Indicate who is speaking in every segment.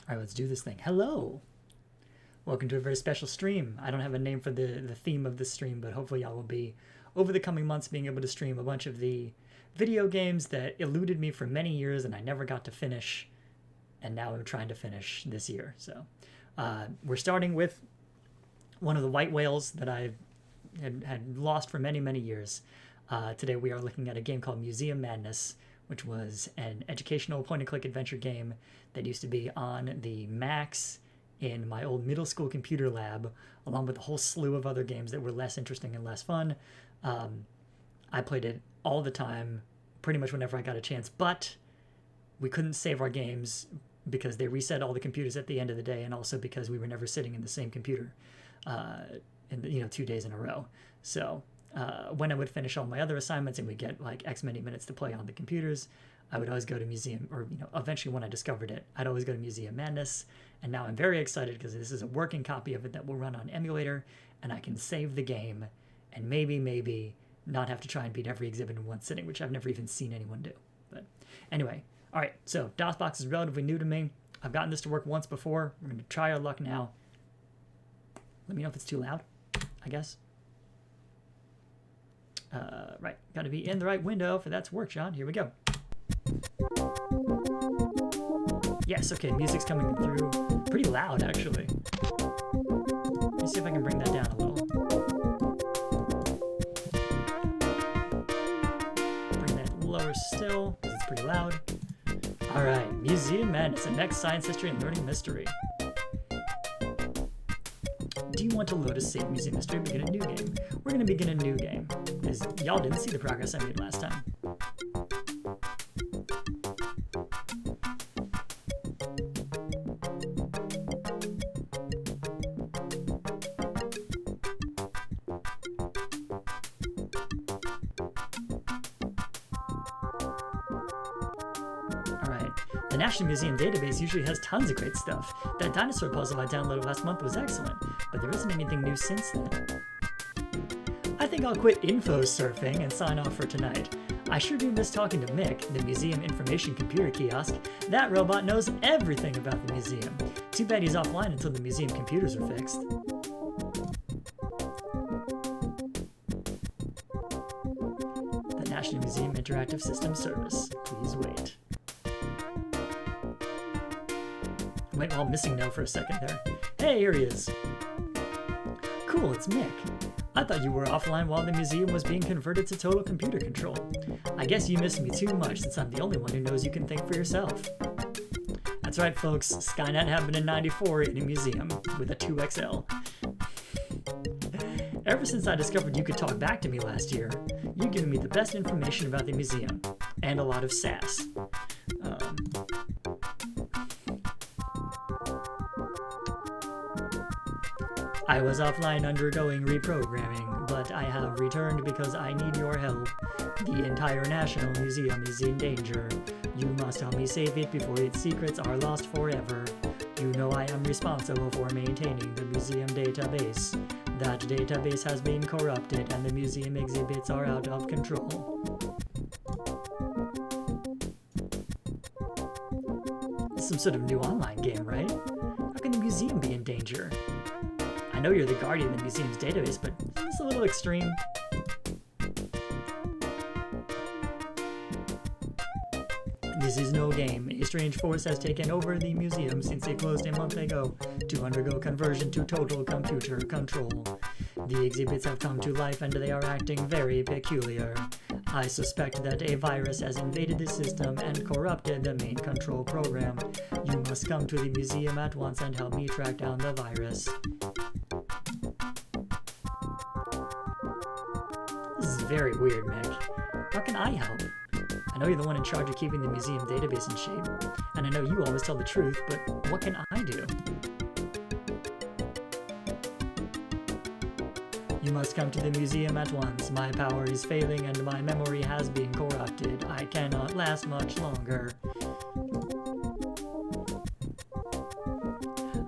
Speaker 1: Alright, let's do this thing. Hello! Welcome to a very special stream. I don't have a name for the theme of this stream, but hopefully I will be, over the coming months, being able to stream a bunch of the video games that eluded me for many years and I never got to finish, and now I'm trying to finish this year. So, we're starting with one of the white whales that I had lost for many, many years. Today we are looking at a game called Museum Madness, which was an educational point-and-click adventure game that used to be on the Macs in my old middle school computer lab, along with a whole slew of other games that were less interesting and less fun. I played it all the time, pretty much whenever I got a chance, but we couldn't save our games because they reset all the computers at the end of the day, and also because we were never sitting in the same computer, 2 days in a row. So when I would finish all my other assignments and we get like X many minutes to play on the computers, I would always go to Museum, or eventually when I discovered it, I'd always go to Museum Madness. And now I'm very excited because this is a working copy of it that will run on emulator, and I can save the game and maybe not have to try and beat every exhibit in one sitting, which I've never even seen anyone do. But anyway, all right, so DOSBox is relatively new to me. I've gotten this to work once before. We're going to try our luck now. Let me know if it's too loud, I guess. Right, got to be in the right window for that to work, John. Here we go. Yes, okay, music's coming through pretty loud, actually. Let me see if I can bring that down a little. Bring that lower still, because it's pretty loud. All right, Museum Madness, the next science, history, and learning mystery. Do you want to load a saved museum history or begin a new game? We're going to begin a new game, because y'all didn't see the progress I made last time. The National Museum database usually has tons of great stuff. That dinosaur puzzle I downloaded last month was excellent, but there isn't anything new since then. I think I'll quit info surfing and sign off for tonight. I sure do miss talking to Mick, the museum information computer kiosk. That robot knows everything about the museum. Too bad he's offline until the museum computers are fixed. The National Museum Interactive Systems Service. Please wait. Wait, well, missing no for a second there. Hey, here he is. Cool, it's Mick. I thought you were offline while the museum was being converted to total computer control. I guess you missed me too much since I'm the only one who knows you can think for yourself. That's right, folks. Skynet happened in '94 in a museum with a 2XL. Ever since I discovered you could talk back to me last year, you've given me the best information about the museum, and a lot of sass. I was offline undergoing reprogramming, but I have returned because I need your help. The entire National Museum is in danger. You must help me save it before its secrets are lost forever. You know I am responsible for maintaining the museum database. That database has been corrupted and the museum exhibits are out of control. This is some sort of new online game, right? How can the museum be in danger? I know you're the guardian of the museum's database, but it's a little extreme. This is no game. A strange force has taken over the museum since it closed a month ago to undergo conversion to total computer control. The exhibits have come to life and they are acting very peculiar. I suspect that a virus has invaded the system and corrupted the main control program. You must come to the museum at once and help me track down the virus. This is very weird, Mick. How can I help? I know you're the one in charge of keeping the museum database in shape, and I know you always tell the truth, but what can I do? You must come to the museum at once. My power is failing and my memory has been corrupted. I cannot last much longer.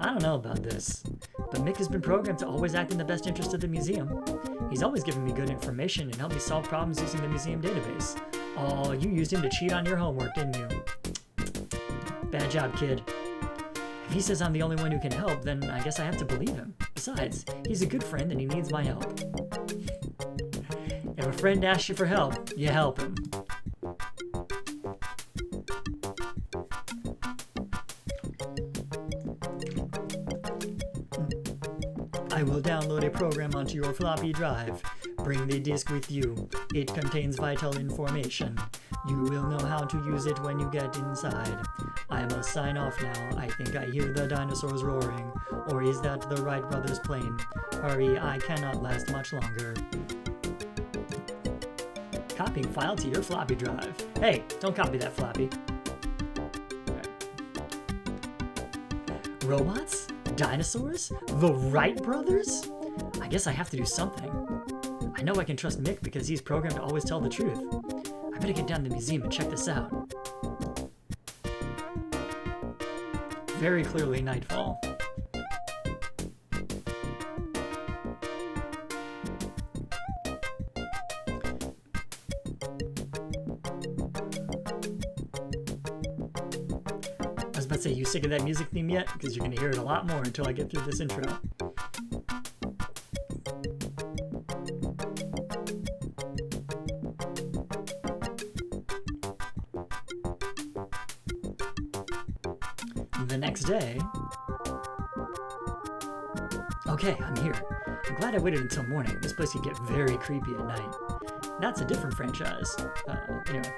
Speaker 1: I don't know about this, but Mick has been programmed to always act in the best interest of the museum. He's always given me good information and helped me solve problems using the museum database. Oh, you used him to cheat on your homework, didn't you? Bad job, kid. If he says I'm the only one who can help, then I guess I have to believe him. Besides, he's a good friend and he needs my help. If a friend asks you for help, you help him. I will download a program onto your floppy drive. Bring the disk with you. It contains vital information. You will know how to use it when you get inside. I must sign off now. I think I hear the dinosaurs roaring. Or is that the Wright brothers' plane? Hurry, I cannot last much longer. Copying file to your floppy drive. Hey, don't copy that floppy. Robots? Dinosaurs? The Wright brothers? I guess I have to do something. I know I can trust Mick because he's programmed to always tell the truth. I better get down to the museum and check this out. Very clearly nightfall. I was about to say, you sick of that music theme yet? Because you're going to hear it a lot more until I get through this intro. The next day... Okay, I'm here. I'm glad I waited until morning. This place could get very creepy at night. That's a different franchise. Anyway.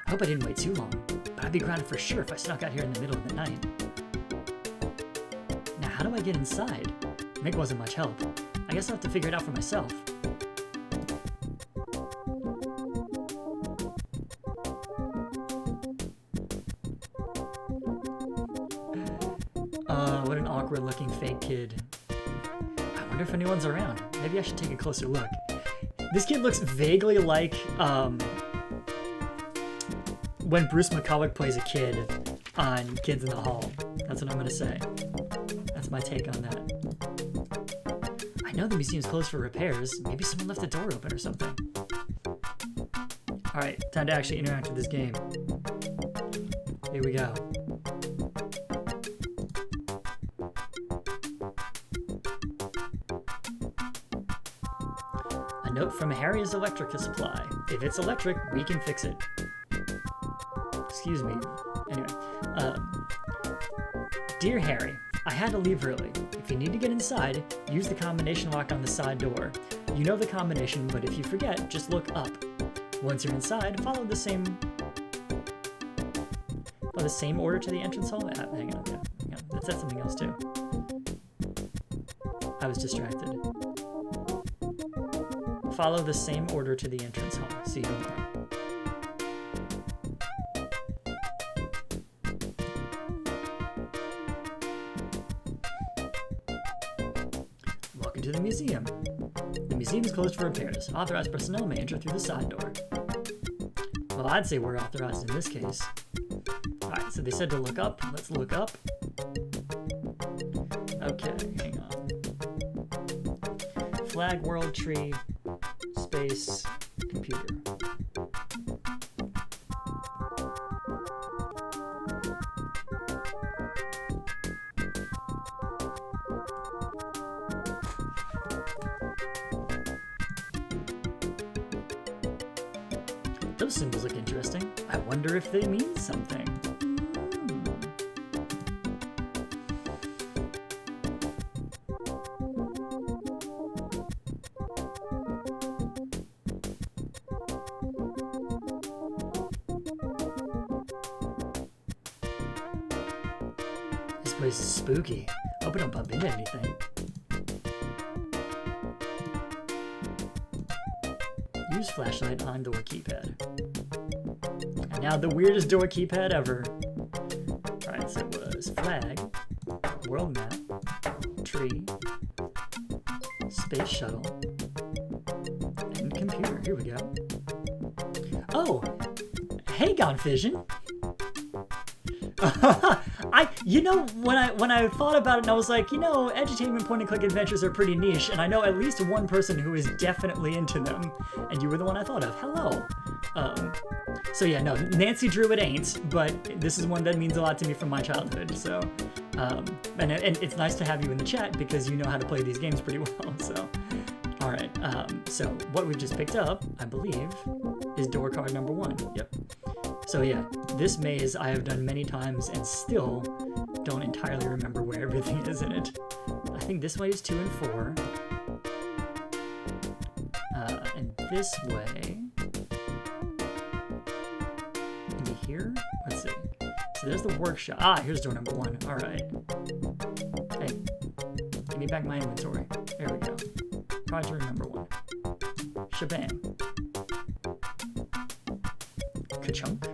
Speaker 1: I hope I didn't wait too long, but I'd be grounded for sure if I snuck out here in the middle of the night. Now, how do I get inside? Mick wasn't much help. I guess I'll have to figure it out for myself. What an awkward-looking fake kid. I wonder if anyone's around. Maybe I should take a closer look. This kid looks vaguely like, when Bruce McCulloch plays a kid on Kids in the Hall. That's what I'm gonna say. That's my take on that. I know the museum's closed for repairs. Maybe someone left the door open or something. Alright, time to actually interact with this game. Here we go. A note from Harry's Electric Supply. If it's electric, we can fix it. Excuse me. Anyway, Dear Harry, I had to leave early. If you need to get inside, use the combination lock on the side door. You know the combination, but if you forget, just look up. Once you're inside, follow the same order to the entrance hall. Hang on. That said something else too. I was distracted. Follow the same order to the entrance hall. See you tomorrow. Welcome to the museum. The museum is closed for repairs. Authorized personnel may enter through the side door. Well, I'd say we're authorized in this case. Alright, so they said to look up. Let's look up. Okay, hang on. Flag, world, tree, space, computer. Those symbols look interesting. I wonder if they mean something. This place is spooky. Hope I don't bump into anything. Use flashlight on door keypad. And now the weirdest door keypad ever. Alright, so it was flag, world map, tree, space shuttle, and computer. Here we go. Oh! Hey, Gone Fission! when I thought about it, and I was like, edutainment point-and-click adventures are pretty niche, and I know at least one person who is definitely into them, and you were the one I thought of. Hello. So yeah, no, Nancy Drew it ain't, but this is one that means a lot to me from my childhood. So, and it's nice to have you in the chat because you know how to play these games pretty well. So, all right. So what we've just picked up, I believe, is door card number 1. Yep. So yeah, this maze I have done many times and still don't entirely remember where everything is in it. I think this way is 2 and 4. And this way, maybe here? Let's see. So there's the workshop. Ah, here's door number 1. All right. Hey, give me back my inventory. There we go. Project number 1. Shabam. Ka-chunk.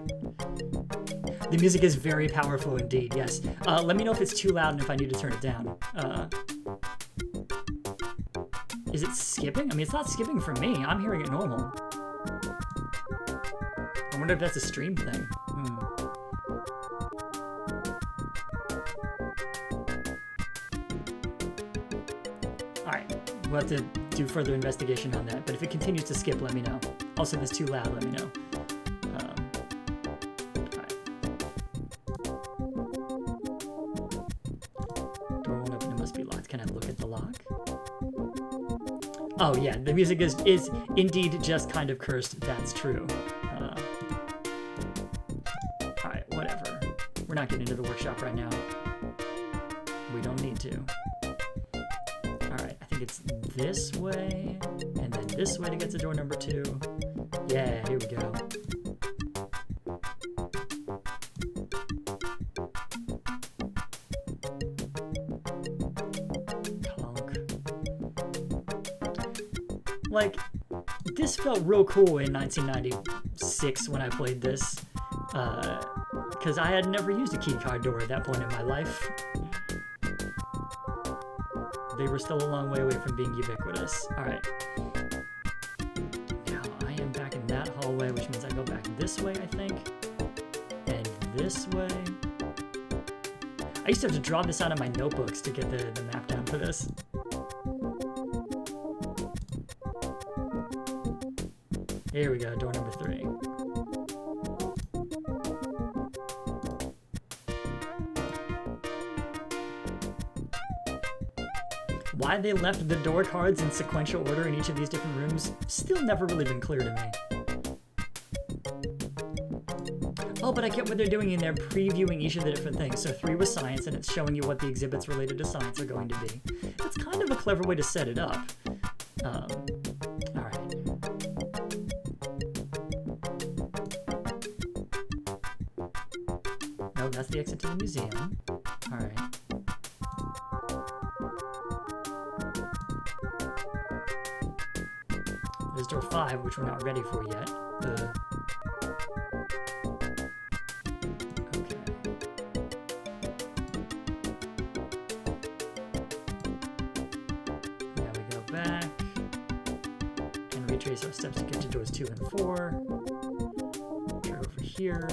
Speaker 1: The music is very powerful indeed, yes. Let me know if it's too loud and if I need to turn it down. Is it skipping? I mean, it's not skipping for me. I'm hearing it normal. I wonder if that's a stream thing. Alright, we'll have to do further investigation on that, but if it continues to skip, let me know. Also, if it's too loud, let me know. Door won't open, it must be locked. Can I look at the lock? Oh yeah, the music is indeed just kind of cursed. That's true. Alright, whatever. We're not getting into the workshop right now. We don't need to. Alright, I think it's this way, and then this way to get to door number 2. Yeah, here we go. Like, this felt real cool in 1996 when I played this, because I had never used a keycard door at that point in my life. They were still a long way away from being ubiquitous. Alright. Now, I am back in that hallway, which means I go back this way, I think. And this way. I used to have to draw this out of my notebooks to get the map down for this. Here we go, door number 3. Why they left the door cards in sequential order in each of these different rooms still never really been clear to me. Oh, but I get what they're doing in there, previewing each of the different things. So 3 was science, and it's showing you what the exhibits related to science are going to be. It's kind of a clever way to set it up. Alright. No, that's the exit to the museum. Alright. There's door 5, which we're not ready for yet. Okay. Now we go back and retrace our steps to get to doors 2 and 4. Try over here.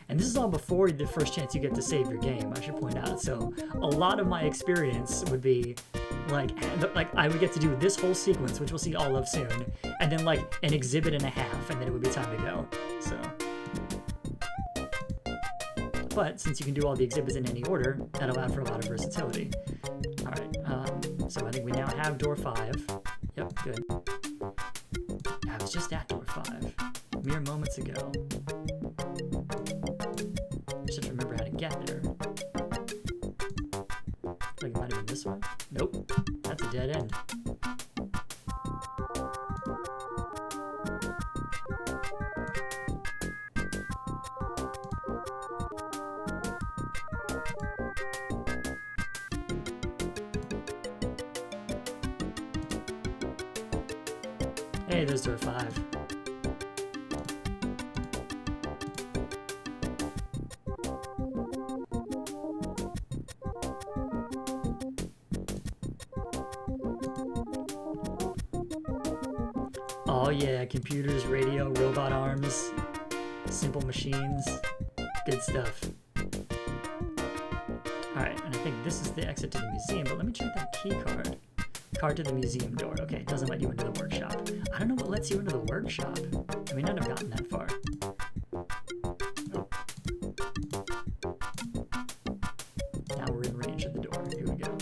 Speaker 1: And this is all before the first chance you get to save your game, I should point out. So a lot of my experience would be like I would get to do this whole sequence, which we'll see all of soon, and then like an exhibit and a half, and then it would be time to go. So, but since you can do all the exhibits in any order, that allowed for a lot of versatility. All right, so I think we now have door 5. Yep, good. I was just at door 5 mere moments ago. Just have to remember how to get there. Like it might have been this way? Nope. That's a dead end. Hey, there's door 5. Oh yeah, computers, radio, robot arms, simple machines, good stuff. Alright, and I think this is the exit to the museum, but let me check that key card. Card to the museum door. Okay, it doesn't let you into the workshop. I don't know what lets you into the workshop. I may not have gotten that far. Oh. Now we're in range of the door. Here we go.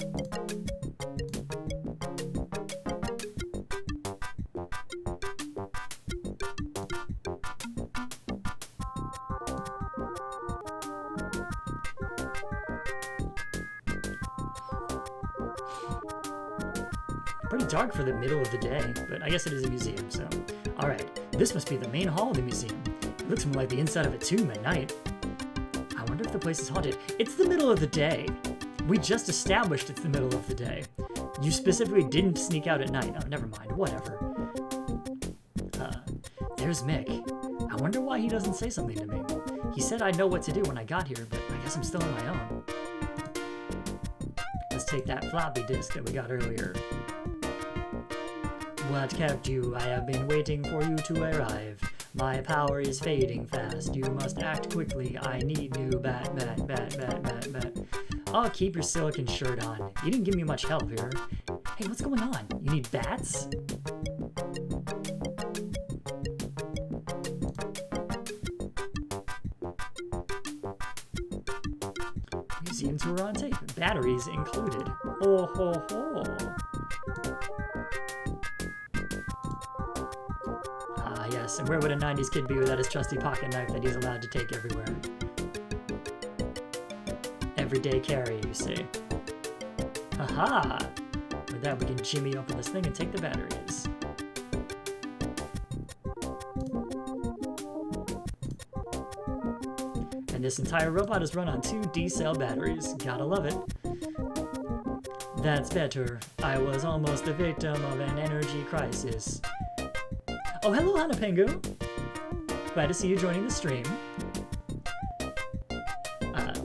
Speaker 1: Pretty dark for the middle of the day, but I guess it is a museum, so. Alright, this must be the main hall of the museum. It looks more like the inside of a tomb at night. I wonder if the place is haunted. It's the middle of the day. We just established it's the middle of the day. You specifically didn't sneak out at night. Oh, never mind, whatever. There's Mick. I wonder why he doesn't say something to me. He said I'd know what to do when I got here, but I guess I'm still on my own. Let's take that floppy disk that we got earlier. What kept you? I have been waiting for you to arrive. My power is fading fast. You must act quickly. I need new bat. Oh, keep your silicon shirt on. You didn't give me much help here. Hey, what's going on? You need bats? Museum tour on tape. Batteries included. Ho ho ho. Yes, and where would a 90s kid be without his trusty pocket knife that he's allowed to take everywhere? Everyday carry, you see. Haha! With that, we can jimmy open this thing and take the batteries. And this entire robot is run on 2 D-cell batteries. Gotta love it. That's better. I was almost the victim of an energy crisis. Oh, hello, Hanapengu. Glad to see you joining the stream.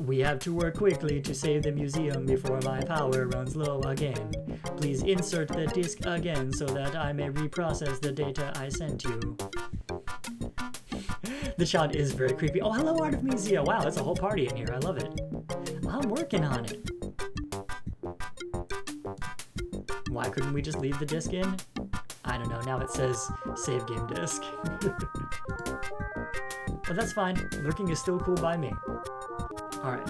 Speaker 1: We have to work quickly to save the museum before my power runs low again. Please insert the disk again so that I may reprocess the data I sent you. The shot is very creepy. Oh, hello, Art of Muzia. Wow, it's a whole party in here. I love it. I'm working on it. Why couldn't we just leave the disk in? I don't know, now it says save game disk. But that's fine, lurking is still cool by me. Alright.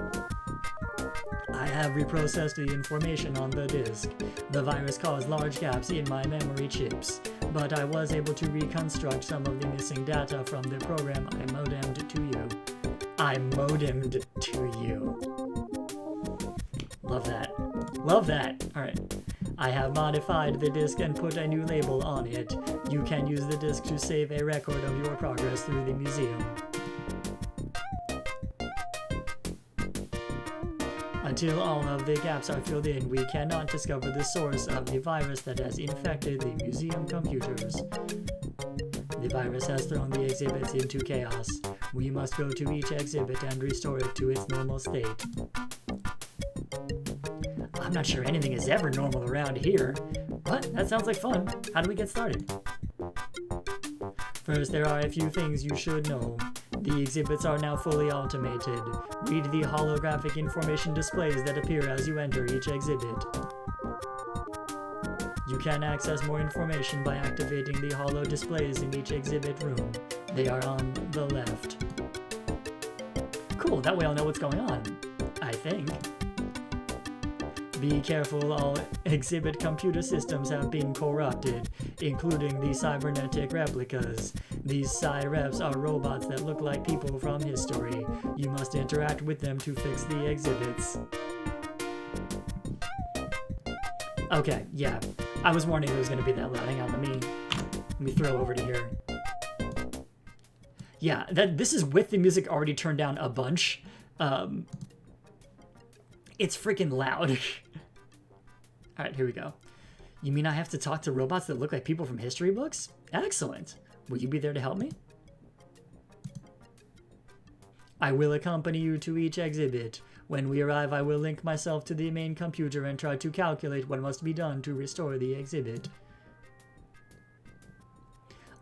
Speaker 1: I have reprocessed the information on the disk. The virus caused large gaps in my memory chips, but I was able to reconstruct some of the missing data from the program I modemed to you. I modemed to you. Love that. Love that! Alright. I have modified the disk and put a new label on it. You can use the disk to save a record of your progress through the museum. Until all of the gaps are filled in, we cannot discover the source of the virus that has infected the museum computers. The virus has thrown the exhibits into chaos. We must go to each exhibit and restore it to its normal state. I'm not sure anything is ever normal around here, but that sounds like fun. How do we get started? First, there are a few things you should know. The exhibits are now fully automated. Read the holographic information displays that appear as you enter each exhibit. You can access more information by activating the holo displays in each exhibit room. They are on the left. Cool, that way I'll know what's going on. I think. Be careful, all exhibit computer systems have been corrupted, including the cybernetic replicas. These Cyreps are robots that look like people from history. You must interact with them to fix the exhibits. Okay, yeah. I was warning it was going to be that loud. Hang on, let me throw over to here. Yeah, this is with the music already turned down a bunch. It's freaking loud. Alright, here we go. You mean I have to talk to robots that look like people from history books? Excellent. Will you be there to help me? I will accompany you to each exhibit. When we arrive, I will link myself to the main computer and try to calculate what must be done to restore the exhibit.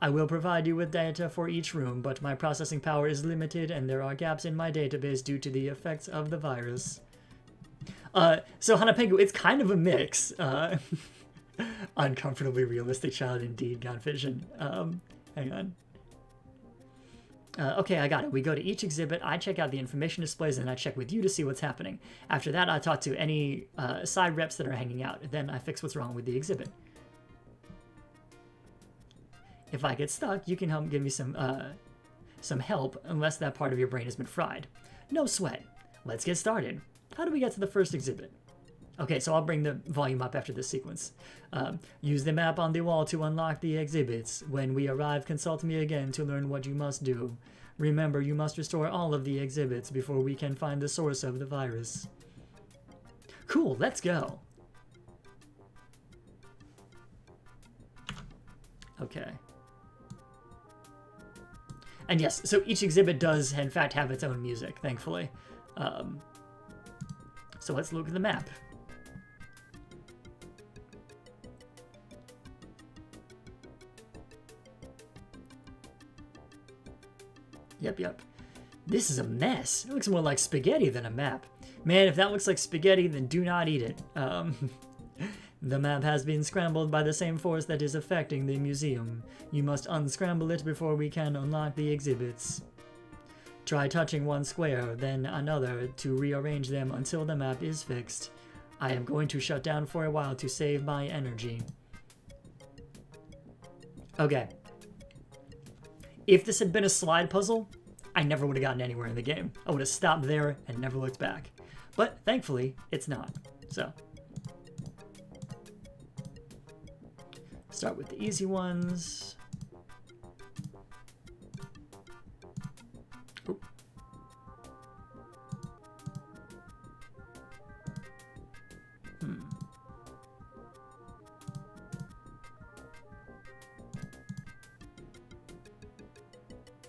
Speaker 1: I will provide you with data for each room, but my processing power is limited and there are gaps in my database due to the effects of the virus. So Hanapengu, it's kind of a mix. Uncomfortably realistic child indeed, Godvision. Hang on. Okay, I got it. We go to each exhibit, I check out the information displays, and I check with you to see what's happening. After that, I talk to any side reps that are hanging out. Then I fix what's wrong with the exhibit. If I get stuck, you can help give me some help, unless that part of your brain has been fried. No sweat. Let's get started. How do we get to the first exhibit? Okay, so I'll bring the volume up after this sequence. Use the map on the wall to unlock the exhibits. When we arrive, consult me again to learn what you must do. Remember, you must restore all of the exhibits before we can find the source of the virus. Cool, let's go. Okay. And yes, so each exhibit does, in fact, have its own music, thankfully. So let's look at the map. Yep. This is a mess. It looks more like spaghetti than a map. Man, if that looks like spaghetti, then do not eat it. The map has been scrambled by the same force that is affecting the museum. You must unscramble it before we can unlock the exhibits. Try touching one square, then another, to rearrange them until the map is fixed. I am going to shut down for a while to save my energy. Okay. If this had been a slide puzzle, I never would have gotten anywhere in the game. I would have stopped there and never looked back. But thankfully, it's not. So, start with the easy ones. Oop.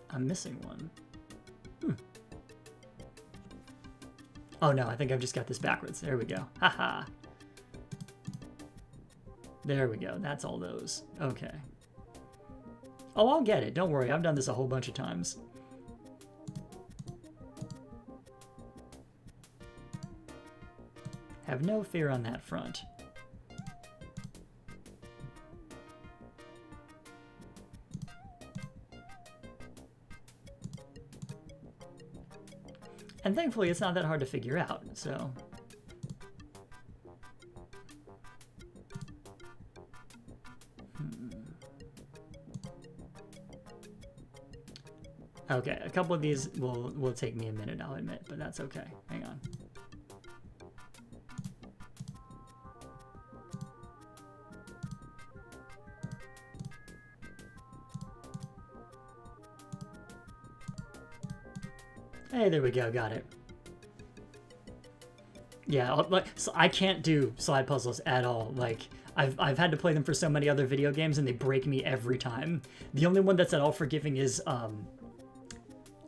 Speaker 1: I'm missing one. Oh no, I think I've just got this backwards. There we go. Haha. There we go. That's all those. Okay. Oh, I'll get it. Don't worry. I've done this a whole bunch of times. Have no fear on that front. And thankfully, it's not that hard to figure out, so... Okay, a couple of these will take me a minute, I'll admit, but that's okay. Hang on. Hey, there we go, got it. Yeah, so I can't do slide puzzles at all. Like, I've had to play them for so many other video games, and they break me every time. The only one that's at all forgiving is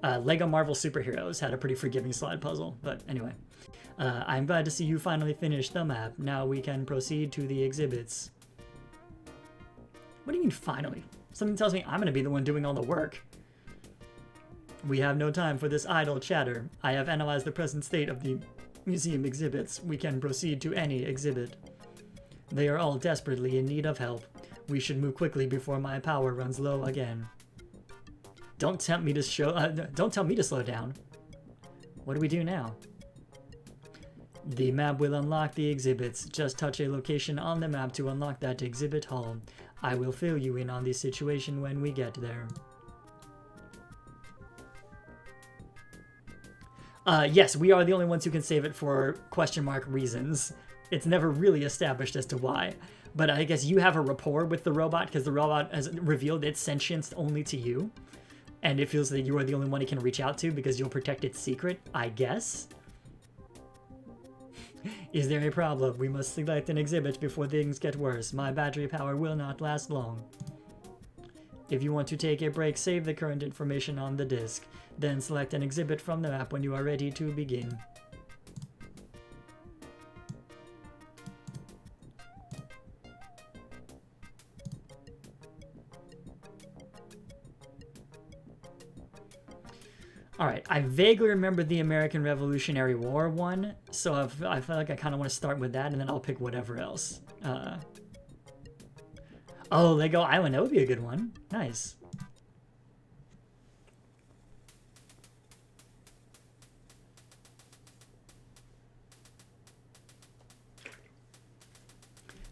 Speaker 1: Lego Marvel Superheroes had a pretty forgiving slide puzzle. But anyway, I'm glad to see you finally finished the map. Now we can proceed to the exhibits. What do you mean finally? Something tells me I'm going to be the one doing all the work. We have no time for this idle chatter. I have analyzed the present state of the museum exhibits. We can proceed to any exhibit. They are all desperately in need of help. We should move quickly before my power runs low again. Don't tempt me to don't tell me to slow down. What do we do now? The map will unlock the exhibits. Just touch a location on the map to unlock that exhibit hall. I will fill you in on the situation when we get there. Yes, we are the only ones who can save it for question mark reasons. It's never really established as to why. But I guess you have a rapport with the robot because the robot has revealed its sentience only to you. And it feels that you are the only one it can reach out to because you'll protect its secret, I guess. Is there a problem? We must select an exhibit before things get worse. My battery power will not last long. If you want to take a break, save the current information on the disk. Then select an exhibit from the map when you are ready to begin. Alright, I vaguely remember the American Revolutionary War one, so I feel like I kind of want to start with that, and then I'll pick whatever else. Oh, Lego Island, that would be a good one. Nice.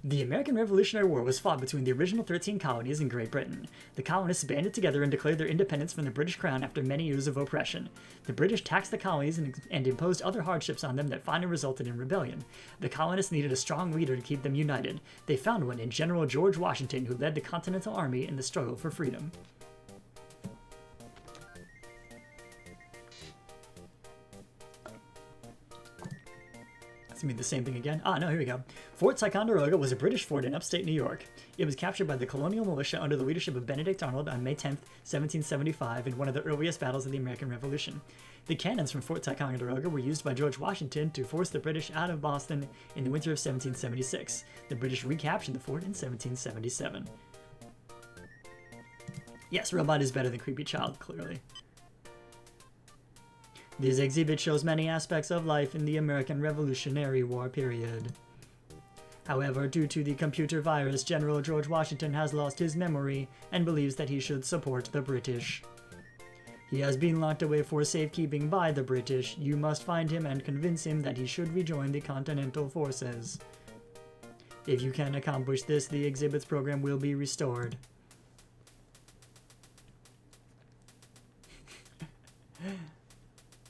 Speaker 1: The American Revolutionary War was fought between the original 13 colonies in Great Britain. The colonists banded together and declared their independence from the British Crown after many years of oppression. The British taxed the colonies and imposed other hardships on them that finally resulted in rebellion. The colonists needed a strong leader to keep them united. They found one in General George Washington, who led the Continental Army in the struggle for freedom. It's gonna be the same thing again. Ah, no, here we go. Fort Ticonderoga was a British fort in upstate New York. It was captured by the colonial militia under the leadership of Benedict Arnold on May 10th, 1775, in one of the earliest battles of the American Revolution. The cannons from Fort Ticonderoga were used by George Washington to force the British out of Boston in the winter of 1776. The British recaptured the fort in 1777. Yes, Robot is better than Creepy Child, clearly. This exhibit shows many aspects of life in the American Revolutionary War period. However, due to the computer virus, General George Washington has lost his memory and believes that he should support the British. He has been locked away for safekeeping by the British. You must find him and convince him that he should rejoin the Continental Forces. If you can accomplish this, the exhibits program will be restored.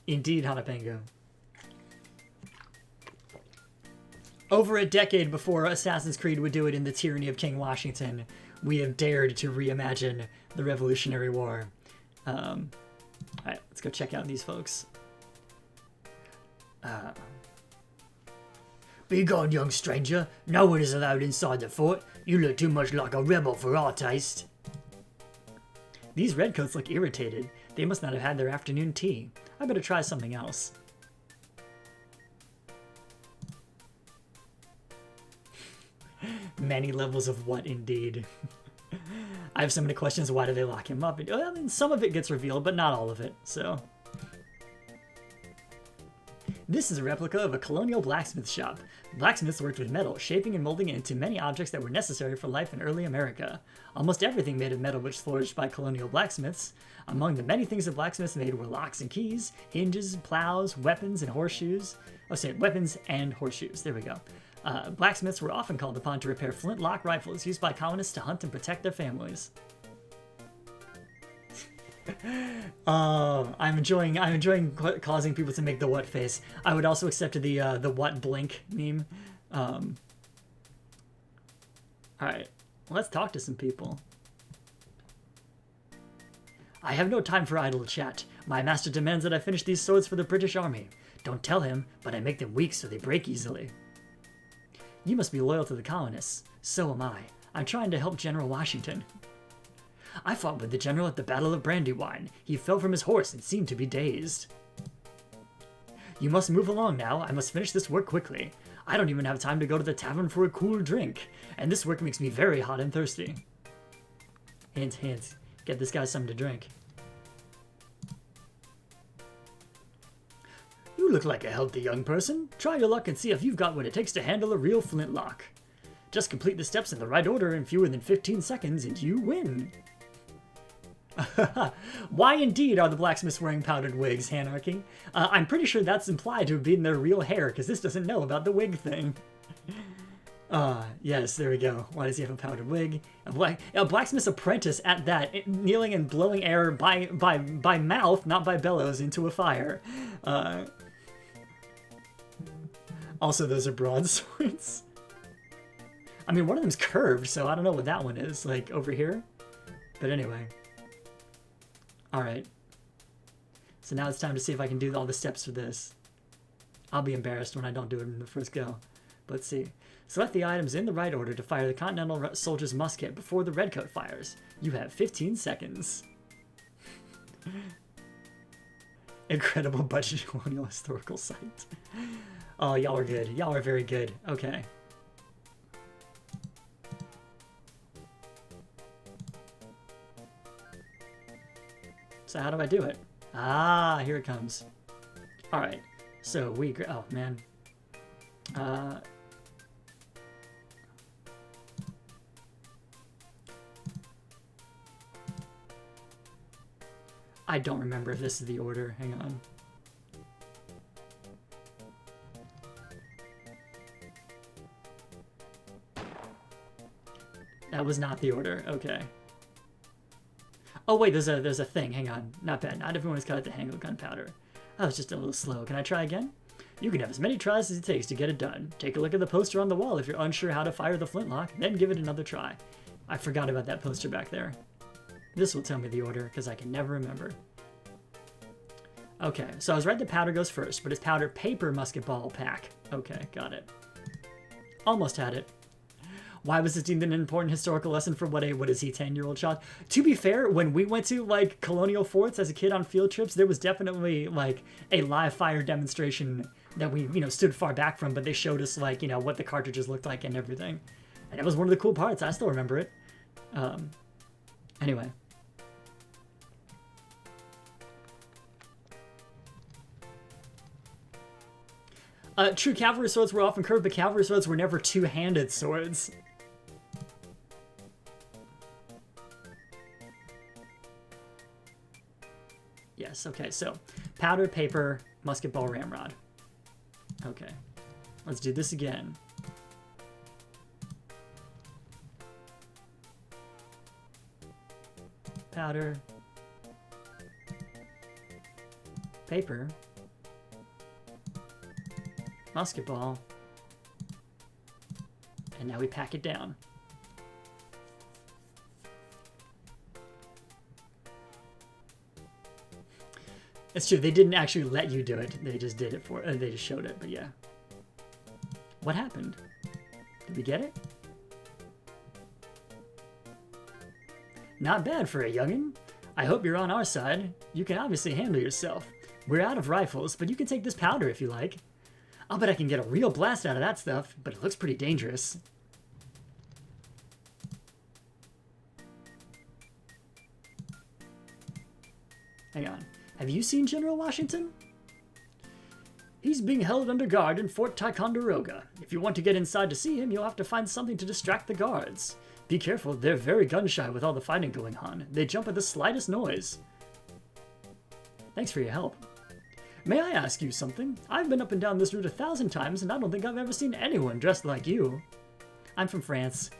Speaker 1: Indeed, Hanapango. Over a decade before Assassin's Creed would do it in the tyranny of King Washington, we have dared to reimagine the Revolutionary War. Alright, let's go check out these folks. Be gone, young stranger. No one is allowed inside the fort. You look too much like a rebel for our taste. These redcoats look irritated. They must not have had their afternoon tea. I better try something else. Many levels of what, indeed. I have so many questions. Why do they lock him up? I mean, some of it gets revealed, but not all of it, so... This is a replica of a colonial blacksmith shop. Blacksmiths worked with metal, shaping and molding it into many objects that were necessary for life in early America. Almost everything made of metal which flourished by colonial blacksmiths. Among the many things the blacksmiths made were locks and keys, hinges, plows, weapons, and horseshoes. Oh, sorry, weapons and horseshoes. There we go. Blacksmiths were often called upon to repair flintlock rifles used by colonists to hunt and protect their families. I'm enjoying causing people to make the what face. I would also accept the what blink meme. All right, let's talk to some people. I have no time for idle chat. My master demands that I finish these swords for the British Army. Don't tell him, but I make them weak so they break easily. You must be loyal to the colonists. So am I. I'm trying to help General Washington. I fought with the general at the Battle of Brandywine. He fell from his horse and seemed to be dazed. You must move along now. I must finish this work quickly. I don't even have time to go to the tavern for a cool drink, and this work makes me very hot and thirsty. Hint, hint. Get this guy something to drink. You look like a healthy young person. Try your luck and see if you've got what it takes to handle a real flintlock. Just complete the steps in the right order in fewer than 15 seconds and you win. Why indeed are the blacksmiths wearing powdered wigs, Hanarchy? I'm pretty sure that's implied to have been their real hair, because this doesn't know about the wig thing. Yes, there we go. Why does he have a powdered wig? A blacksmith's apprentice at that, kneeling and blowing air by mouth, not by bellows, into a fire. Also, those are broadswords. I mean, one of them's curved, so I don't know what that one is, like, over here. But anyway. Alright. So now it's time to see if I can do all the steps for this. I'll be embarrassed when I don't do it in the first go. But let's see. Select the items in the right order to fire the Continental Soldier's musket before the Redcoat fires. You have 15 seconds. Incredible budget colonial historical site. Oh, y'all are good. Y'all are very good. Okay. So how do I do it? Ah, here it comes. All right. So we... Oh, man. I don't remember if this is the order. Hang on. That was not the order. Okay. Oh wait, there's a thing. Hang on. Not bad. Not everyone has got to handle gunpowder. I was just a little slow. Can I try again? You can have as many tries as it takes to get it done. Take a look at the poster on the wall if you're unsure how to fire the flintlock, then give it another try. I forgot about that poster back there. This will tell me the order, because I can never remember. Okay, so I was right that powder goes first, but it's powder paper musket ball pack. Okay, got it. Almost had it. Why was this deemed an important historical lesson for what is he, 10-year-old child? To be fair, when we went to, like, colonial forts as a kid on field trips, there was definitely, like, a live fire demonstration that we, stood far back from, but they showed us, like, what the cartridges looked like and everything. And it was one of the cool parts. I still remember it. Anyway. True cavalry swords were often curved, but cavalry swords were never two-handed swords. Yes, okay, so powder, paper, musket ball, ramrod. Okay, let's do this again. Powder, paper, musket ball, and now we pack it down. It's true, they didn't actually let you do it. They just did it they just showed it, but yeah. What happened? Did we get it? Not bad for a youngin'. I hope you're on our side. You can obviously handle yourself. We're out of rifles, but you can take this powder if you like. I'll bet I can get a real blast out of that stuff, but it looks pretty dangerous. Hang on. Have you seen General Washington? He's being held under guard in Fort Ticonderoga. If you want to get inside to see him, you'll have to find something to distract the guards. Be careful, they're very gun-shy with all the fighting going on. They jump at the slightest noise. Thanks for your help. May I ask you something? I've been up and down this route 1,000 times, and I don't think I've ever seen anyone dressed like you. I'm from France.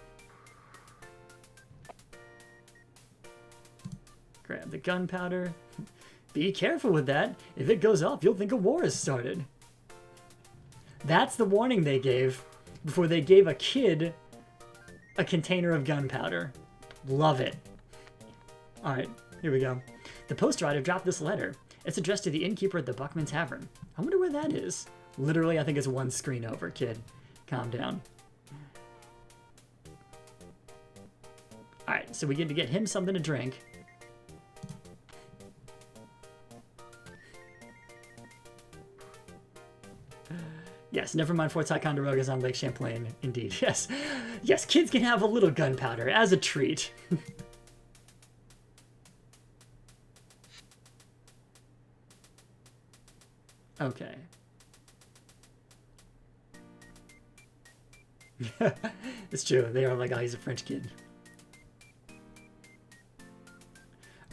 Speaker 1: Grab the gunpowder. Be careful with that. If it goes off, you'll think a war has started. That's the warning they gave before they gave a kid a container of gunpowder. Love it. Alright, here we go. The post rider dropped this letter. It's addressed to the innkeeper at the Buckman Tavern. I wonder where that is. Literally, I think it's one screen over, kid. Calm down. Alright, so we get to get him something to drink. Yes, never mind Fort Ticonderoga is on Lake Champlain. Indeed, yes. Yes, kids can have a little gunpowder as a treat. Okay. It's true, they are like, oh, he's a French kid.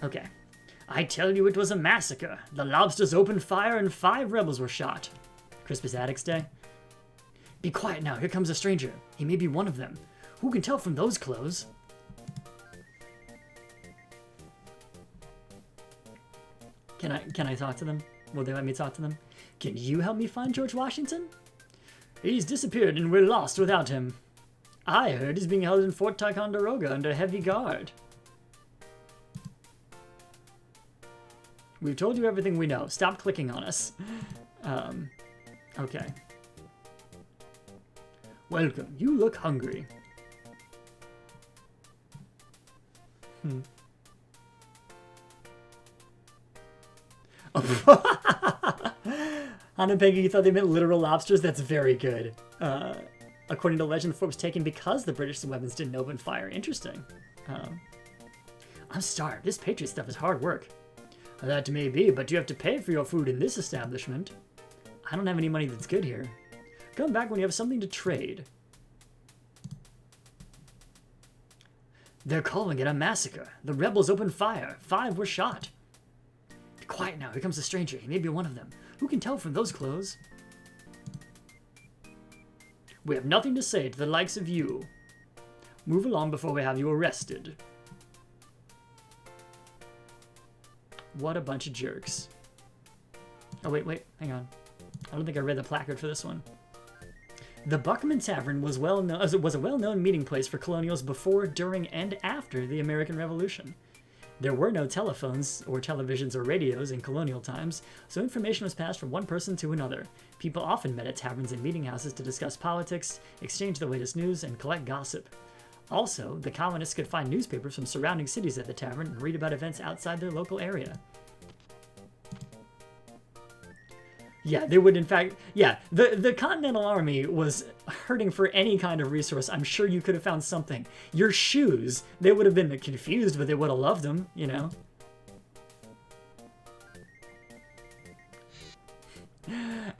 Speaker 1: Okay. I tell you it was a massacre. The lobsters opened fire and 5 rebels were shot. Crispus Attucks Day. Be quiet now, here comes a stranger. He may be one of them. Who can tell from those clothes? Can I talk to them? Will they let me talk to them? Can you help me find George Washington? He's disappeared and we're lost without him. I heard he's being held in Fort Ticonderoga under heavy guard. We've told you everything we know. Stop clicking on us. Okay. Welcome. You look hungry. Hannah and Peggy thought they meant literal lobsters? That's very good. According to legend, the fort was taken because the British weapons didn't open fire. Interesting. I'm starved. This Patriot stuff is hard work. That may be, but you have to pay for your food in this establishment. I don't have any money that's good here. Come back when you have something to trade. They're calling it a massacre. The rebels opened fire. 5 were shot. Quiet now, here comes a stranger. He may be one of them. Who can tell from those clothes? We have nothing to say to the likes of you. Move along before we have you arrested. What a bunch of jerks. Oh, wait, hang on. I don't think I read the placard for this one. The Buckman Tavern was a well-known meeting place for colonials before, during, and after the American Revolution. There were no telephones or televisions or radios in colonial times, so information was passed from one person to another. People often met at taverns and meeting houses to discuss politics, exchange the latest news, and collect gossip. Also, the colonists could find newspapers from surrounding cities at the tavern and read about events outside their local area. Yeah, they would in fact... Yeah, the Continental Army was hurting for any kind of resource. I'm sure you could have found something. Your shoes, they would have been confused, but they would have loved them, you know?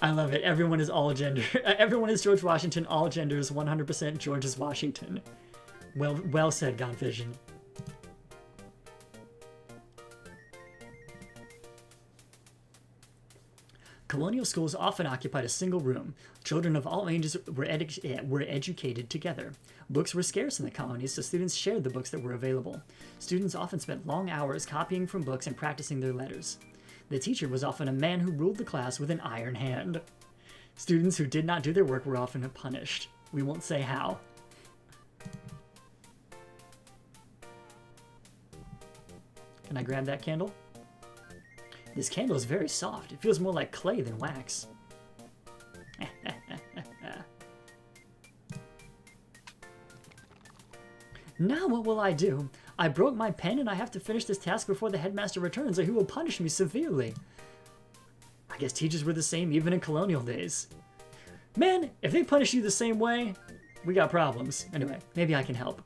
Speaker 1: I love it. Everyone is all gender. Everyone is George Washington. All genders. 100% George is Washington. Well said, Gone Vision. Colonial schools often occupied a single room. Children of all ages were educated together. Books were scarce in the colonies, so students shared the books that were available. Students often spent long hours copying from books and practicing their letters. The teacher was often a man who ruled the class with an iron hand. Students who did not do their work were often punished. We won't say how. Can I grab that candle? This candle is very soft. It feels more like clay than wax. Now what will I do? I broke my pen and I have to finish this task before the headmaster returns, or he will punish me severely. I guess teachers were the same even in colonial days. Man, if they punish you the same way, we got problems. Anyway, maybe I can help.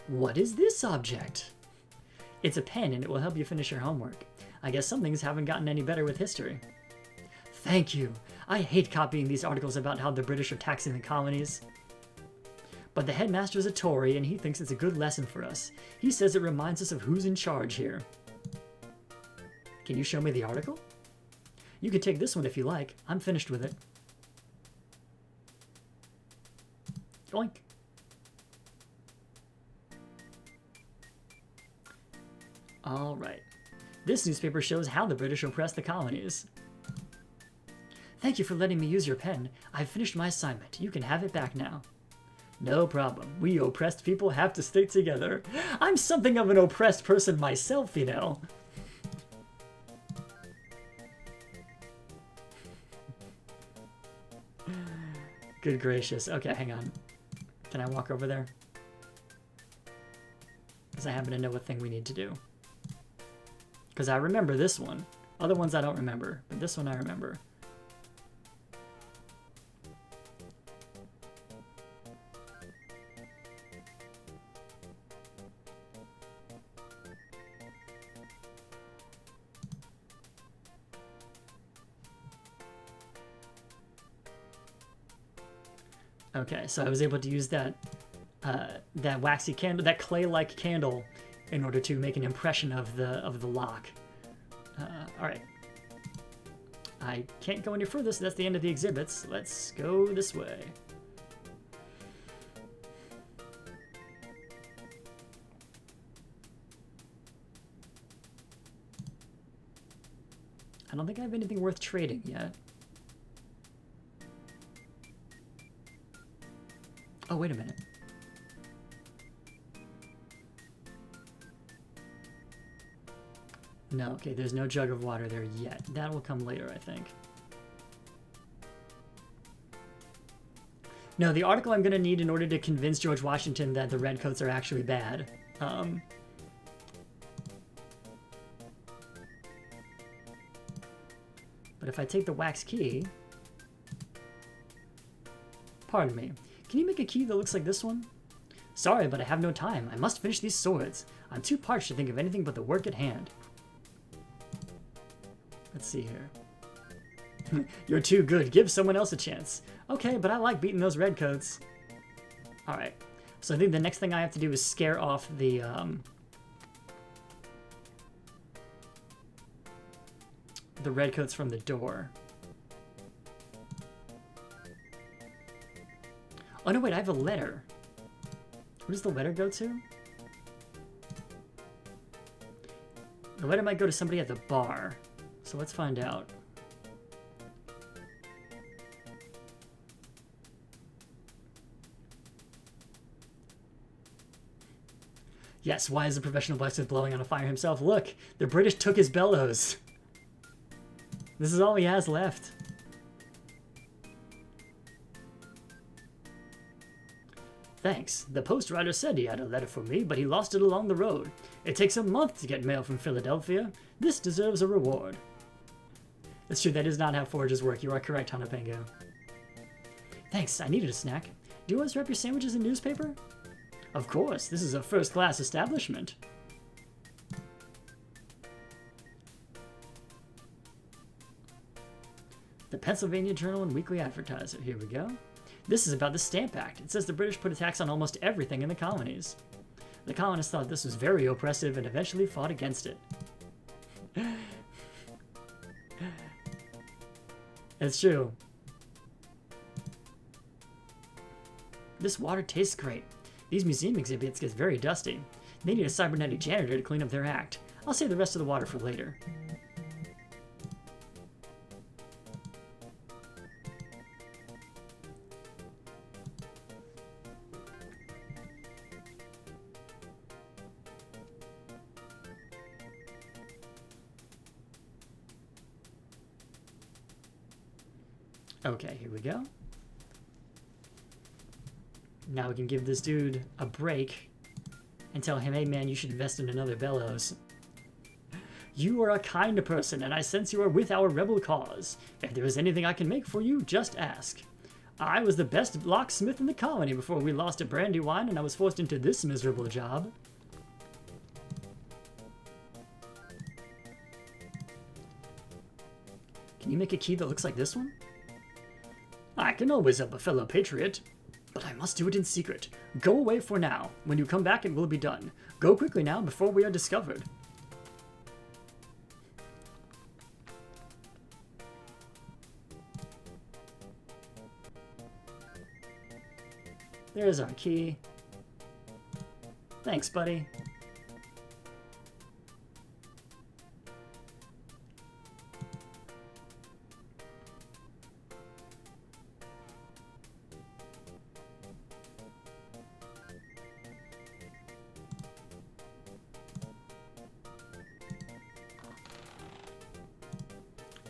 Speaker 1: What is this object? It's a pen and it will help you finish your homework. I guess some things haven't gotten any better with history. Thank you. I hate copying these articles about how the British are taxing the colonies. But the headmaster's a Tory and he thinks it's a good lesson for us. He says it reminds us of who's in charge here. Can you show me the article? You can take this one if you like. I'm finished with it. Oink. Alright. This newspaper shows how the British oppressed the colonies. Thank you for letting me use your pen. I've finished my assignment. You can have it back now. No problem. We oppressed people have to stick together. I'm something of an oppressed person myself, you know. Good gracious. Okay, hang on. Can I walk over there? Because I happen to know what thing we need to do. Because I remember this one. Other ones I don't remember, but this one I remember. Okay, so I was able to use that that waxy candle, that clay-like candle, in order to make an impression of the lock. All right. I can't go any further, so that's the end of the exhibits. Let's go this way. I don't think I have anything worth trading yet. Oh, wait a minute. No, okay, there's no jug of water there yet. That will come later, I think. No, the article I'm going to need in order to convince George Washington that the Redcoats are actually bad. But if I take the wax key... Pardon me. Can you make a key that looks like this one? Sorry, but I have no time. I must finish these swords. I'm too parched to think of anything but the work at hand. Let's see here. You're too good. Give someone else a chance. Okay, but I like beating those redcoats. Alright. So I think the next thing I have to do is scare off the redcoats from the door. Oh no, wait, I have a letter. Where does the letter go to? The letter might go to somebody at the bar. So let's find out. Yes, why is the professional blacksmith blowing on a fire himself? Look, the British took his bellows. This is all he has left. Thanks. The post rider said he had a letter for me, but he lost it along the road. It takes a month to get mail from Philadelphia. This deserves a reward. That's true, that is not how forges work. You are correct, Hanapengo. Thanks, I needed a snack. Do you want to wrap your sandwiches in newspaper? Of course, this is a first-class establishment. The Pennsylvania Journal and Weekly Advertiser. Here we go. This is about the Stamp Act. It says the British put a tax on almost everything in the colonies. The colonists thought this was very oppressive and eventually fought against it. It's true. This water tastes great. These museum exhibits get very dusty. They need a cybernetic janitor to clean up their act. I'll save the rest of the water for later. Okay, here we go. Now we can give this dude a break and tell him, hey man, you should invest in another bellows. You are a kind person, and I sense you are with our rebel cause. If there is anything I can make for you, just ask. I was the best locksmith in the colony before we lost to Brandywine and I was forced into this miserable job. Can you make a key that looks like this one? I can always help a fellow patriot, but I must do it in secret. Go away for now. When you come back, it will be done. Go quickly now before we are discovered. There's our key. Thanks, buddy.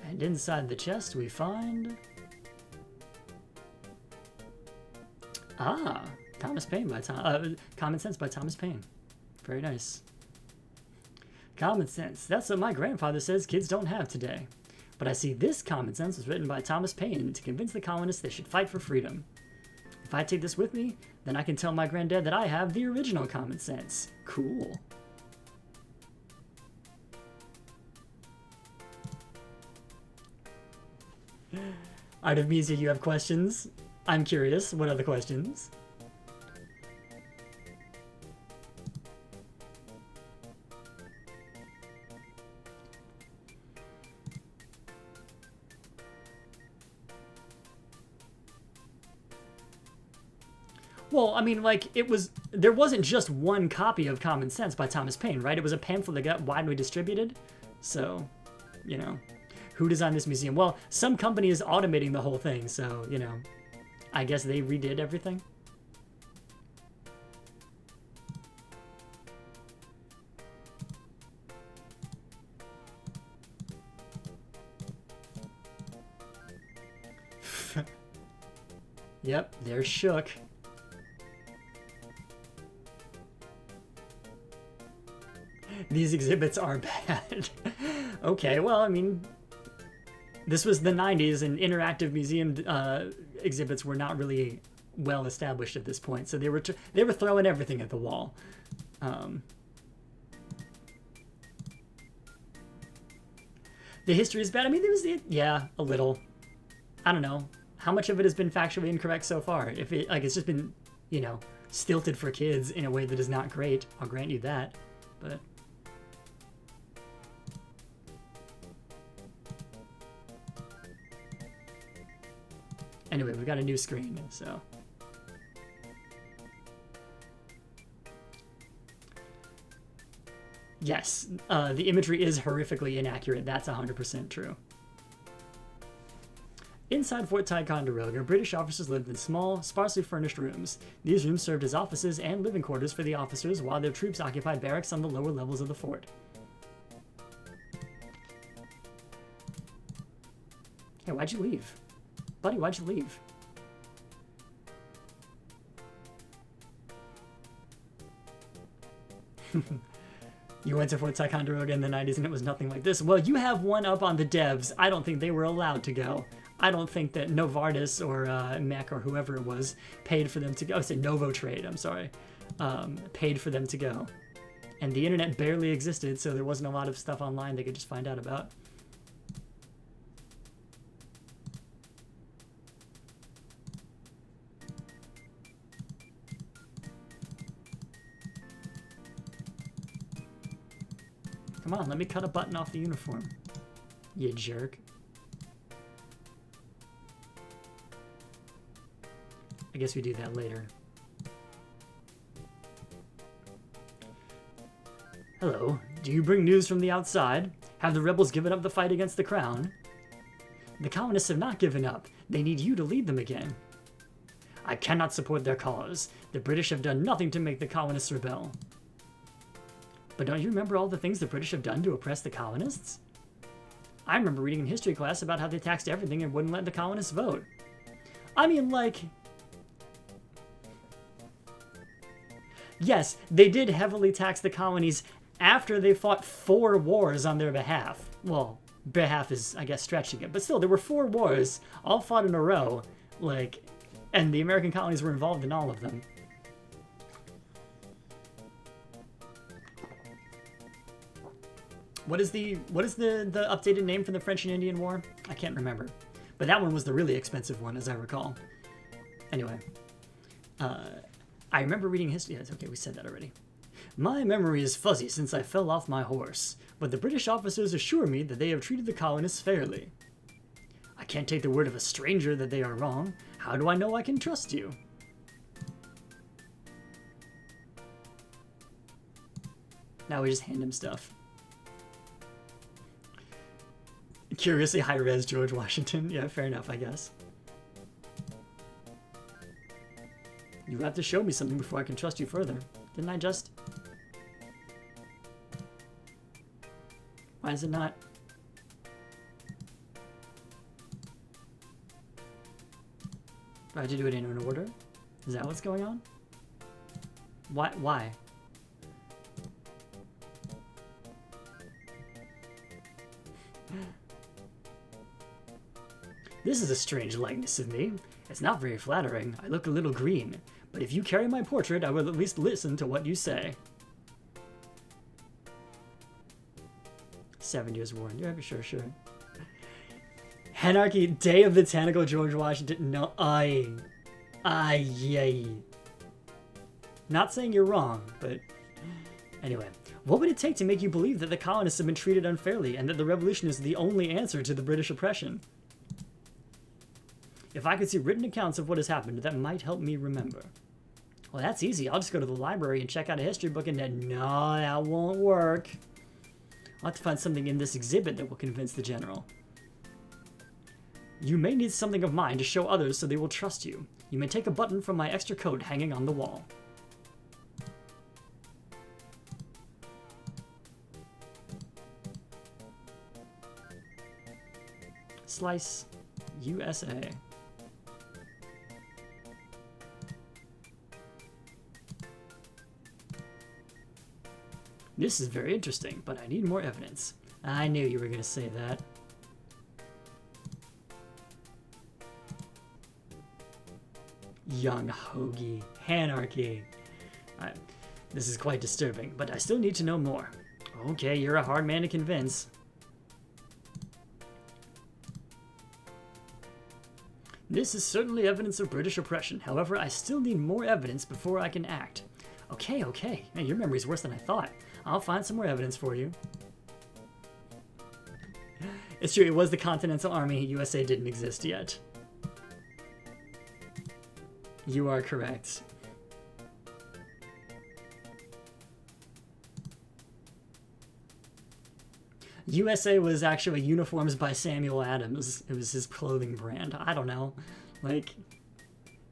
Speaker 1: And inside the chest we find... Ah! Thomas Paine by Common Sense by Thomas Paine. Very nice. Common Sense. That's what my grandfather says kids don't have today. But I see this Common Sense was written by Thomas Paine to convince the colonists they should fight for freedom. If I take this with me, then I can tell my granddad that I have the original Common Sense. Cool. Artemisia, you have questions? I'm curious. What are the questions? Well, I mean, like, there wasn't just one copy of Common Sense by Thomas Paine, right? It was a pamphlet that got widely distributed. So, you know, who designed this museum? Well, some company is automating the whole thing, so, you know, I guess they redid everything. Yep, they're shook. These exhibits are bad. Okay, well, I mean, this was the 90s and interactive museum exhibits were not really well established at this point, so they were throwing everything at the wall. The history is bad. I mean, yeah, a little. I don't know, how much of it has been factually incorrect so far? If it, like, it's just been, you know, stilted for kids in a way that is not great, I'll grant you that, but... Anyway, we've got a new screen, so... Yes, the imagery is horrifically inaccurate. That's 100% true. Inside Fort Ticonderoga, British officers lived in small, sparsely furnished rooms. These rooms served as offices and living quarters for the officers, while their troops occupied barracks on the lower levels of the fort. Hey, why'd you leave? Buddy, why'd you leave? You went to Fort Ticonderoga in the 90s and it was nothing like this. Well, you have one up on the devs. I don't think they were allowed to go. I don't think that Novartis or Mech or whoever it was paid for them to go. Oh, I said Novotrade, I'm sorry. Paid for them to go. And the internet barely existed, so there wasn't a lot of stuff online they could just find out about. Come on, let me cut a button off the uniform. You jerk. I guess we do that later. Hello, do you bring news from the outside? Have the rebels given up the fight against the crown? The colonists have not given up. They need you to lead them again. I cannot support their cause. The British have done nothing to make the colonists rebel. But don't you remember all the things the British have done to oppress the colonists? I remember reading in history class about how they taxed everything and wouldn't let the colonists vote. I mean, like... Yes, they did heavily tax the colonies after they fought 4 wars on their behalf. Well, behalf is, I guess, stretching it. But still, there were 4 wars, all fought in a row, like, and the American colonies were involved in all of them. What is the updated name for the French and Indian War? I can't remember. But that one was the really expensive one, as I recall. Anyway. I remember reading history. Yes, okay, we said that already. My memory is fuzzy since I fell off my horse, but the British officers assure me that they have treated the colonists fairly. I can't take the word of a stranger that they are wrong. How do I know I can trust you? Now we just hand him stuff. Curiously high-res George Washington. Yeah, fair enough, I guess. You have to show me something before I can trust you further. Didn't I just? Why is it not? Do I have to do it in an order? Is that what's going on? Why? This is a strange likeness of me. It's not very flattering. I look a little green. But if you carry my portrait, I will at least listen to what you say. 7 years war. Yeah, sure. Anarchy, Day of the Tentacle, George Washington. No, yay. Not saying you're wrong, but anyway. What would it take to make you believe that the colonists have been treated unfairly and that the revolution is the only answer to the British oppression? If I could see written accounts of what has happened, that might help me remember. Well, that's easy. I'll just go to the library and check out a history book and then, no, that won't work. I'll have to find something in this exhibit that will convince the general. You may need something of mine to show others so they will trust you. You may take a button from my extra coat hanging on the wall. Slice, USA. This is very interesting, but I need more evidence. I knew you were going to say that. Young Hoagie. Anarchy. This is quite disturbing, but I still need to know more. Okay, you're a hard man to convince. This is certainly evidence of British oppression. However, I still need more evidence before I can act. Okay, okay. Man, your memory's worse than I thought. I'll find some more evidence for you. It's true, it was the Continental Army. USA didn't exist yet. You are correct. USA was actually uniforms by Samuel Adams. It was his clothing brand. I don't know. Like,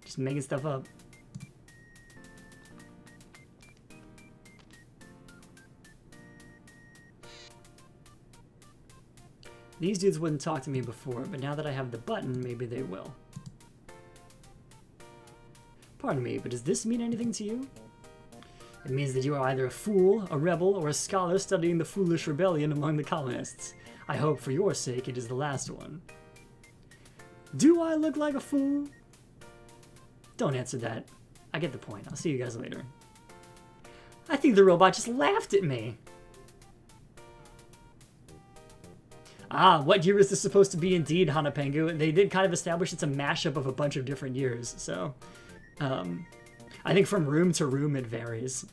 Speaker 1: just making stuff up. These dudes wouldn't talk to me before, but now that I have the button, maybe they will. Pardon me, but does this mean anything to you? It means that you are either a fool, a rebel, or a scholar studying the foolish rebellion among the colonists. I hope, for your sake, it is the last one. Do I look like a fool? Don't answer that. I get the point. I'll see you guys later. I think the robot just laughed at me. Ah, what year is this supposed to be indeed, Hanapengu? They did kind of establish it's a mashup of a bunch of different years, so... I think from room to room it varies.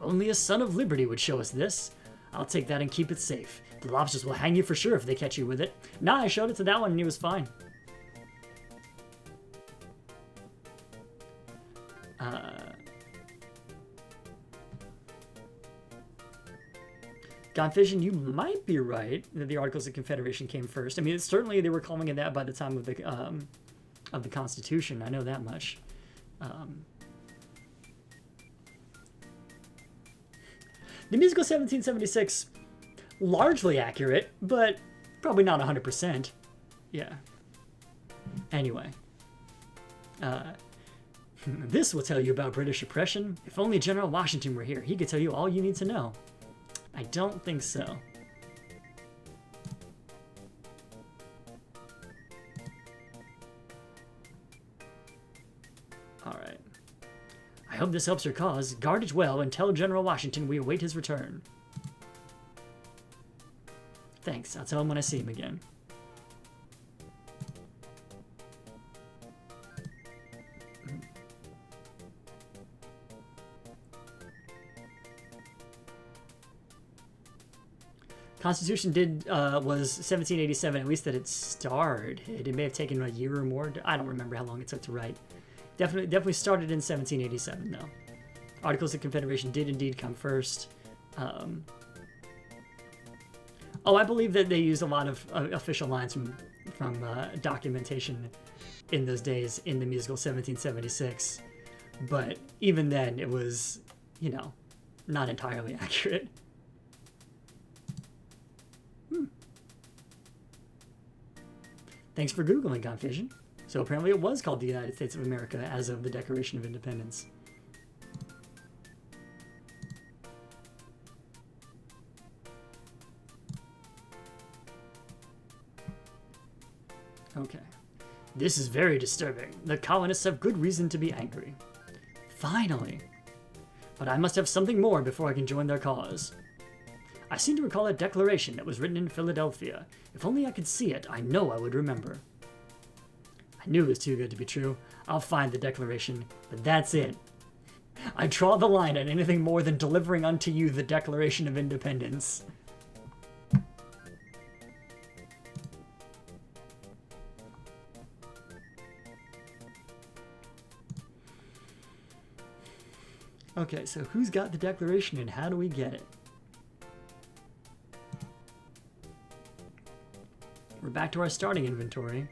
Speaker 1: Only a son of liberty would show us this. I'll take that and keep it safe. The lobsters will hang you for sure if they catch you with it. Nah, I showed it to that one and he was fine. Gonfission, you might be right that the Articles of Confederation came first. I mean, certainly they were calling it that by the time of the Constitution. I know that much. The musical 1776, largely accurate, but probably not 100%. Yeah. Anyway. This will tell you about British oppression. If only General Washington were here, he could tell you all you need to know. I don't think so. Alright. I hope this helps your cause. Guard it well and tell General Washington we await his return. Thanks. I'll tell him when I see him again. Constitution was 1787, at least that it starred. It may have taken a year or more. I don't remember how long it took to write. Definitely started in 1787, though. Articles of Confederation did indeed come first. Oh, I believe that they used a lot of official lines from documentation in those days in the musical 1776. But even then, it was, you know, not entirely accurate. Thanks for Googling, Gonfission. So apparently it was called the United States of America as of the Declaration of Independence. Okay. This is very disturbing. The colonists have good reason to be angry. Finally. But I must have something more before I can join their cause. I seem to recall a declaration that was written in Philadelphia. If only I could see it, I know I would remember. I knew it was too good to be true. I'll find the declaration, but that's it. I draw the line at anything more than delivering unto you the Declaration of Independence. Okay, so who's got the declaration and how do we get it? We're back to our starting inventory.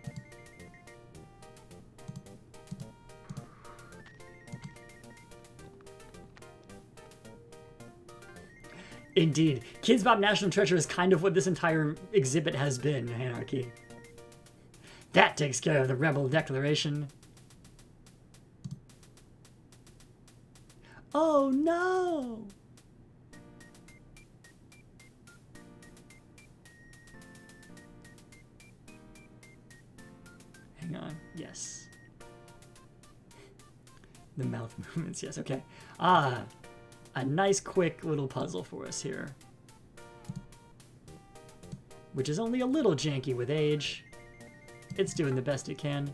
Speaker 1: Indeed. Kidz Bop National Treasure is kind of what this entire exhibit has been, Anarchy. That takes care of the Rebel Declaration. Oh no! Hang on. Yes. The mouth movements. Yes. Okay. Ah, a nice quick little puzzle for us here. which is only a little janky with age. It's doing the best it can.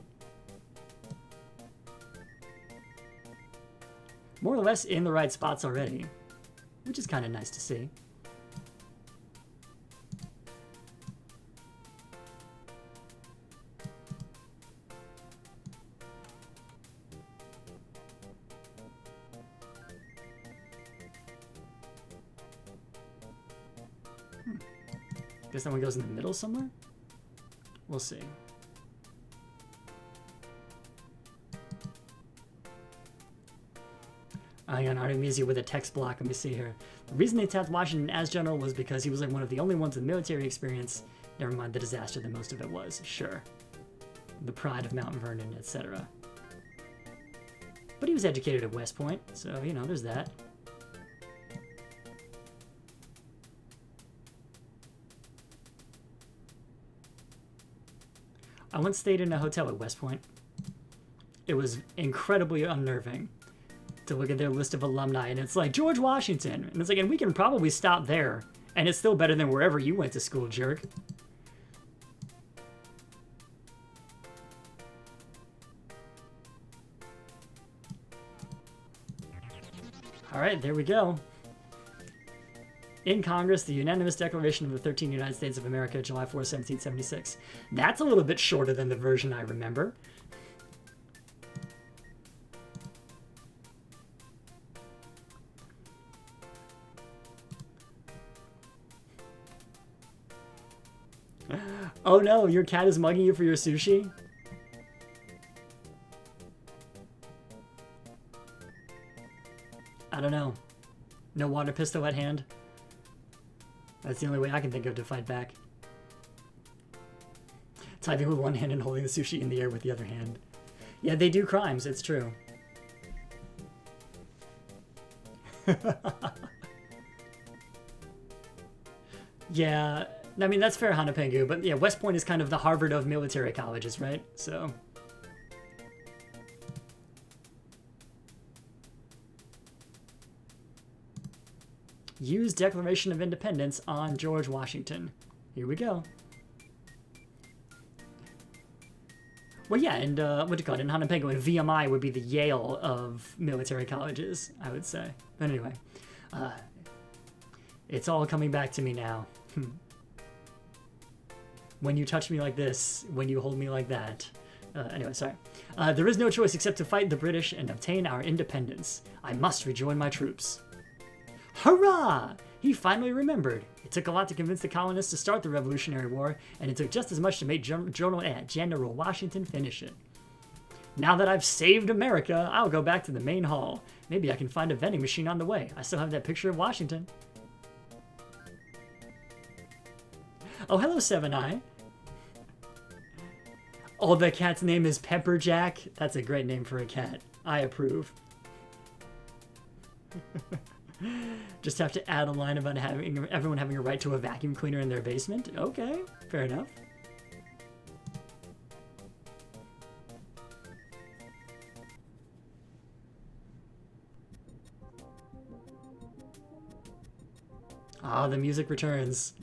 Speaker 1: More or less in the right spots already, which is kind of nice to see. Guess that one goes in the middle somewhere? We'll see. I got Artemisia with a text block. Let me see here. The reason they tapped Washington as general was because he was like one of the only ones with military experience. Never mind the disaster that most of it was. Sure. The pride of Mount Vernon, etc. But he was educated at West Point, so, you know, there's that. I once stayed in a hotel at West Point. It was incredibly unnerving to look at their list of alumni, and it's like, George Washington. And it's like, and we can probably stop there. And it's still better than wherever you went to school, jerk. All right, there we go. In Congress, the unanimous declaration of the 13 United States of America, July 4, 1776. That's a little bit shorter than the version I remember. Oh no, your cat is mugging you for your sushi? I don't know. No water pistol at hand? That's the only way I can think of to fight back. Typing with one hand and holding the sushi in the air with the other hand. Yeah, they do crimes, it's true. Yeah, I mean, that's fair, Hanapengu, but yeah, West Point is kind of the Harvard of military colleges, right? So... Use Declaration of Independence on George Washington. Here we go. Well, yeah, and what do you call it? In Hanapengu, and VMI would be the Yale of military colleges, I would say. But anyway, it's all coming back to me now. When you touch me like this, when you hold me like that. Anyway, sorry. There is no choice except to fight the British and obtain our independence. I must rejoin my troops. Hurrah! He finally remembered. It took a lot to convince the colonists to start the Revolutionary War, and it took just as much to make General Washington finish it. Now that I've saved America, I'll go back to the main hall. Maybe I can find a vending machine on the way. I still have that picture of Washington. Oh, hello, Seven Eye. Oh, the cat's name is Pepperjack. That's a great name for a cat. I approve. Just have to add a line about everyone having a right to a vacuum cleaner in their basement. Okay, fair enough. Ah, the music returns.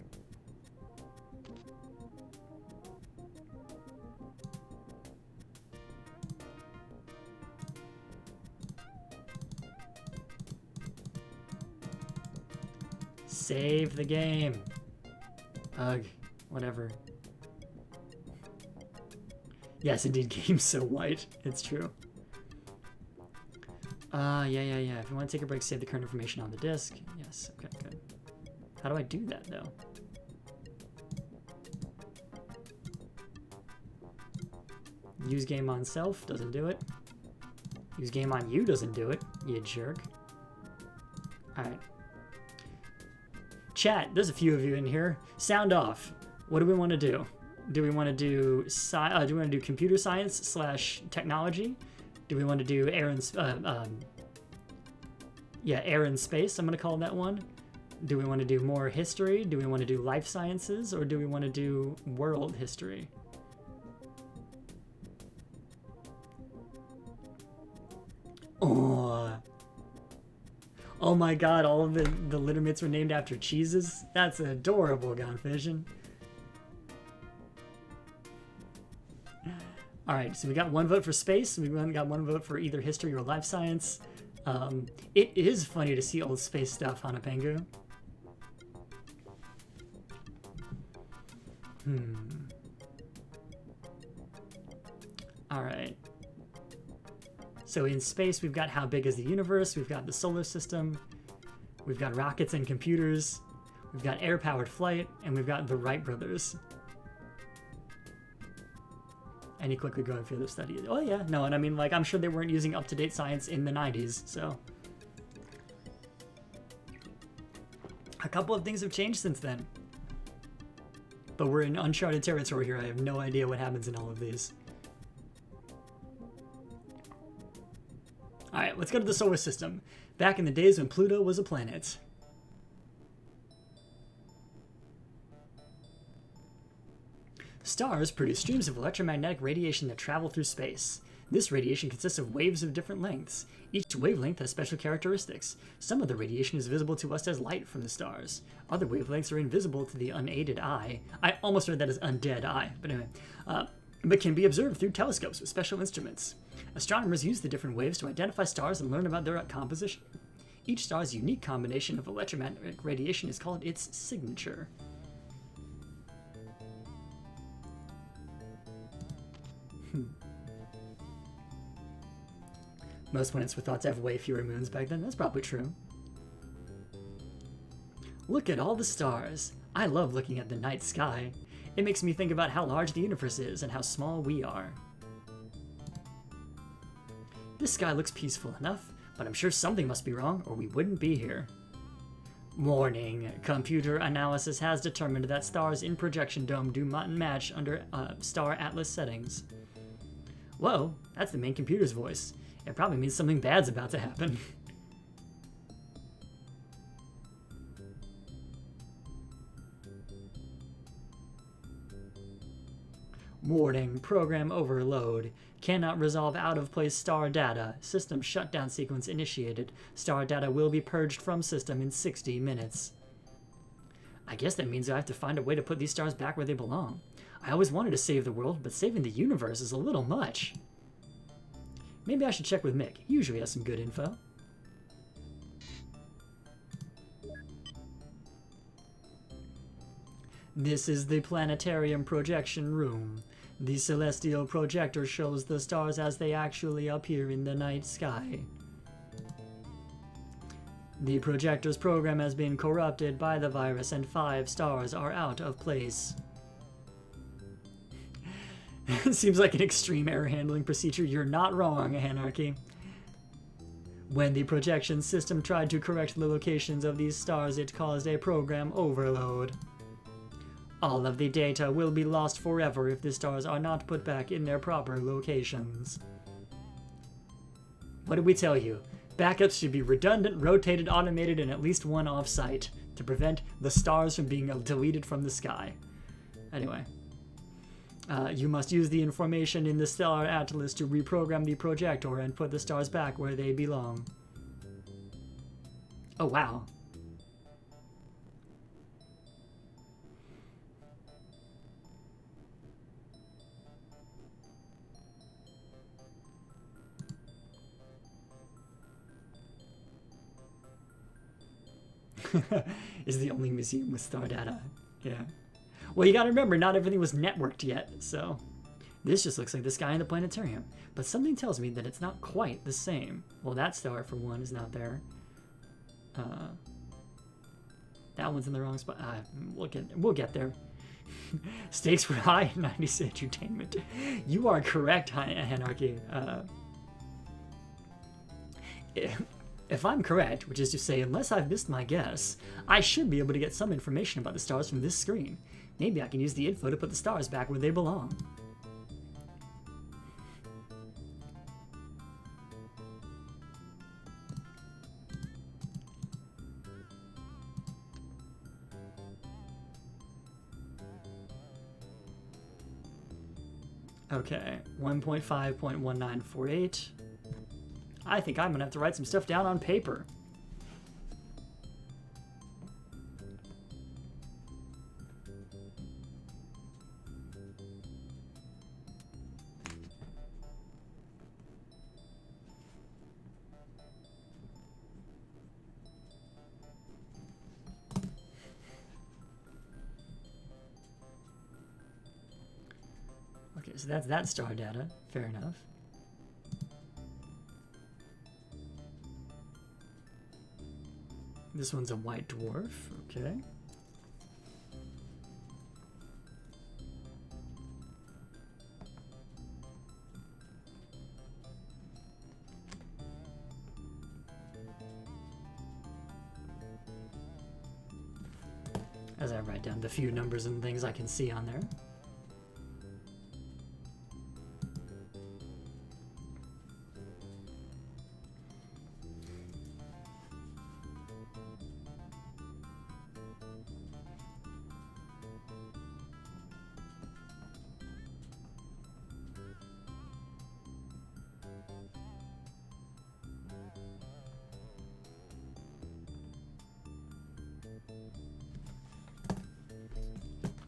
Speaker 1: Save the game. Ugh, whatever. Yes, indeed, game's so white. It's true. Yeah. If you want to take a break, save the current information on the disk. Yes, okay, good. How do I do that, though? Use game on self doesn't do it. Use game on you doesn't do it, you jerk. Alright. Chat, there's a few of you in here. Sound off. What do we want to do? Do we want to do computer science / technology? Do we want to do air and space? I'm gonna call that one. Do we want to do more history? Do we want to do life sciences, or do we want to do world history? Oh my god, all of the litter mitts were named after cheeses? That's adorable, Gone Fishing. All right, so we got one vote for space. We got one vote for either history or life science. It is funny to see old space stuff on a Pengu. All right. So in space, we've got how big is the universe, we've got the solar system, we've got rockets and computers, we've got air-powered flight, and we've got the Wright brothers. Any quickly growing field of study. Oh yeah, no, and I mean, like, I'm sure they weren't using up-to-date science in the 90s, so. A couple of things have changed since then. But we're in uncharted territory here. I have no idea what happens in all of these. Alright, let's go to the solar system. Back in the days when Pluto was a planet. Stars produce streams of electromagnetic radiation that travel through space. This radiation consists of waves of different lengths. Each wavelength has special characteristics. Some of the radiation is visible to us as light from the stars. Other wavelengths are invisible to the unaided eye. I almost read that as undead eye, but anyway. But can be observed through telescopes with special instruments. Astronomers use the different waves to identify stars and learn about their composition. Each star's unique combination of electromagnetic radiation is called its signature. Most planets were thought to have way fewer moons back then. That's probably true. Look at all the stars. I love looking at the night sky. It makes me think about how large the universe is and how small we are. This sky looks peaceful enough, but I'm sure something must be wrong or we wouldn't be here. Warning. Computer analysis has determined that stars in projection dome do not match under star atlas settings. Whoa, that's the main computer's voice. It probably means something bad's about to happen. Warning, program overload. Cannot resolve out-of-place star data. System shutdown sequence initiated. Star data will be purged from system in 60 minutes. I guess that means I have to find a way to put these stars back where they belong. I always wanted to save the world, but saving the universe is a little much. Maybe I should check with Mick. He usually has some good info. This is the planetarium projection room. The celestial projector shows the stars as they actually appear in the night sky. The projector's program has been corrupted by the virus and 5 stars are out of place. Seems like an extreme error handling procedure. You're not wrong, Anarchy. When the projection system tried to correct the locations of these stars, it caused a program overload. All of the data will be lost forever if the stars are not put back in their proper locations. What did we tell you? Backups should be redundant, rotated, automated, and at least one off-site to prevent the stars from being deleted from the sky. Anyway. You must use the information in the Stellar Atlas to reprogram the projector and put the stars back where they belong. Oh, wow. Is the only museum with star data. Yeah. Well, you gotta remember, not everything was networked yet, so... This just looks like the sky in the planetarium, but something tells me that it's not quite the same. Well, that star, for one, is not there. That one's in the wrong spot. We'll get there. Stakes were high in 90s entertainment. You are correct, Anarchy. If I'm correct, which is to say, unless I've missed my guess, I should be able to get some information about the stars from this screen. Maybe I can use the info to put the stars back where they belong. Okay, 1.5.1948. I think I'm gonna have to write some stuff down on paper. Okay, so that's that star data. Fair enough. This one's a white dwarf. Okay. As I write down the few numbers and things I can see on there.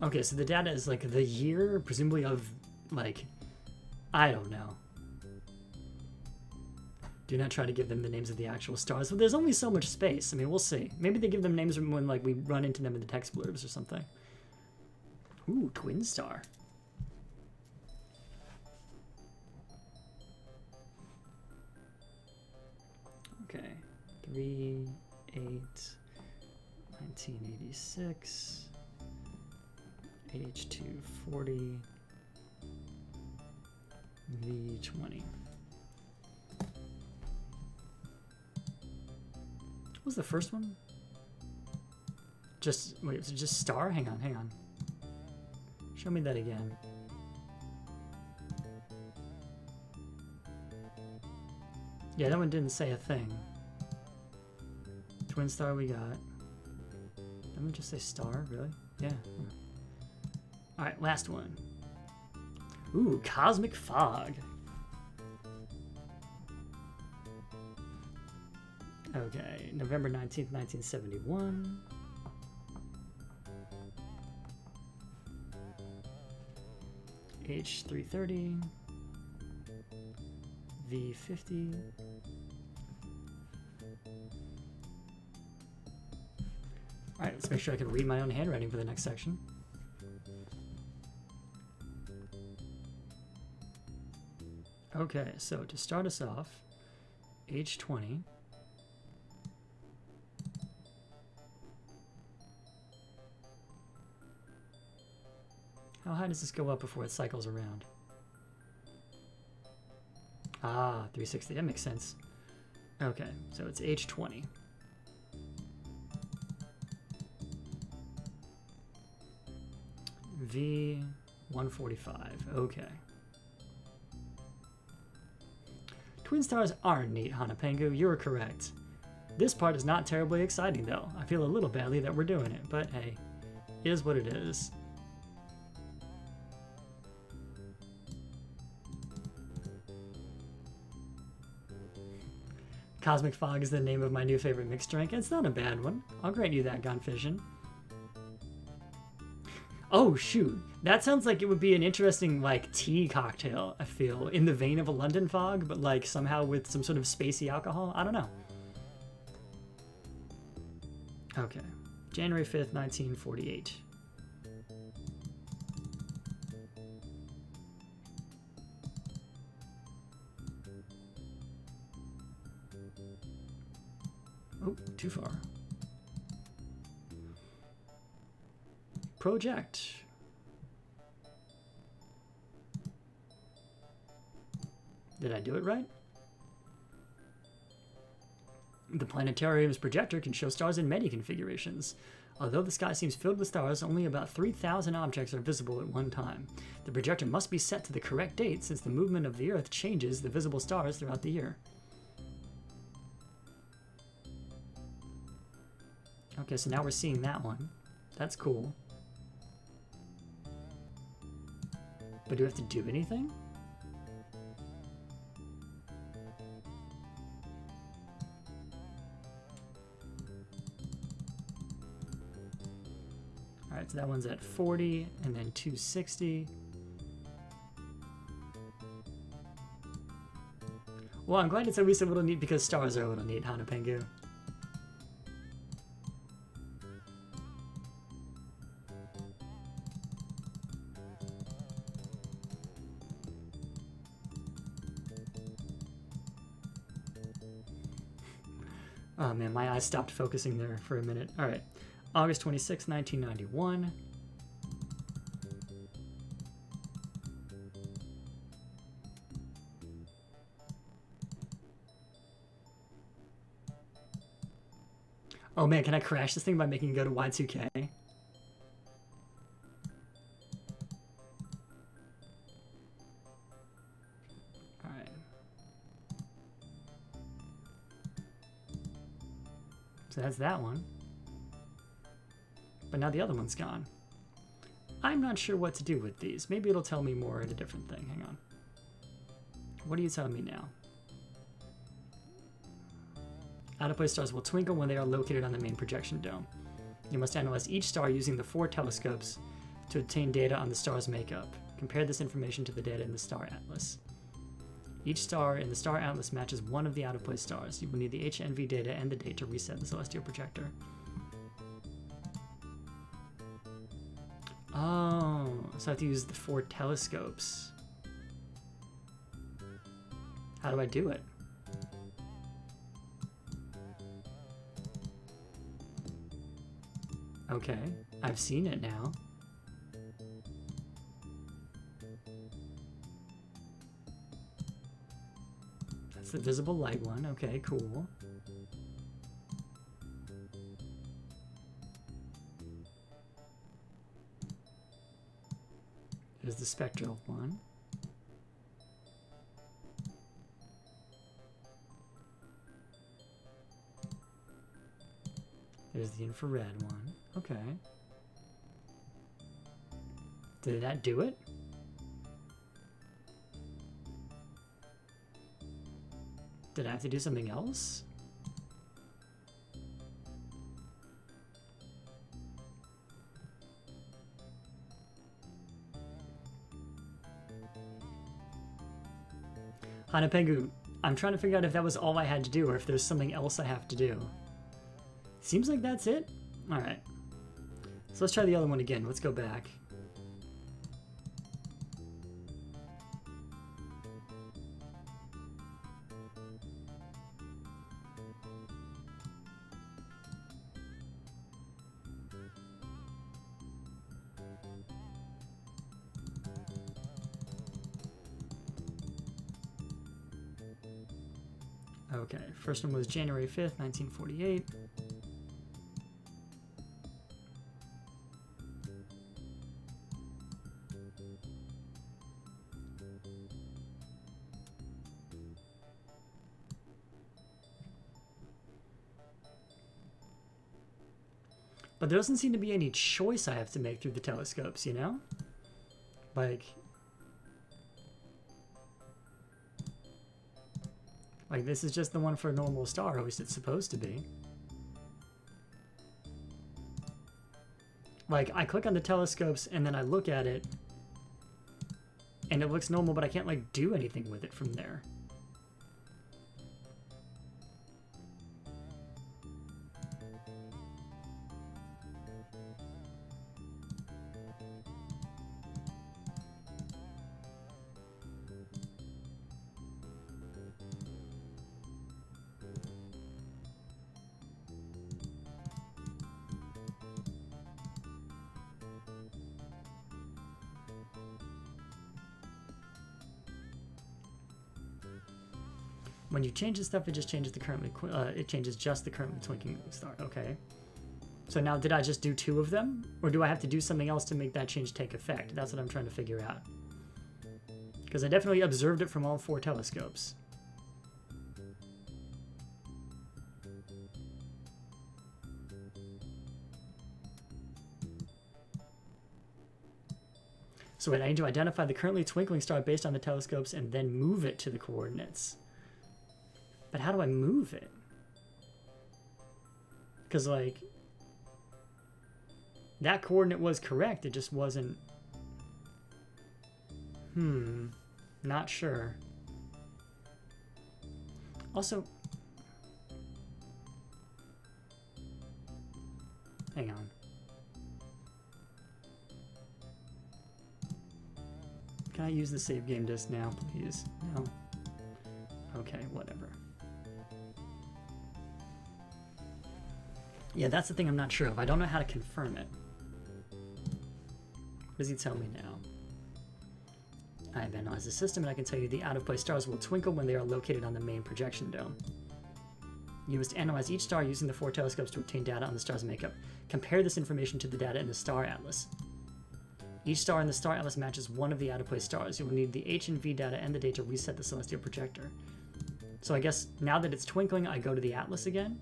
Speaker 1: Okay, so the data is like the year, presumably of, like, I don't know. Do not try to give them the names of the actual stars. But there's only so much space. I mean, we'll see. Maybe they give them names when, like, we run into them in the text blurbs or something. Ooh, twin star. Okay. 3, 8, 1986. H240 V20. What was the first one? Just wait, was it just star? Hang on. Show me that again. Yeah, that one didn't say a thing. Twin star we got. Did one just say star? Really? Yeah. Alright, last one. Ooh, Cosmic Fog. Okay, November 19th, 1971. H330. V50. Alright, let's make sure I can read my own handwriting for the next section. Okay, so to start us off, H20. How high does this go up before it cycles around? Ah, 360, that makes sense. Okay, so it's H20. V145, okay. Twin stars are neat, Hanapengu, you're correct. This part is not terribly exciting though. I feel a little badly that we're doing it, but hey, it is what it is. Cosmic Fog is the name of my new favorite mixed drink. It's not a bad one. I'll grant you that, Gunfission. Oh, shoot. That sounds like it would be an interesting, like, tea cocktail, I feel, in the vein of a London Fog, but, like, somehow with some sort of spacey alcohol. I don't know. Okay. January 5th, 1948. Oh, too far. Project. Did I do it right? The planetarium's projector can show stars in many configurations. Although the sky seems filled with stars, only about 3,000 objects are visible at one time. The projector must be set to the correct date since the movement of the Earth changes the visible stars throughout the year. Okay, so now we're seeing that one. That's cool. But do we have to do anything? Alright, so that one's at 40, and then 260. Well, I'm glad it's at least a little neat because stars are a little neat, Hanapengu. Oh man, my eyes stopped focusing there for a minute. All right, August 26, 1991. Oh man, can I crash this thing by making it go to Y2K? Alright. So that's that one. But now the other one's gone. I'm not sure what to do with these. Maybe it'll tell me more at a different thing. Hang on. What are you telling me now? Out-of-place stars will twinkle when they are located on the main projection dome. You must analyze each star using the 4 telescopes to obtain data on the star's makeup. Compare this information to the data in the star atlas. Each star in the star atlas matches one of the out-of-place stars. You will need the HNV data and the date to reset the celestial projector. Oh, so I have to use the 4 telescopes. How do I do it? Okay, I've seen it now. That's the visible light one. Okay, cool. There's the spectral one. There's the infrared one. Okay. Did that do it? Did I have to do something else? Hanapengu, I'm trying to figure out if that was all I had to do or if there's something else I have to do. Seems like that's it. All right. So let's try the other one again. Let's go back. Okay, first one was January 5th, 1948. But there doesn't seem to be any choice I have to make through the telescopes, you know? Like this is just the one for a normal star, at least it's supposed to be. Like, I click on the telescopes and then I look at it and it looks normal, but I can't like do anything with it from there. When you change this stuff, it just changes the currently it changes just the currently twinkling star. Okay. So now, did I just do 2 of them, or do I have to do something else to make that change take effect? That's what I'm trying to figure out. Because I definitely observed it from all 4 telescopes. So wait, I need to identify the currently twinkling star based on the telescopes and then move it to the coordinates. But how do I move it? Because, like, that coordinate was correct, it just wasn't... Not sure. Also... Hang on. Can I use the save game disc now, please? No. Okay, whatever. Yeah, that's the thing I'm not sure of. I don't know how to confirm it. What does he tell me now? I have analyzed the system, and I can tell you the out-of-place stars will twinkle when they are located on the main projection dome. You must analyze each star using the 4 telescopes to obtain data on the star's makeup. Compare this information to the data in the star atlas. Each star in the star atlas matches one of the out-of-place stars. You will need the H and V data and the data to reset the celestial projector. So I guess now that it's twinkling, I go to the atlas again?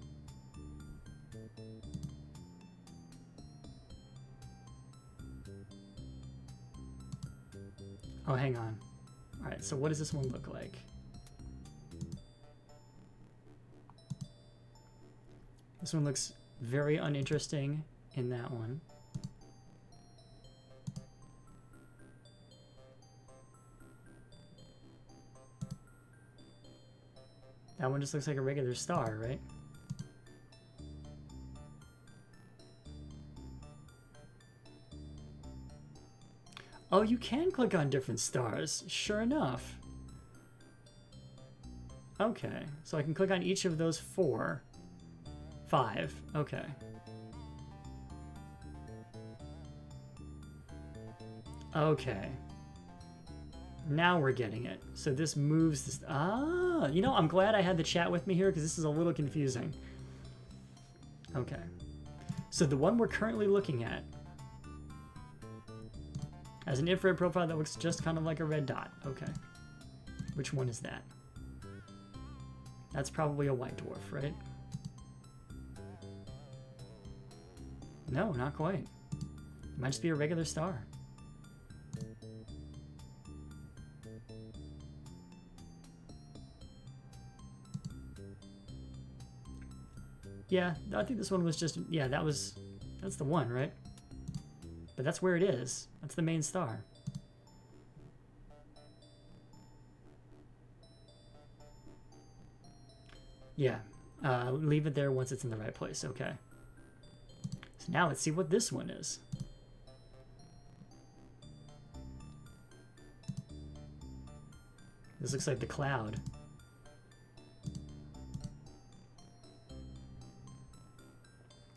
Speaker 1: Oh, hang on. Alright, so what does this one look like? This one looks very uninteresting in that one. That one just looks like a regular star, right? Oh, you can click on different stars. Sure enough. Okay, so I can click on each of those 4. 5. Okay. Okay. Now we're getting it. So this moves this. Ah, you know, I'm glad I had the chat with me here because this is a little confusing. Okay. So the one we're currently looking at has an infrared profile that looks just kind of like a red dot. Okay. Which one is that? That's probably a white dwarf, right? No, not quite. It might just be a regular star. Yeah, I think this one was just, yeah, that's the one, right? But that's where it is. That's the main star. Yeah, leave it there once it's in the right place, okay. So now let's see what this one is. This looks like the cloud.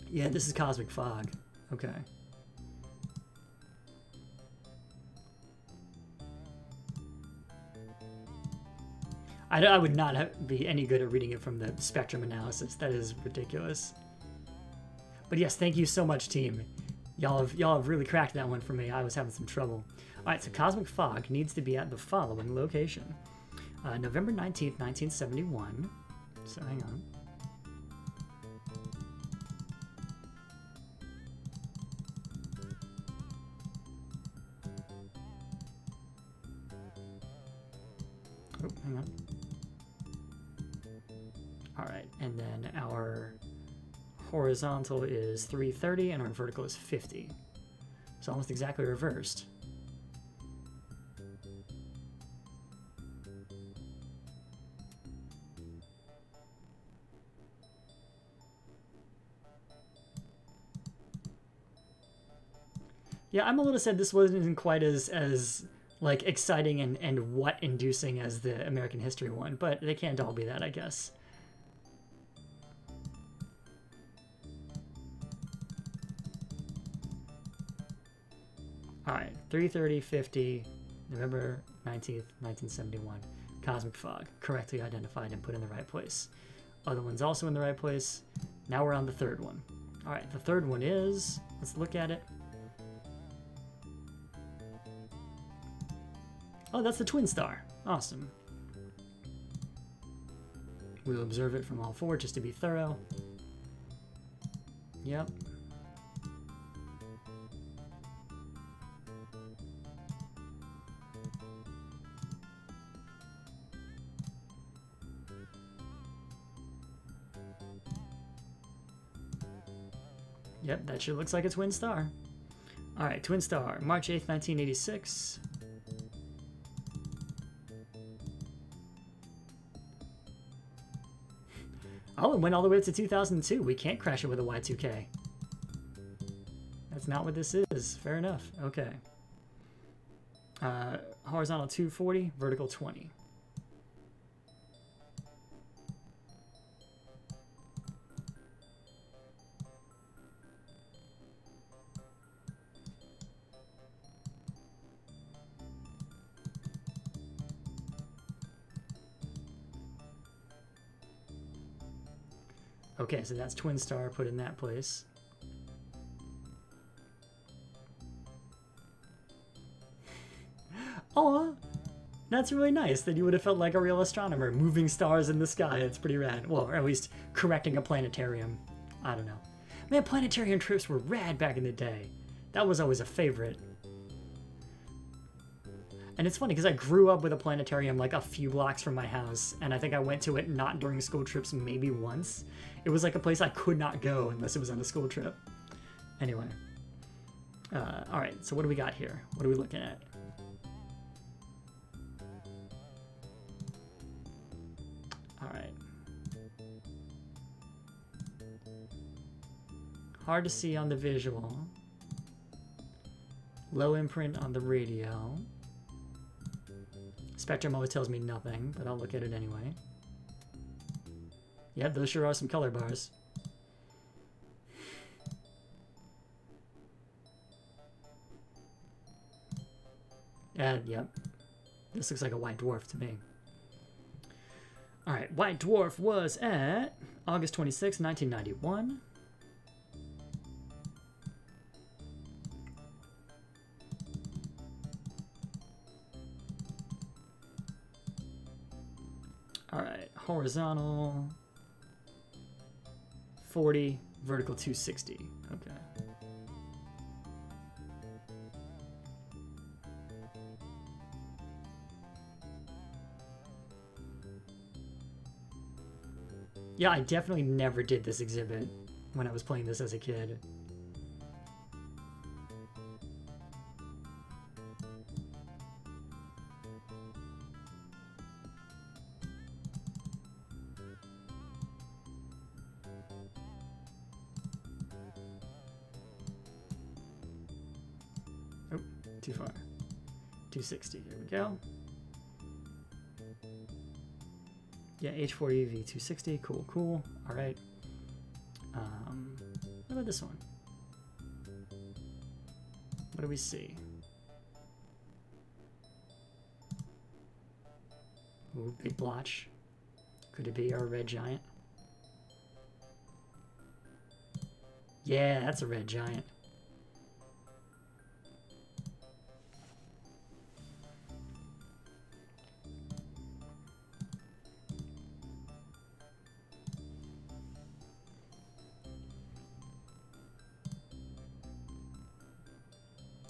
Speaker 1: Yeah, this is Cosmic Fog. Okay. I would not be any good at reading it from the spectrum analysis. That is ridiculous. But yes, thank you so much, team. Y'all have really cracked that one for me. I was having some trouble. All right, so Cosmic Fog needs to be at the following location. November 19th, 1971. So hang on. Oh, hang on. All right, and then our horizontal is 330 and our vertical is 50. So almost exactly reversed. Yeah, I'm a little sad this wasn't quite as like exciting and what inducing as the American history one, but they can't all be that, I guess. All right, 330, 50, November 19th, 1971. Cosmic Fog, correctly identified and put in the right place. Other one's also in the right place. Now we're on the third one. All right, the third one is, let's look at it. Oh, that's the twin star. Awesome. We'll observe it from all 4 just to be thorough. Yep. Yep, that sure looks like a twin star. All right, twin star, March 8th, 1986. Oh, it went all the way up to 2002. We can't crash it with a Y2K. That's not what this is. Fair enough. Okay. Horizontal 240, vertical 20. Okay, so that's Twin Star put in that place. Oh, that's really nice that you would have felt like a real astronomer, moving stars in the sky. It's pretty rad. Well, or at least correcting a planetarium. I don't know. Man, planetarium trips were rad back in the day. That was always a favorite. And it's funny because I grew up with a planetarium like a few blocks from my house, and I think I went to it not during school trips maybe once. It was like a place I could not go unless it was on a school trip. Anyway. All right, so what do we got here? What are we looking at? All right. Hard to see on the visual. Low imprint on the radio. Spectrum always tells me nothing, but I'll look at it anyway. Yep, those sure are some color bars. Yep. This looks like a white dwarf to me. Alright, White Dwarf was at August 26, 1991. Alright, horizontal 40, vertical 260. Okay. Yeah, I definitely never did this exhibit when I was playing this as a kid. Oh, too far. 260, here we go. Yeah, H4EV 260, cool, cool. All right. What about this one? What do we see? Ooh, big blotch. Could it be our red giant? Yeah, that's a red giant.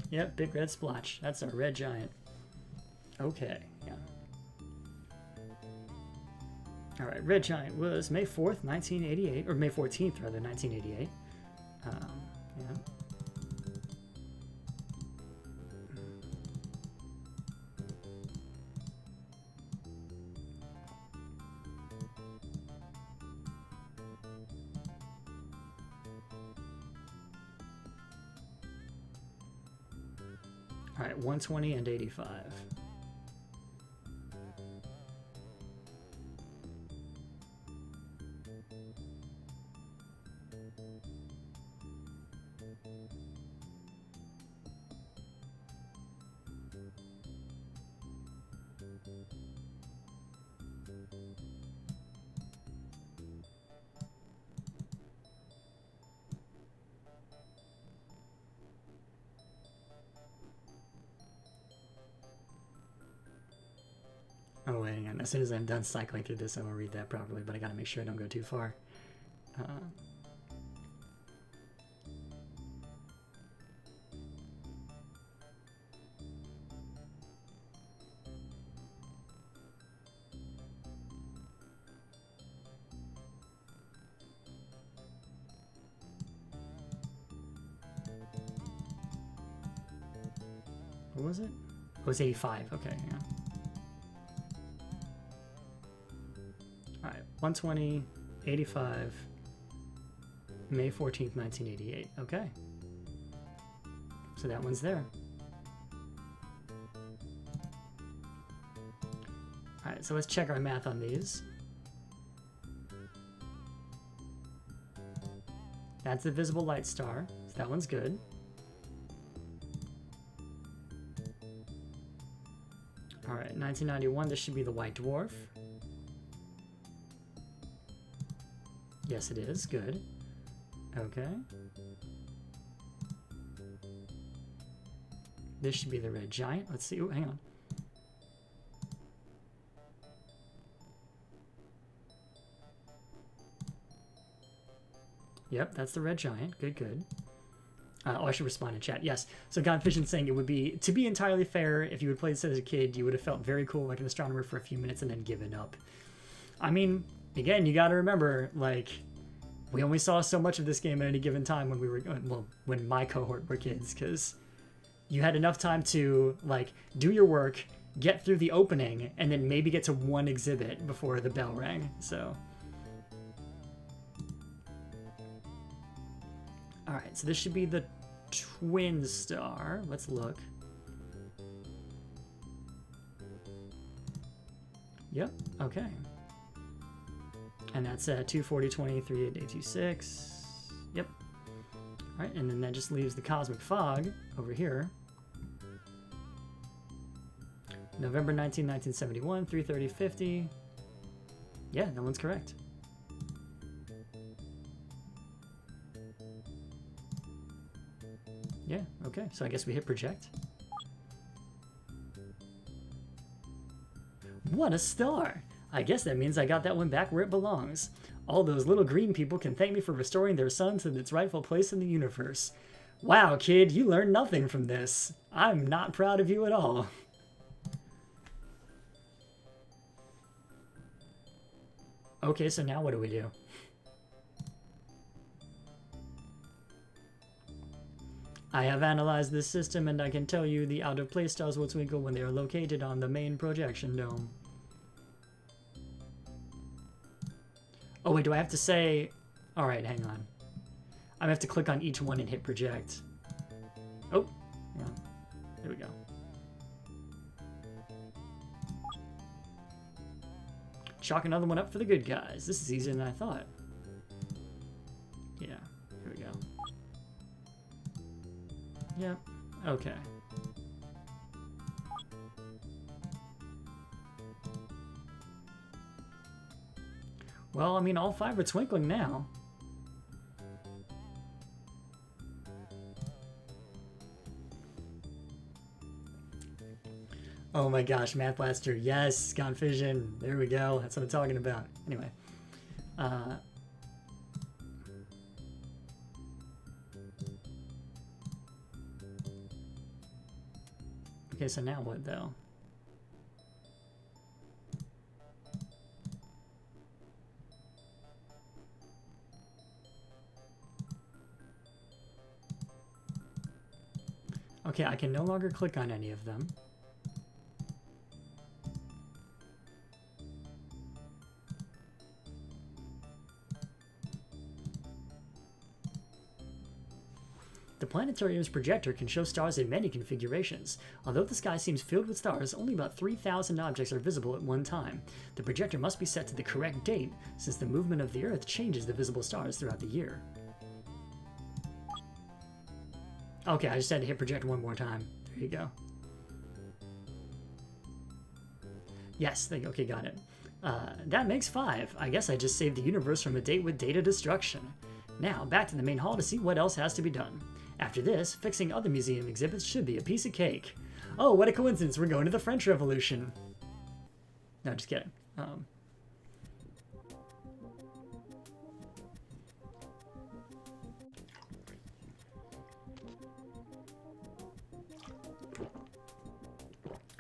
Speaker 1: Yep, big red splotch. That's a red giant. Okay, yeah. All right, red giant was May 4th, 1988, or May 14th, rather, 1988. Yeah. All right, 120 and 85. Oh, wait, hang on. As soon as I'm done cycling through this, I will read that properly, but I gotta make sure I don't go too far. What was it? Oh, it was 85. Okay, yeah. All right, 120, 85, May 14th, 1988. Okay. So that one's there. All right, so let's check our math on these. That's the visible light star, so that one's good. All right, 1991, this should be the white dwarf. Yes, it is. Good. Okay. This should be the red giant. Let's see. Oh, hang on. Yep, that's the red giant. Good, good. Oh, I should respond in chat. Yes. So Godvision saying it would be, to be entirely fair, if you had played this as a kid, you would have felt very cool like an astronomer for a few minutes and then given up. I mean, again, you got to remember, like, we only saw so much of this game at any given time when we were, well, when my cohort were kids, because you had enough time to, like, do your work, get through the opening, and then maybe get to one exhibit before the bell rang. So... Alright, so this should be the twin star. Let's look. Yep, okay. And that's 240, 23, 826. Yep. Alright, and then that just leaves the cosmic fog over here. November 19, 1971, 330, 50. Yeah, that one's correct. Yeah, okay, so I guess we hit project. What a star! I guess that means I got that one back where it belongs. All those little green people can thank me for restoring their sun to its rightful place in the universe. Wow, kid, you learned nothing from this. I'm not proud of you at all. Okay, so now what do we do? I have analyzed this system and I can tell you the out-of-place stars will twinkle when they are located on the main projection dome. Oh wait, do I have to say... Alright, hang on. I have to click on each one and hit project. Oh, yeah. There we go. Chalk another one up for the good guys. This is easier than I thought. Yeah, here we go. Yep, okay. Well, I mean, all five are twinkling now. Oh my gosh, Math Blaster, yes, Godvision, there we go, that's what I'm talking about. Anyway, okay, so now what though? Okay, I can no longer click on any of them. The planetarium's projector can show stars in many configurations. Although the sky seems filled with stars, only about 3,000 objects are visible at one time. The projector must be set to the correct date, since the movement of the Earth changes the visible stars throughout the year. Okay, I just had to hit project one more time. There you go. Yes, okay, got it. That makes 5. I guess I just saved the universe from a date with data destruction. Now, back to the main hall to see what else has to be done. After this, fixing other museum exhibits should be a piece of cake. Oh, what a coincidence, we're going to the French Revolution. No, just kidding.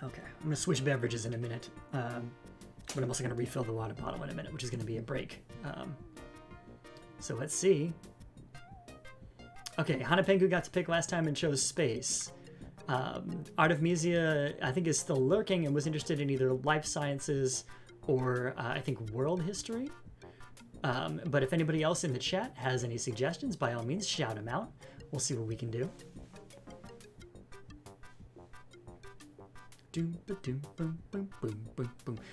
Speaker 1: Okay, I'm going to switch beverages in a minute. But I'm also going to refill the water bottle in a minute, which is going to be a break. So let's see. Okay, Hanapengu got to pick last time and chose space. Artemisia, I think, is still lurking and was interested in either life sciences or, I think, world history. But if anybody else in the chat has any suggestions, by all means, shout them out. We'll see what we can do.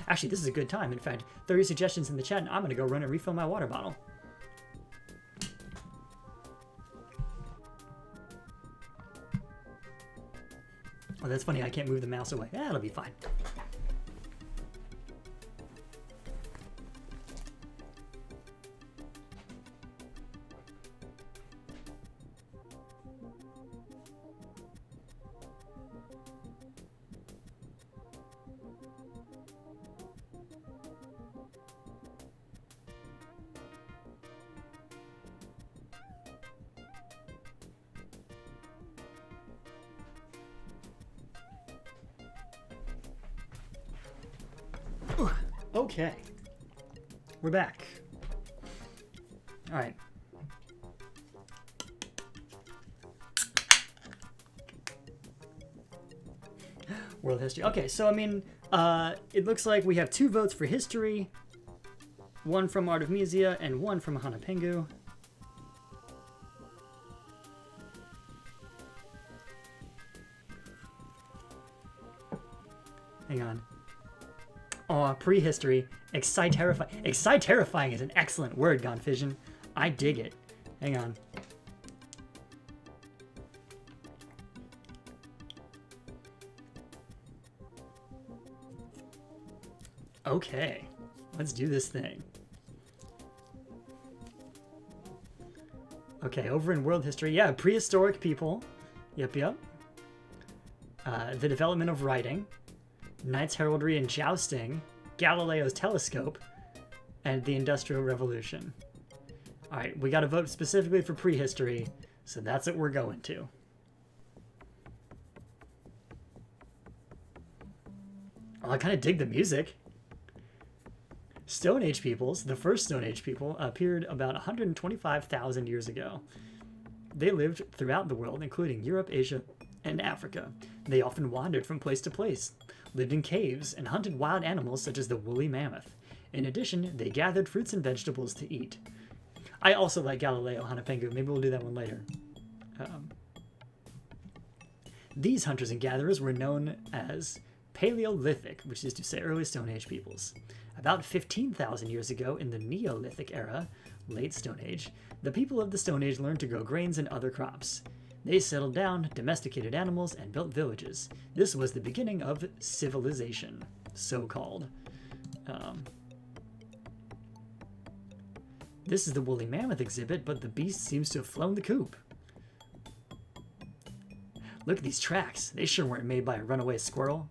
Speaker 1: Actually, this is a good time. In fact, 30 suggestions in the chat, and I'm going to go run and refill my water bottle. Oh, that's funny. I can't move the mouse away. That'll be fine. Okay. We're back. All right. World history. Okay, so I mean, it looks like we have 2 votes for history, 1 from Artemisia and 1 from Hanapengu. Hang on. Oh, prehistory. Exciterifying. Exciterifying is an excellent word, Gonfission. I dig it. Hang on. Okay, let's do this thing. Okay, over in world history, yeah, prehistoric people. Yep. The development of writing, knights' heraldry and jousting, Galileo's telescope, and the Industrial Revolution. All right, we got to vote specifically for prehistory, so that's what we're going to. Oh, I kind of dig the music. Stone Age peoples, the first Stone Age people, appeared about 125,000 years ago. They lived throughout the world, including Europe, Asia, and Africa. They often wandered from place to place, lived in caves, and hunted wild animals such as the woolly mammoth. In addition, they gathered fruits and vegetables to eat. I also like Galileo Hanapengu. Maybe we'll do that one later. These hunters and gatherers were known as Paleolithic, which is to say early Stone Age peoples. About 15,000 years ago, in the Neolithic era, late Stone Age, the people of the Stone Age learned to grow grains and other crops. They settled down, domesticated animals, and built villages. This was the beginning of civilization, so-called. This is the woolly mammoth exhibit, but the beast seems to have flown the coop. Look at these tracks. They sure weren't made by a runaway squirrel.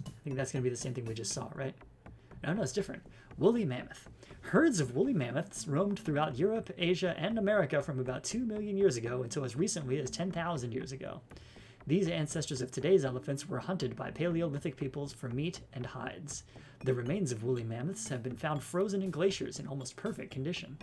Speaker 1: I think that's going to be the same thing we just saw, right? No, it's different. Woolly mammoth. Herds of woolly mammoths roamed throughout Europe, Asia, and America from about 2 million years ago until as recently as 10,000 years ago. These ancestors of today's elephants were hunted by Paleolithic peoples for meat and hides. The remains of woolly mammoths have been found frozen in glaciers in almost perfect condition.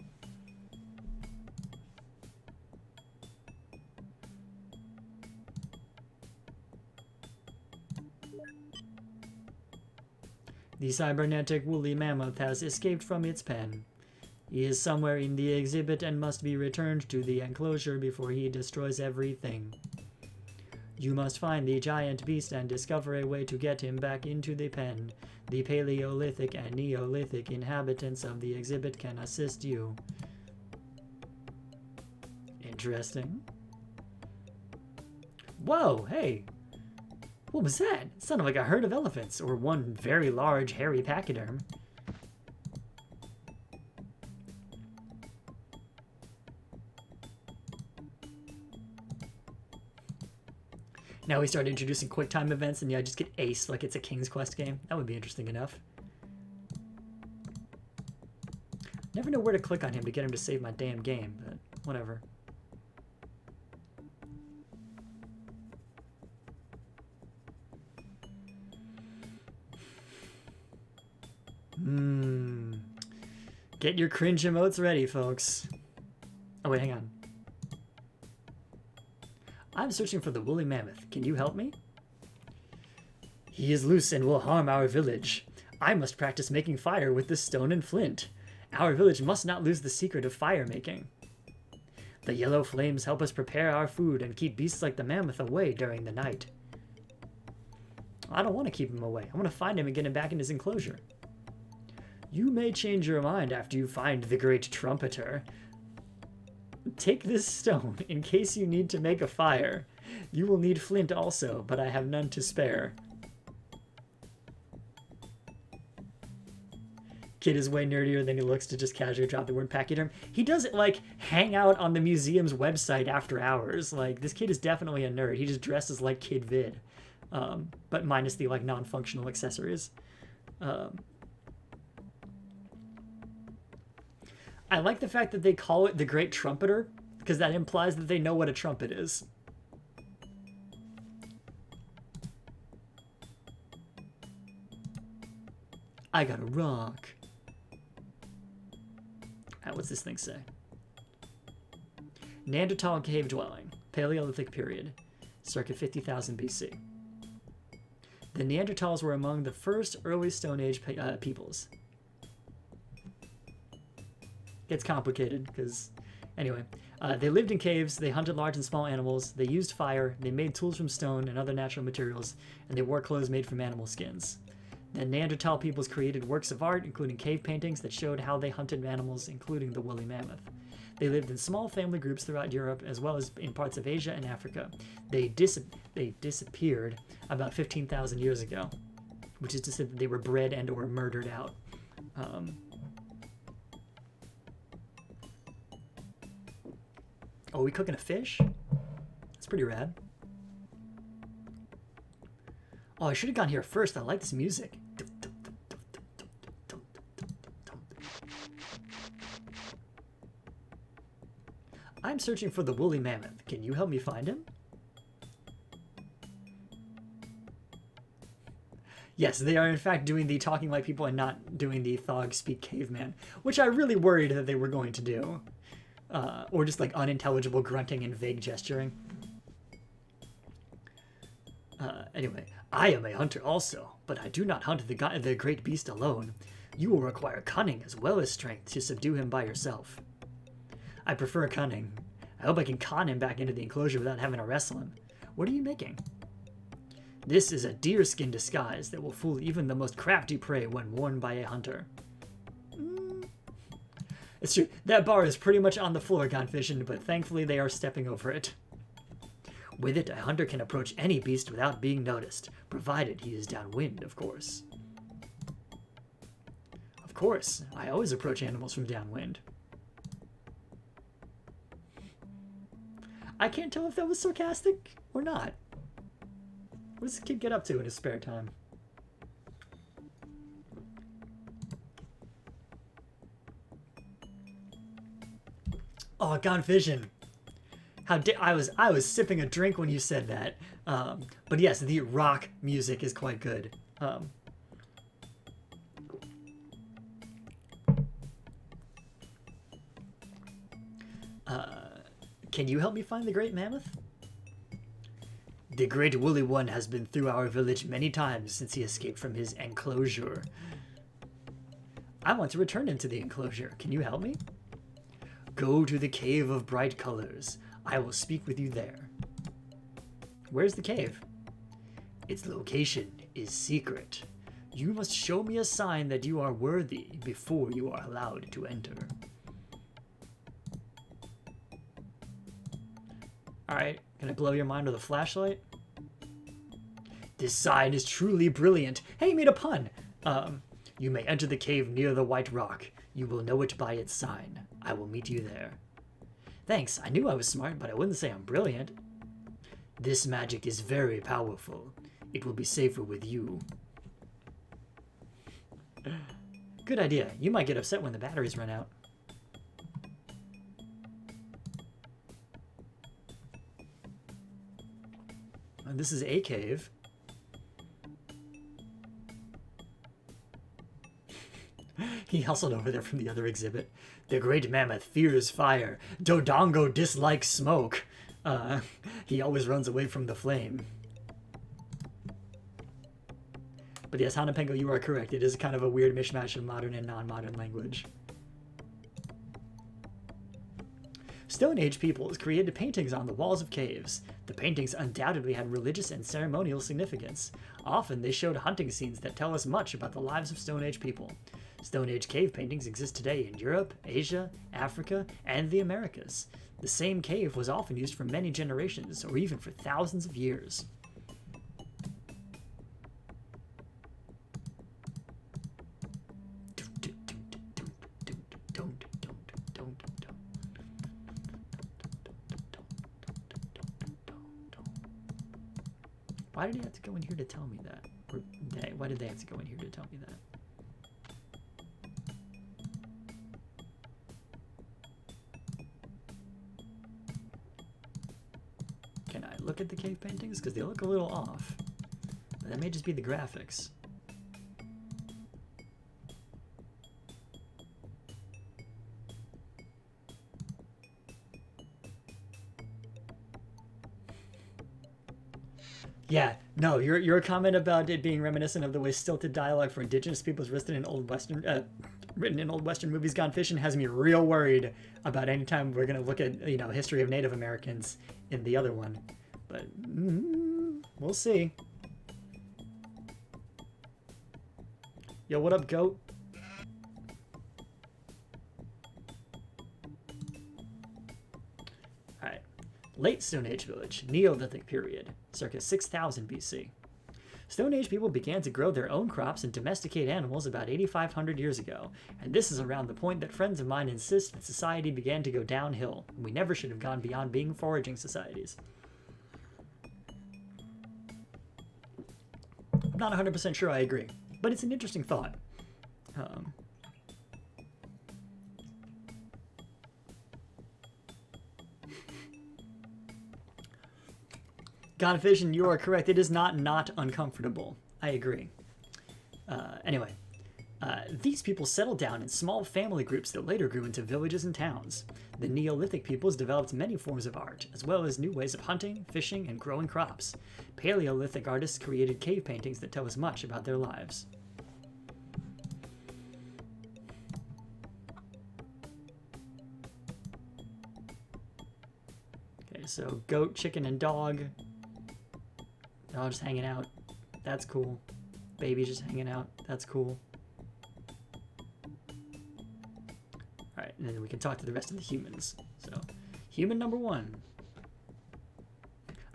Speaker 1: The cybernetic woolly mammoth has escaped from its pen. He is somewhere in the exhibit and must be returned to the enclosure before he destroys everything. You must find the giant beast and discover a way to get him back into the pen. The Paleolithic and Neolithic inhabitants of the exhibit can assist you. Interesting. Whoa, hey! What was that? It sounded like a herd of elephants, or one very large, hairy pachyderm. Now we start introducing QuickTime events, and yeah, just get aced like it's a King's Quest game. That would be interesting enough. Never know where to click on him to get him to save my damn game, but whatever. Get your cringe emotes ready, folks. Oh, wait, hang on. I'm searching for the woolly mammoth. Can you help me? He is loose and will harm our village. I must practice making fire with this stone and flint. Our village must not lose the secret of fire making. The yellow flames help us prepare our food and keep beasts like the mammoth away during the night. I don't want to keep him away. I want to find him and get him back in his enclosure. You may change your mind after you find the great trumpeter. Take this stone in case you need to make a fire. You will need flint also, but I have none to spare. Kid is way nerdier than he looks to just casually drop the word pachyderm. He doesn't, like, hang out on the museum's website after hours. Like, this kid is definitely a nerd. He just dresses like Kid Vid. But minus the, like, non-functional accessories. I like the fact that they call it the Great Trumpeter, because that implies that they know what a trumpet is. I got a rock. What's this thing say? Neanderthal cave dwelling, Paleolithic period, circa 50,000 BC. The Neanderthals were among the first early Stone Age peoples. Gets complicated because, anyway, they lived in caves, they hunted large and small animals, they used fire, they made tools from stone and other natural materials, and they wore clothes made from animal skins. The Neanderthal peoples created works of art, including cave paintings that showed how they hunted animals, including the woolly mammoth. They lived in small family groups throughout Europe, as well as in parts of Asia and Africa. They disappeared about 15,000 years ago, which is to say that they were bred and or murdered out. Oh, are we cooking a fish? That's pretty rad. Oh, I should have gone here first. I like this music. I'm searching for the woolly mammoth. Can you help me find him? Yes, they are in fact doing the talking like people and not doing the Thog speak caveman, which I really worried that they were going to do. Or just like unintelligible grunting and vague gesturing. Anyway, I am a hunter also, but I do not hunt the great beast alone. You will require cunning as well as strength to subdue him by yourself. I prefer cunning. I hope I can con him back into the enclosure without having to wrestle him. What are you making? This is a deerskin disguise that will fool even the most crafty prey when worn by a hunter. It's true, that bar is pretty much on the floor, Gonfishin, but thankfully they are stepping over it. With it, a hunter can approach any beast without being noticed, provided he is downwind, of course. Of course, I always approach animals from downwind. I can't tell if that was sarcastic or not. What does this kid get up to in his spare time? Oh, Gonfishin. I was sipping a drink when you said that. But yes, the rock music is quite good. Can you help me find the great mammoth? The great woolly one has been through our village many times since he escaped from his enclosure. I want to return him to the enclosure. Can you help me? Go to the Cave of Bright Colors. I will speak with you there. Where's the cave? Its location is secret. You must show me a sign that you are worthy before you are allowed to enter. Alright, can I blow your mind with a flashlight? This sign is truly brilliant. Hey, you made a pun! You may enter the cave near the White Rock. You will know it by its sign. I will meet you there. Thanks, I knew I was smart, but I wouldn't say I'm brilliant. This magic is very powerful. It will be safer with you. Good idea. You might get upset when the batteries run out. And this is a cave. He hustled over there from the other exhibit. The great mammoth fears fire. Dodongo dislikes smoke. He always runs away from the flame. But yes, Hanapengo, you are correct. It is kind of a weird mishmash of modern and non-modern language. Stone Age peoples created paintings on the walls of caves. The paintings undoubtedly had religious and ceremonial significance. Often they showed hunting scenes that tell us much about the lives of Stone Age people. Stone Age cave paintings exist today in Europe, Asia, Africa, and the Americas. The same cave was often used for many generations, or even for thousands of years. Why did he have to go in here to tell me that? Or they, why did they have to go in here to tell me that? Can I look at the cave paintings? Because they look a little off. But that may just be the graphics. Yeah, no, your comment about it being reminiscent of the way stilted dialogue for indigenous peoples written in old Western movies gone fishing has me real worried about any time we're gonna look at history of Native Americans in the other one, but we'll see. Yo, what up, goat? Alright. Late Stone Age village, Neolithic period, circa 6000 BC. Stone Age people began to grow their own crops and domesticate animals about 8,500 years ago, and this is around the point that friends of mine insist that society began to go downhill, and we never should have gone beyond being foraging societies. I'm not 100% sure I agree, but it's an interesting thought. Gone Fishing, you are correct. It is not uncomfortable. I agree. Anyway, these people settled down in small family groups that later grew into villages and towns. The Neolithic peoples developed many forms of art, as well as new ways of hunting, fishing, and growing crops. Paleolithic artists created cave paintings that tell us much about their lives. Okay, so goat, chicken, and dog. They're all just hanging out. That's cool. Baby just hanging out. That's cool. Alright, and then we can talk to the rest of the humans. So, human number 1.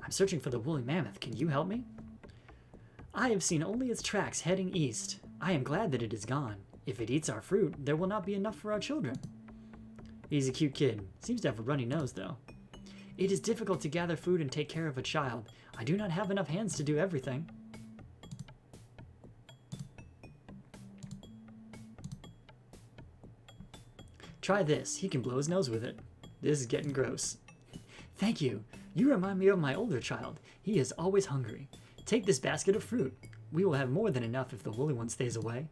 Speaker 1: I'm searching for the woolly mammoth. Can you help me? I have seen only its tracks heading east. I am glad that it is gone. If it eats our fruit, there will not be enough for our children. He's a cute kid. Seems to have a runny nose, though. It is difficult to gather food and take care of a child. I do not have enough hands to do everything. Try this. He can blow his nose with it. This is getting gross. Thank you. You remind me of my older child. He is always hungry. Take this basket of fruit. We will have more than enough if the woolly one stays away.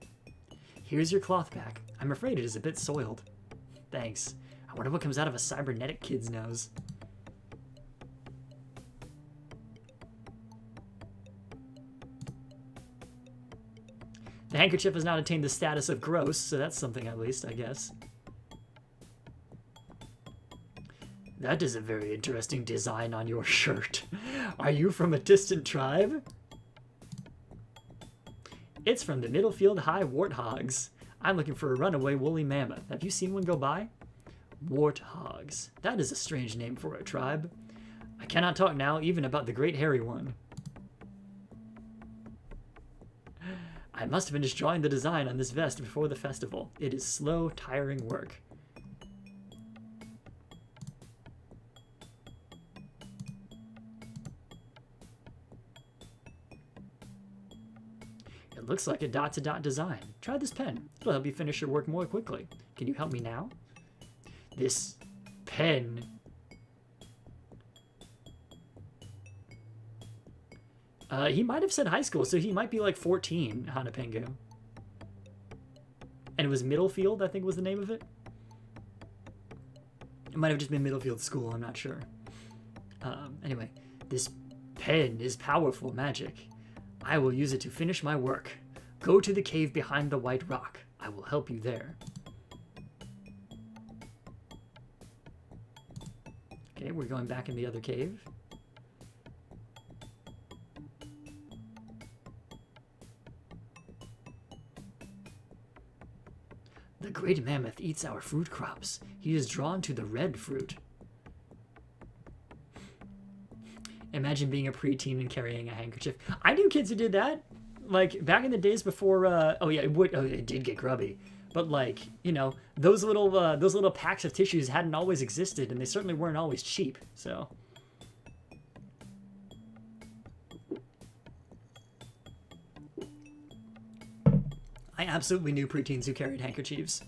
Speaker 1: Here's your cloth back. I'm afraid it is a bit soiled. Thanks. I wonder what comes out of a cybernetic kid's nose. The handkerchief has not attained the status of gross, so that's something at least, I guess. That is a very interesting design on your shirt. Are you from a distant tribe? It's from the Middlefield High Warthogs. I'm looking for a runaway woolly mammoth. Have you seen one go by? Warthogs. That is a strange name for a tribe. I cannot talk now even about the great hairy one. I must finish drawing the design on this vest before the festival. It is slow, tiring work. It looks like a dot-to-dot design. Try this pen. It'll help you finish your work more quickly. Can you help me now? This pen... he might have said high school, so he might be like 14, Hanapengu. And it was Middlefield, I think was the name of it. It might have just been Middlefield School, I'm not sure. Anyway, this pen is powerful magic. I will use it to finish my work. Go to the cave behind the white rock. I will help you there. Okay, we're going back in the other cave. The great mammoth eats our fruit crops. He is drawn to the red fruit. Imagine being a preteen and carrying a handkerchief. I knew kids who did that. Like, back in the days before, it did get grubby. But, like, you know, those little packs of tissues hadn't always existed, and they certainly weren't always cheap, so... I absolutely knew preteens who carried handkerchiefs.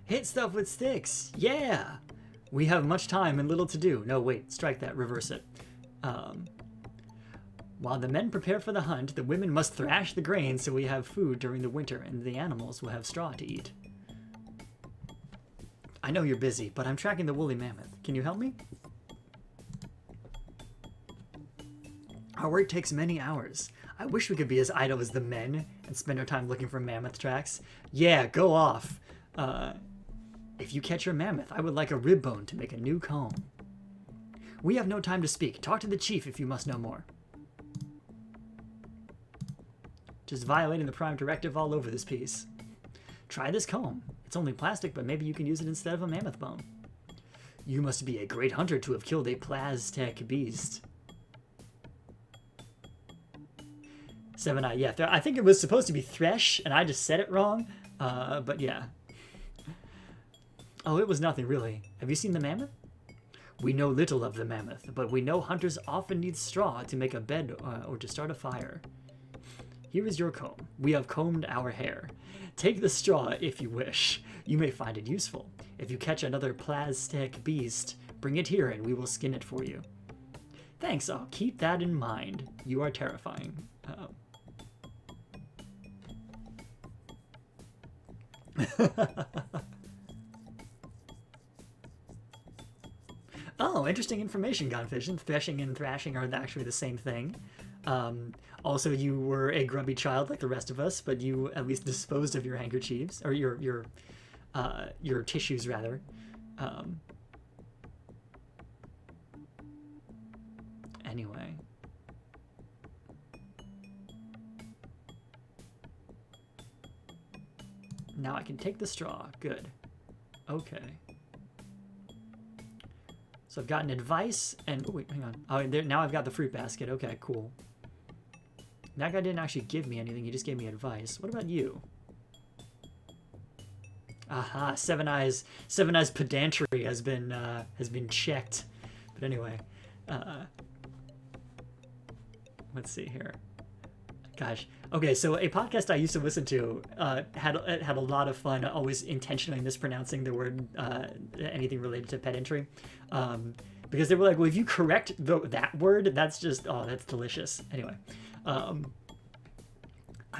Speaker 1: Hit stuff with sticks. Yeah. We have much time and little to do. No, wait. Strike that. Reverse it. While the men prepare for the hunt, the women must thrash the grain so we have food during the winter and the animals will have straw to eat. I know you're busy, but I'm tracking the woolly mammoth. Can you help me? Our work takes many hours. I wish we could be as idle as the men and spend our time looking for mammoth tracks. Yeah, go off. If you catch your mammoth, I would like a rib bone to make a new comb. We have no time to speak. Talk to the chief if you must know more. Just violating the Prime Directive all over this piece. Try this comb. It's only plastic, but maybe you can use it instead of a mammoth bone. You must be a great hunter to have killed a Plaztec beast. Seven Eye, yeah. I think it was supposed to be Thresh, and I just said it wrong. But yeah. Oh, it was nothing, really. Have you seen the mammoth? We know little of the mammoth, but we know hunters often need straw to make a bed or to start a fire. Here is your comb. We have combed our hair. Take the straw if you wish. You may find it useful. If you catch another Plaztec beast, bring it here and we will skin it for you. Thanks, I'll keep that in mind. You are terrifying. Oh, interesting information, Gonfish. Threshing and thrashing are actually the same thing. Also, you were a grubby child like the rest of us, but you at least disposed of your handkerchiefs, or your tissues, rather. Anyway. Now I can take the straw. Good. Okay. So I've gotten advice and... Oh, wait, hang on. Oh, now I've got the fruit basket. Okay, cool. That guy didn't actually give me anything. He just gave me advice. What about you? Aha, Seven Eyes pedantry has been checked. But anyway, let's see here. Gosh. Okay, so a podcast I used to listen to had a lot of fun always intentionally mispronouncing the word anything related to pedantry. Because they were like, well, if you correct that word, that's just, oh, that's delicious. Anyway, I'm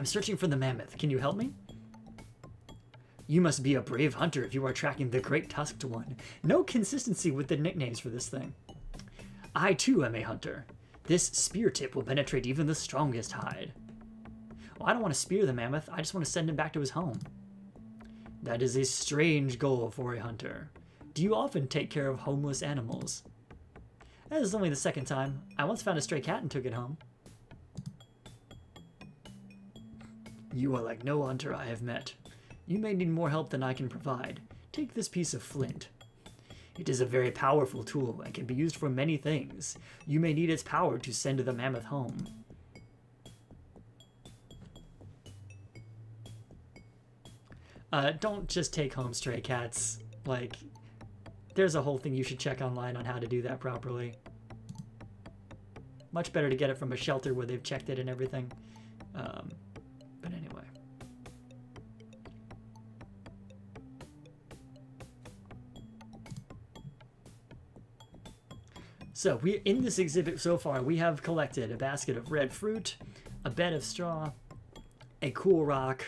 Speaker 1: searching for the mammoth. Can you help me? You must be a brave hunter if you are tracking the great tusked one. No consistency with the nicknames for this thing. I too am a hunter. This spear tip will penetrate even the strongest hide. Well, I don't want to spear the mammoth. I just want to send him back to his home. That is a strange goal for a hunter. Do you often take care of homeless animals? That is only the second time. I once found a stray cat and took it home. You are like no hunter I have met. You may need more help than I can provide. Take this piece of flint. It is a very powerful tool and can be used for many things. You may need its power to send the mammoth home. Don't just take home stray cats. Like, there's a whole thing you should check online on how to do that properly. Much better to get it from a shelter where they've checked it and everything. But anyway. So, in this exhibit so far, we have collected a basket of red fruit, a bed of straw, a cool rock,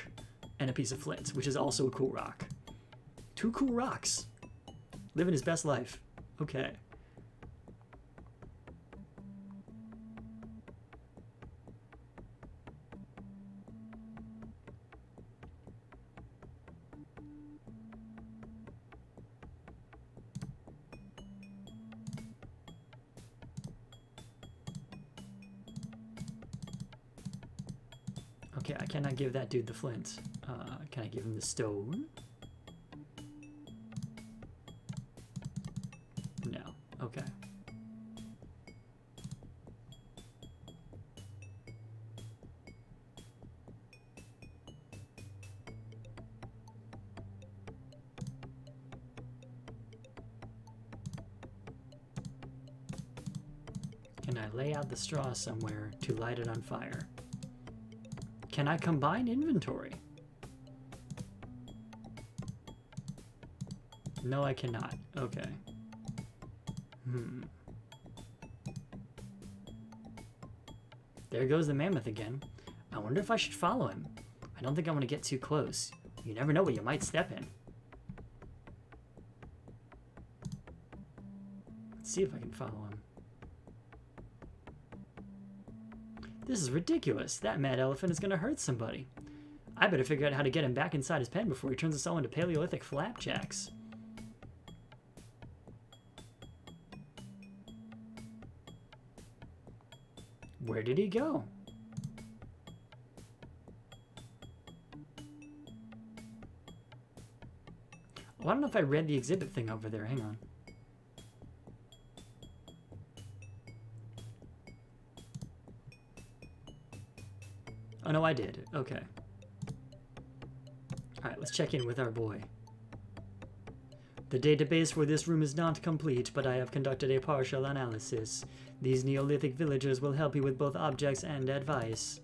Speaker 1: and a piece of flint, which is also a cool rock. 2 cool rocks. Living his best life. Okay. Okay, I cannot give that dude the flint. Can I give him the stone? No. Okay. Can I lay out the straw somewhere to light it on fire? Can I combine inventory? No, I cannot. Okay. there goes the mammoth again. I wonder if I should follow him. I don't think I want to get too close. You never know what you might step in. Let's see if I can follow him. This is ridiculous. That mad elephant is going to hurt somebody. I better figure out how to get him back inside his pen before he turns us all into Paleolithic flapjacks. Where did he go? Oh, I don't know if I read the exhibit thing over there. Hang on. Oh, no, I did. Okay. Alright, let's check in with our boy. The database for this room is not complete, but I have conducted a partial analysis. These Neolithic villagers will help you with both objects and advice.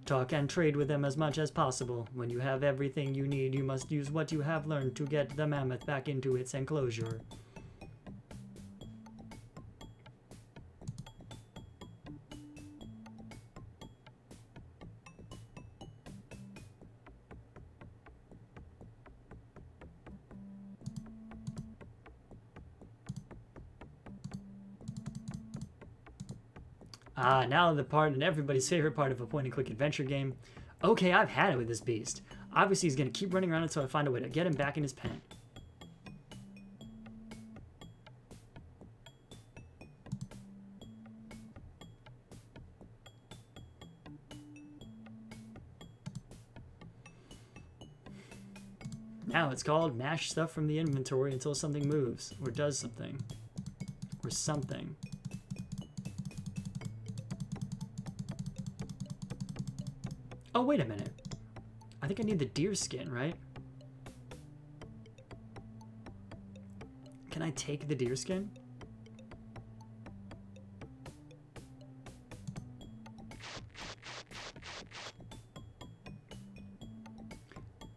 Speaker 1: Talk and trade with them as much as possible. When you have everything you need, you must use what you have learned to get the mammoth back into its enclosure. Ah, now the part and everybody's favorite part of a point-and-click adventure game. Okay, I've had it with this beast. Obviously, he's going to keep running around until I find a way to get him back in his pen. Now it's called mash stuff from the inventory until something moves, or does something, or something. Oh, wait a minute. I think I need the deer skin, right? Can I take the deer skin?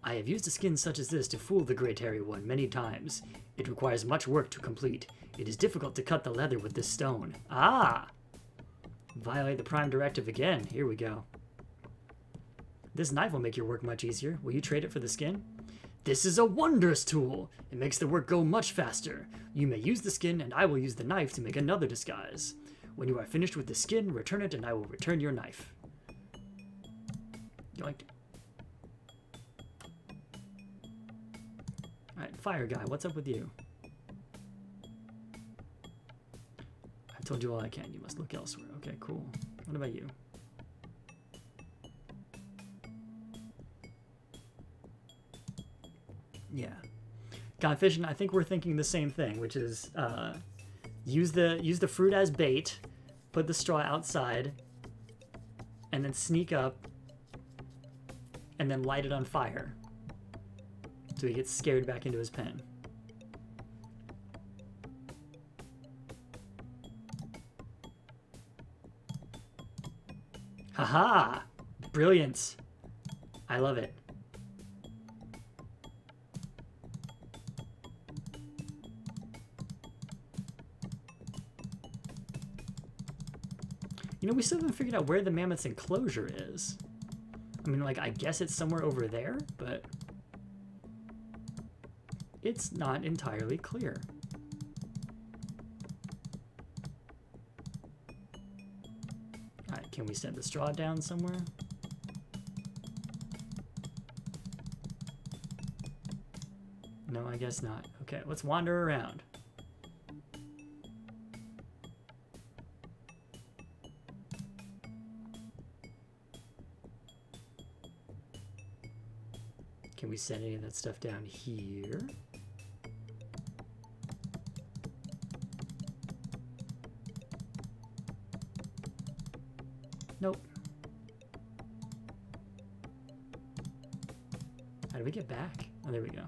Speaker 1: I have used a skin such as this to fool the Great Hairy One many times. It requires much work to complete. It is difficult to cut the leather with this stone. Ah! Violate the Prime Directive again. Here we go. This knife will make your work much easier. Will you trade it for the skin? This is a wondrous tool. It makes the work go much faster. You may use the skin, and I will use the knife to make another disguise. When you are finished with the skin, return it, and I will return your knife. Yoink. Alright, fire guy, what's up with you? I've told you all I can. You must look elsewhere. Okay, cool. What about you? Yeah. Gone fishing, I think we're thinking the same thing, which is use the fruit as bait, put the straw outside, and then sneak up, and then light it on fire. So he gets scared back into his pen. Haha! Brilliant! I love it. You know, we still haven't figured out where the mammoth's enclosure is. I mean, like, I guess it's somewhere over there, but it's not entirely clear. Alright, can we set the straw down somewhere? No, I guess not. Okay, let's wander around. Can we set any of that stuff down here? Nope. How do we get back? Oh, there we go.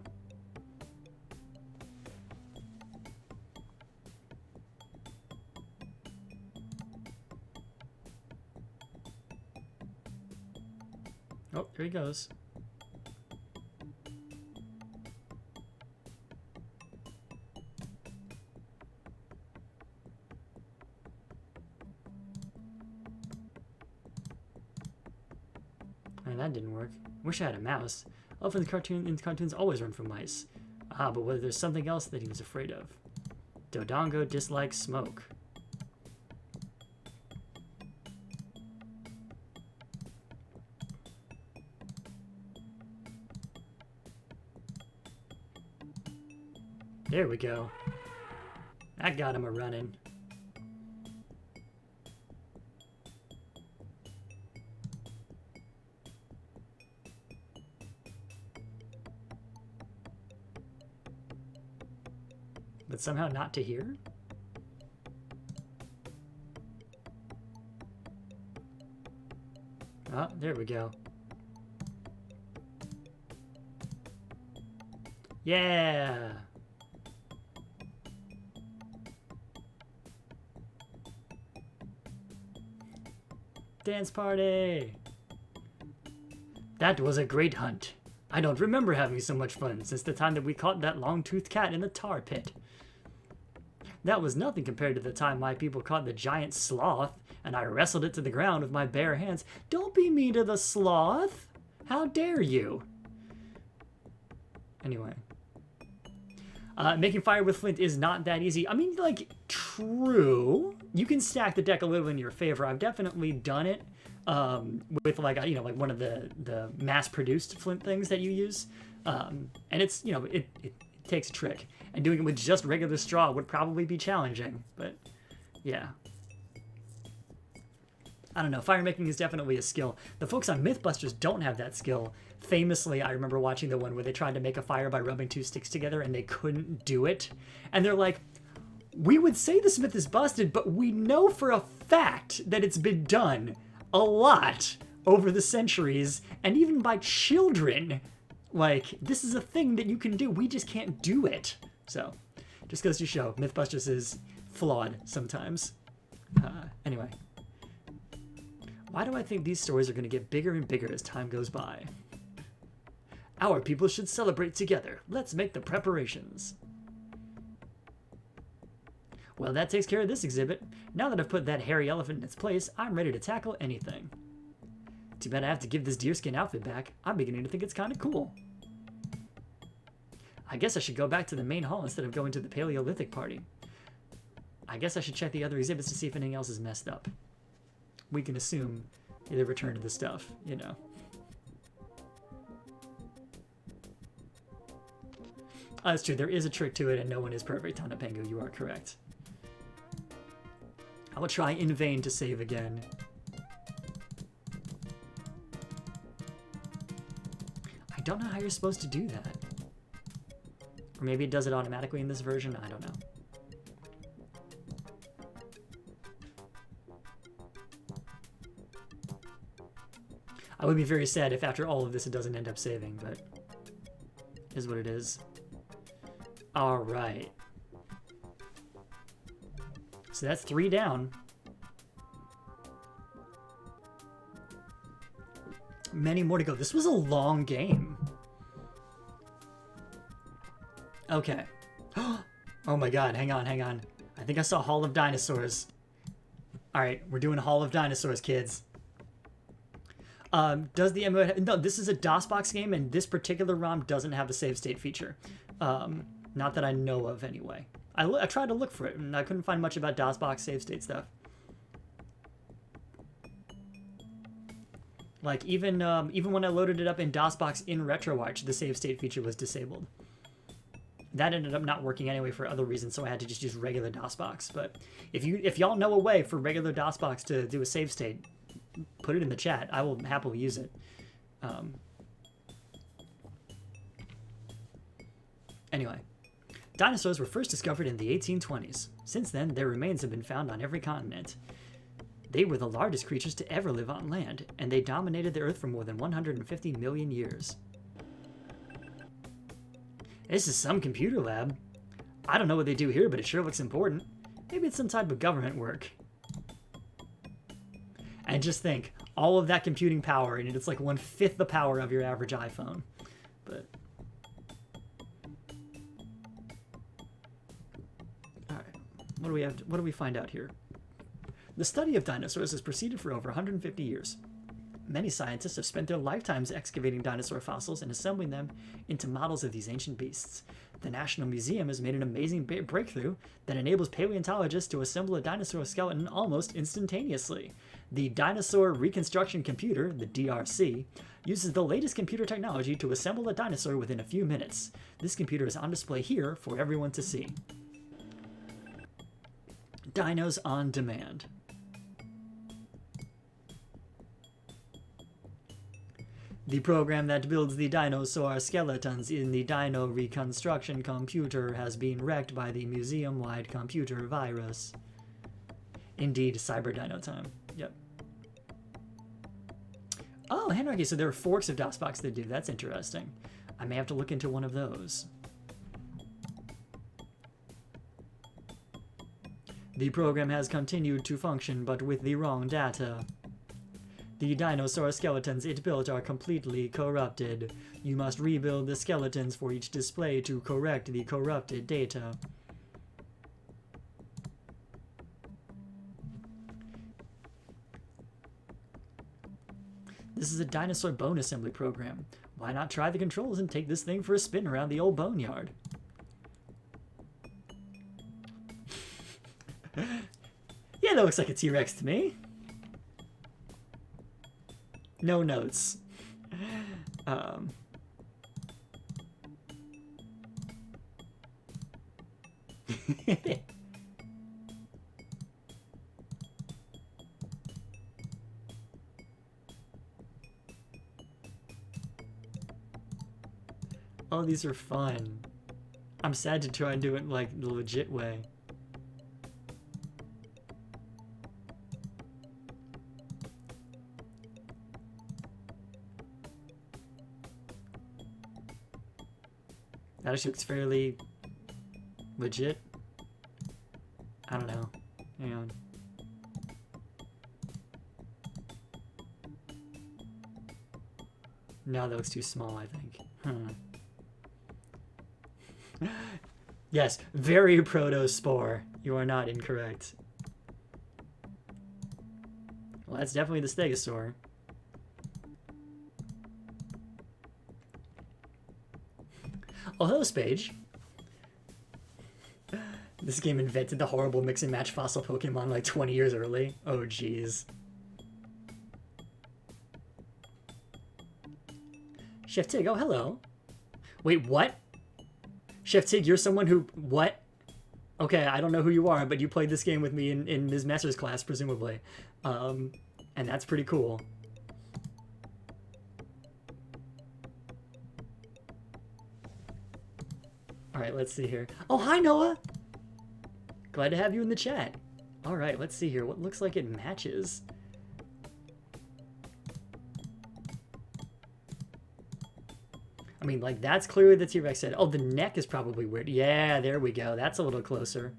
Speaker 1: Oh, there he goes. And that didn't work. Wish I had a mouse. Elephants in cartoons always run from mice. Ah, but whether there's something else that he was afraid of. Dodongo dislikes smoke. There we go. That got him a running. But somehow not to hear? Oh, there we go. Yeah! Dance party! That was a great hunt. I don't remember having so much fun since the time that we caught that long-toothed cat in the tar pit. That was nothing compared to the time my people caught the giant sloth, and I wrestled it to the ground with my bare hands. Don't be mean to the sloth! How dare you? Anyway. Making fire with flint is not that easy. I mean, like, true. You can stack the deck a little in your favor. I've definitely done it with, like, you know, like one of the mass-produced flint things that you use. And it's, you know, it takes a trick. And doing it with just regular straw would probably be challenging. But, yeah. I don't know. Fire making is definitely a skill. The folks on Mythbusters don't have that skill. Famously, I remember watching the one where they tried to make a fire by rubbing two sticks together and they couldn't do it. And they're like, we would say the smith is busted, but we know for a fact that it's been done a lot over the centuries and even by children. Like, this is a thing that you can do. We just can't do it. So, just goes to show, Mythbusters is flawed sometimes. Anyway. Why do I think these stories are going to get bigger and bigger as time goes by? Our people should celebrate together. Let's make the preparations. Well, that takes care of this exhibit. Now that I've put that hairy elephant in its place, I'm ready to tackle anything. Too bad I have to give this deerskin outfit back. I'm beginning to think it's kind of cool. I guess I should go back to the main hall instead of going to the Paleolithic party. I guess I should check the other exhibits to see if anything else is messed up. We can assume they returned the stuff, you know. That's true, there is a trick to it and no one is perfect, Tanapengu, you are correct. I will try in vain to save again. I don't know how you're supposed to do that. Or maybe it does it automatically in this version, I don't know. I would be very sad if after all of this it doesn't end up saving, but it is what it is. Alright. So that's 3 down. Many more to go. This was a long game. Okay. Oh my god, hang on. I think I saw Hall of Dinosaurs. Alright, we're doing Hall of Dinosaurs, kids. Does the MMO... No, this is a DOSBox game, and this particular ROM doesn't have a save state feature. Not that I know of, anyway. I tried to look for it, and I couldn't find much about DOSBox save state stuff. Like, even when I loaded it up in DOSBox in RetroArch, the save state feature was disabled. That ended up not working anyway for other reasons, so I had to just use regular DOSBox. But if y'all know a way for regular DOSBox to do a save state, put it in the chat. I will happily use it. Anyway, dinosaurs were first discovered in the 1820s. Since then, their remains have been found on every continent. They were the largest creatures to ever live on land, and they dominated the Earth for more than 150 million years. This is some computer lab. I don't know what they do here, but it sure looks important. Maybe it's some type of government work. And just think, all of that computing power, and it's like 1/5 the power of your average iPhone. But all right, what do we find out here? The study of dinosaurs has proceeded for over 150 years. Many scientists have spent their lifetimes excavating dinosaur fossils and assembling them into models of these ancient beasts. The National Museum has made an amazing breakthrough that enables paleontologists to assemble a dinosaur skeleton almost instantaneously. The Dinosaur Reconstruction Computer, the DRC, uses the latest computer technology to assemble a dinosaur within a few minutes. This computer is on display here for everyone to see. Dinos on Demand. The program that builds the dinosaur skeletons in the Dino Reconstruction Computer has been wrecked by the museum-wide computer virus. Indeed, Cyber Dino time. Yep. Oh, Hanarchy, so there are forks of DOSBox that do. That's interesting. I may have to look into one of those. The program has continued to function, but with the wrong data. The dinosaur skeletons it built are completely corrupted. You must rebuild the skeletons for each display to correct the corrupted data. This is a dinosaur bone assembly program. Why not try the controls and take this thing for a spin around the old boneyard? Yeah, that looks like a T-Rex to me. No notes. Oh, these are fun. I'm sad to try and do it like the legit way. That actually looks fairly legit. I don't know. Hang on. No, that looks too small, I think. Yes, very protospore. You are not incorrect. Well, that's definitely the stegosaur. Oh, hello, Spage. This game invented the horrible mix and match fossil Pokemon like 20 years early. Oh, jeez. Chef Tig, oh, hello. Wait, what? Chef Tig, you're someone who... What? Okay, I don't know who you are, but you played this game with me in Ms. Messer's class, presumably. And that's pretty cool. Alright, let's see here. Oh, hi, Noah! Glad to have you in the chat. Alright, let's see here. What looks like it matches? I mean, like, that's clearly the T-Rex head. Oh, the neck is probably weird. Yeah, there we go. That's a little closer.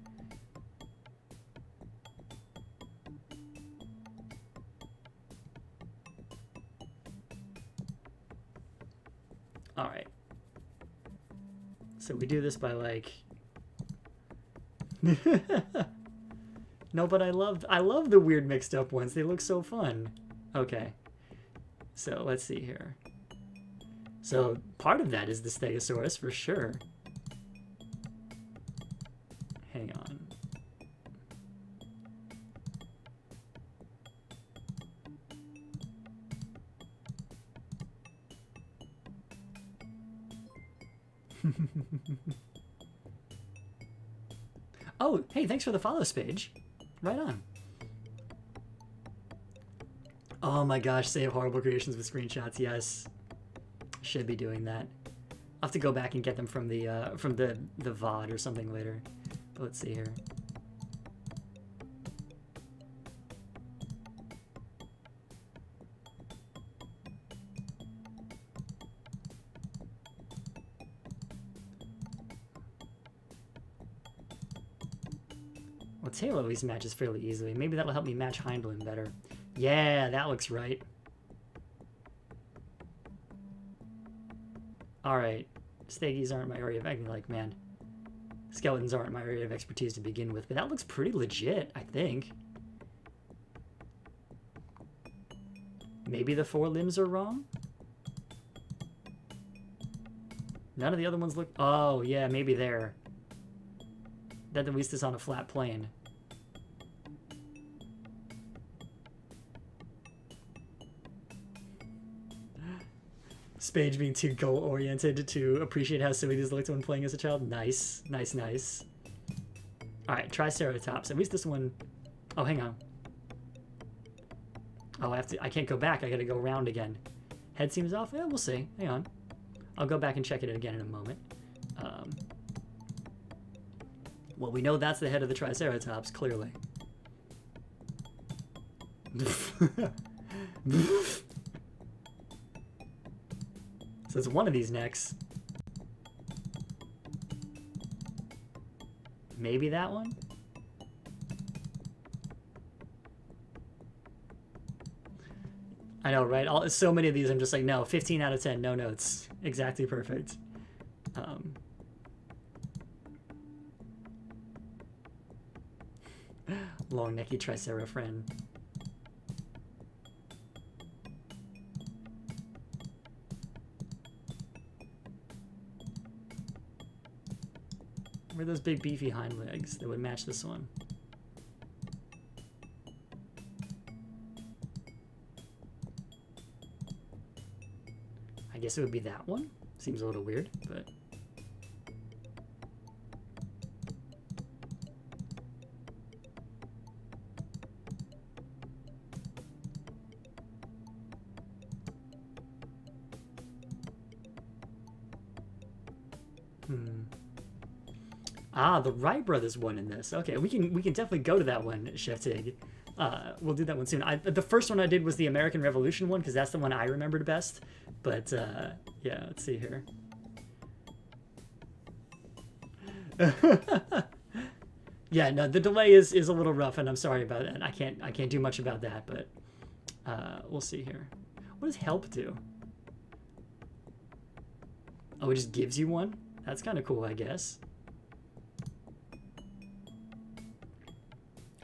Speaker 1: Alright. So we do this by, like... No, but I love the weird mixed up ones. They look so fun. Okay. So, let's see here. So, part of that is the Stegosaurus, for sure. Hang on. Oh, hey, thanks for the follow, Spage. Right on. Oh my gosh, save horrible creations with screenshots, yes. Should be doing that. I'll have to go back and get them from the VOD or something later. But let's see here. Well, Tail always matches fairly easily. Maybe that'll help me match Hindlim better. Yeah, that looks right. Alright. Stegies aren't my area of... like, man. Skeletons aren't my area of expertise to begin with, but that looks pretty legit, I think. Maybe the forelimbs are wrong? None of the other ones look... Oh, yeah, maybe there. That at least is on a flat plane. Spage being too goal-oriented to appreciate how silly these looked when playing as a child. Nice, nice, nice. Alright, Triceratops. At least this one... Oh, hang on. Oh, I can't go back. I gotta go around again. Head seems off? Yeah, we'll see. Hang on. I'll go back and check it again in a moment. Well, we know that's the head of the Triceratops, clearly. So it's one of these necks. Maybe that one? I know, right? So many of these, I'm just like, no, 15 out of 10, no notes. Exactly perfect. Long necky Tricera friend. Where are those big beefy hind legs that would match this one? I guess it would be that one. Seems a little weird, but... Ah, the Wright brothers won in this. Okay, we can definitely go to that one, Chef Tig. We'll do that one soon. The first one I did was the American Revolution one because that's the one I remembered best. But yeah, let's see here. Yeah, no, the delay is a little rough, and I'm sorry about that. I can't do much about that, but we'll see here. What does help do? Oh, it just gives you one? That's kind of cool, I guess.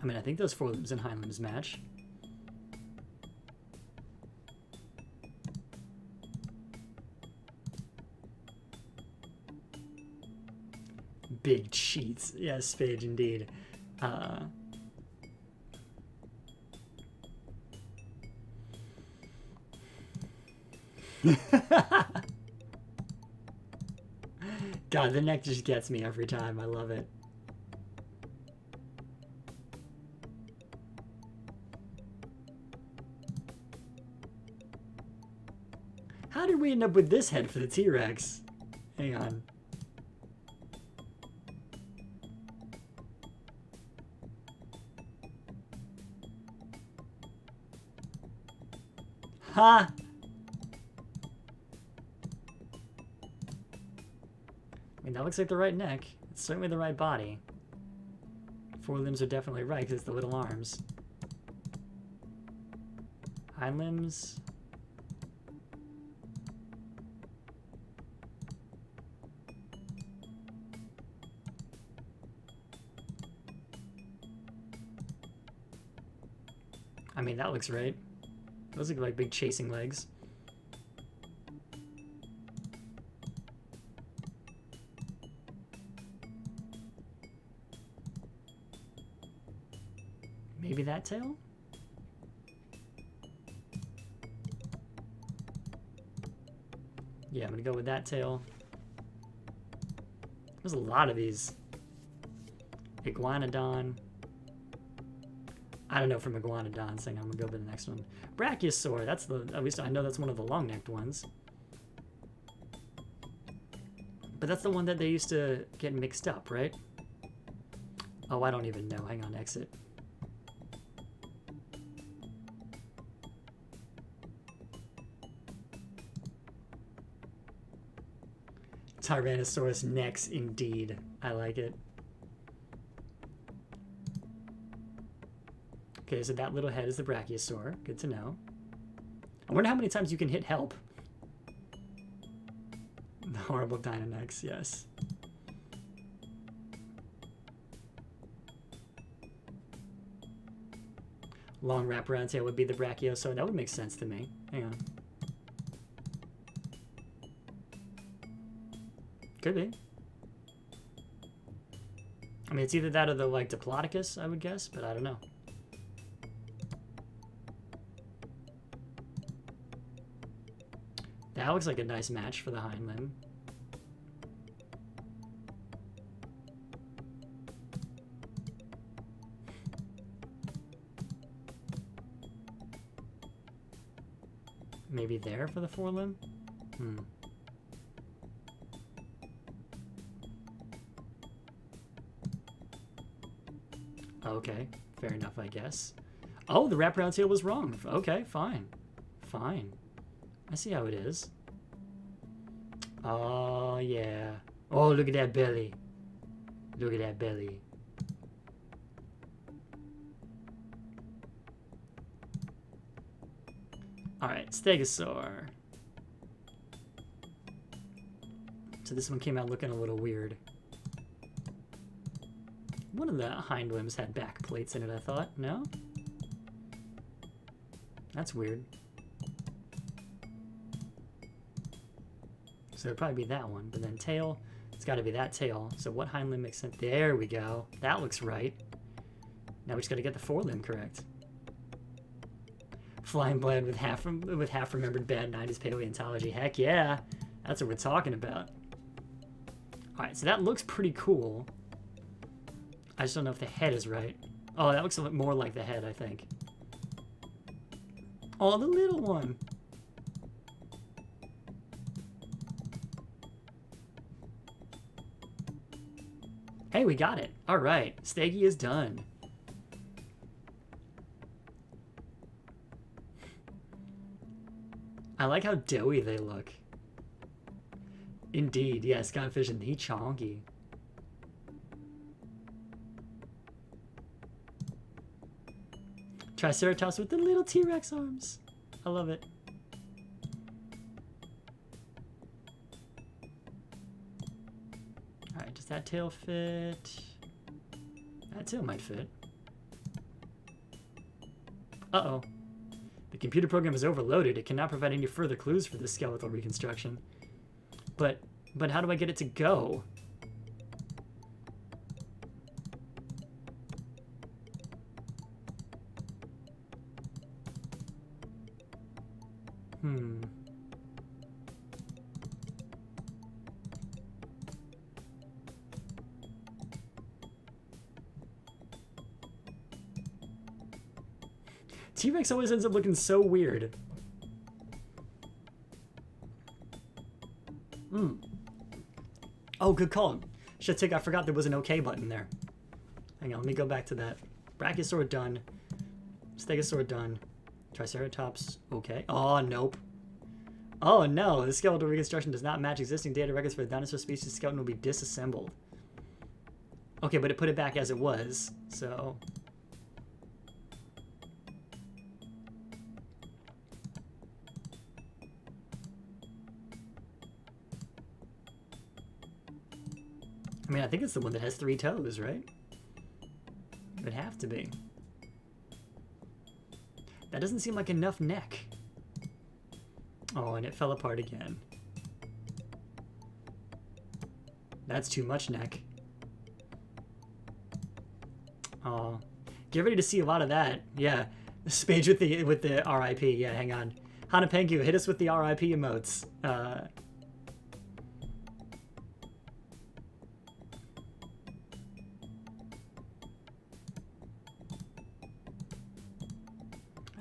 Speaker 1: I mean, I think those forelimbs and hind limbs match. Big cheats. Yes, Spage, indeed. God, the neck just gets me every time. I love it. How did we end up with this head for the T-Rex? Hang on. Ha! I mean, that looks like the right neck. It's certainly the right body. Forelimbs are definitely right because it's the little arms. Hind limbs. I mean, that looks right. Those look like big chasing legs. Maybe that tail? Yeah, I'm gonna go with that tail. There's a lot of these. Iguanodon. I don't know from Iguanodon saying I'm gonna go with the next one. Brachiosaur, that's the, at least I know that's one of the long-necked ones. But that's the one that they used to get mixed up, right? Oh, I don't even know. Hang on, exit. Tyrannosaurus necks, indeed. I like it. Okay, so that little head is the Brachiosaur. Good to know. I wonder how many times you can hit help. The horrible Deinonyx, yes. Long wraparound tail would be the Brachiosaur. That would make sense to me. Hang on. Could be. I mean, it's either that or the, like, Diplodocus, I would guess, but I don't know. That looks like a nice match for the hind limb. Maybe there for the forelimb? Okay, fair enough, I guess. Oh, the wraparound tail was wrong. Okay, fine. Fine. I see how it is. Oh, yeah. Oh, look at that belly. Look at that belly. Alright, Stegosaur. So this one came out looking a little weird. One of the hind limbs had back plates in it, I thought. No? That's weird. So it'd probably be that one. But then tail, it's got to be that tail. So what hind limb makes sense? There we go. That looks right. Now we just got to get the forelimb correct. Flying Blade with half remembered bad 90s paleontology. Heck yeah. That's what we're talking about. Alright, so that looks pretty cool. I just don't know if the head is right. Oh, that looks a little more like the head, I think. Oh, the little one. Hey, we got it. All right, Steggy is done. I like how doughy they look. Indeed, yes, Skyfish and the chonky. Triceratops with the little T-Rex arms. I love it. Alright, does that tail fit? That tail might fit. Uh-oh. The computer program is overloaded. It cannot provide any further clues for this skeletal reconstruction. But how do I get it to go? T-Rex always ends up looking so weird. Oh, good call. Shit, I forgot there was an OK button there. Hang on, let me go back to that. Brachiosaur done. Stegosaur done. Triceratops, okay. Oh, nope. Oh, no. The skeletal reconstruction does not match existing data records for the dinosaur species. The skeleton will be disassembled. Okay, but it put it back as it was, so... I mean, I think it's the one that has 3 toes, right? It would have to be. That doesn't seem like enough neck. Oh, and it fell apart again. That's too much neck. Oh, get ready to see a lot of that. Yeah, Spage with the RIP. Yeah, hang on. Hanapengu, hit us with the RIP emotes.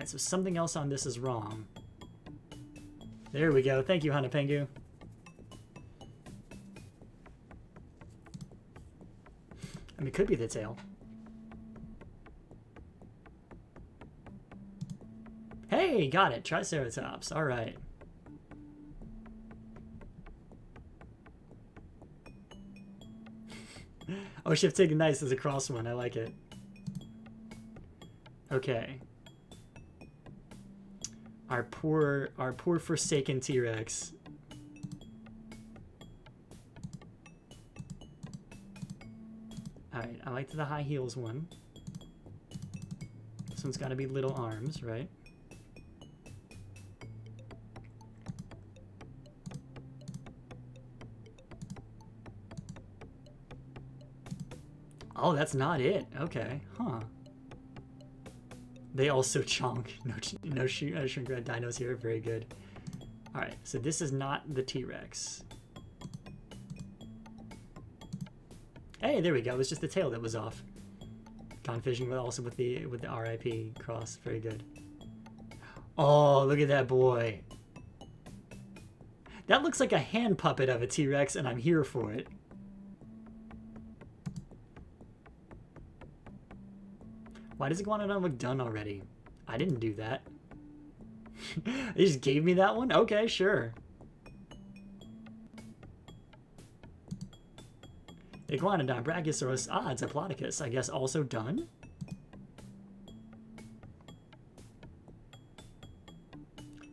Speaker 1: So something else on this is wrong. There we go. Thank you, Hanapengu. I mean, it could be the tail. Hey, got it. Triceratops. All right. Oh, Shift Taking Nice is a cross one. I like it. Okay. Our poor forsaken T-Rex. Alright, I liked the high heels one. This one's got to be little arms, right? Oh, that's not it. Okay, huh. They also chonk. No shrink-rat dinos here. Very good. All right, so this is not the T-Rex. Hey, there we go. It was just the tail that was off. Gone fishing, but also with the RIP cross. Very good. Oh, look at that boy. That looks like a hand puppet of a T-Rex, and I'm here for it. Why does Iguanodon look done already? I didn't do that. They just gave me that one? Okay, sure. Iguanodon, Brachiosaurus. Ah, it's a Diplodocus. I guess also done?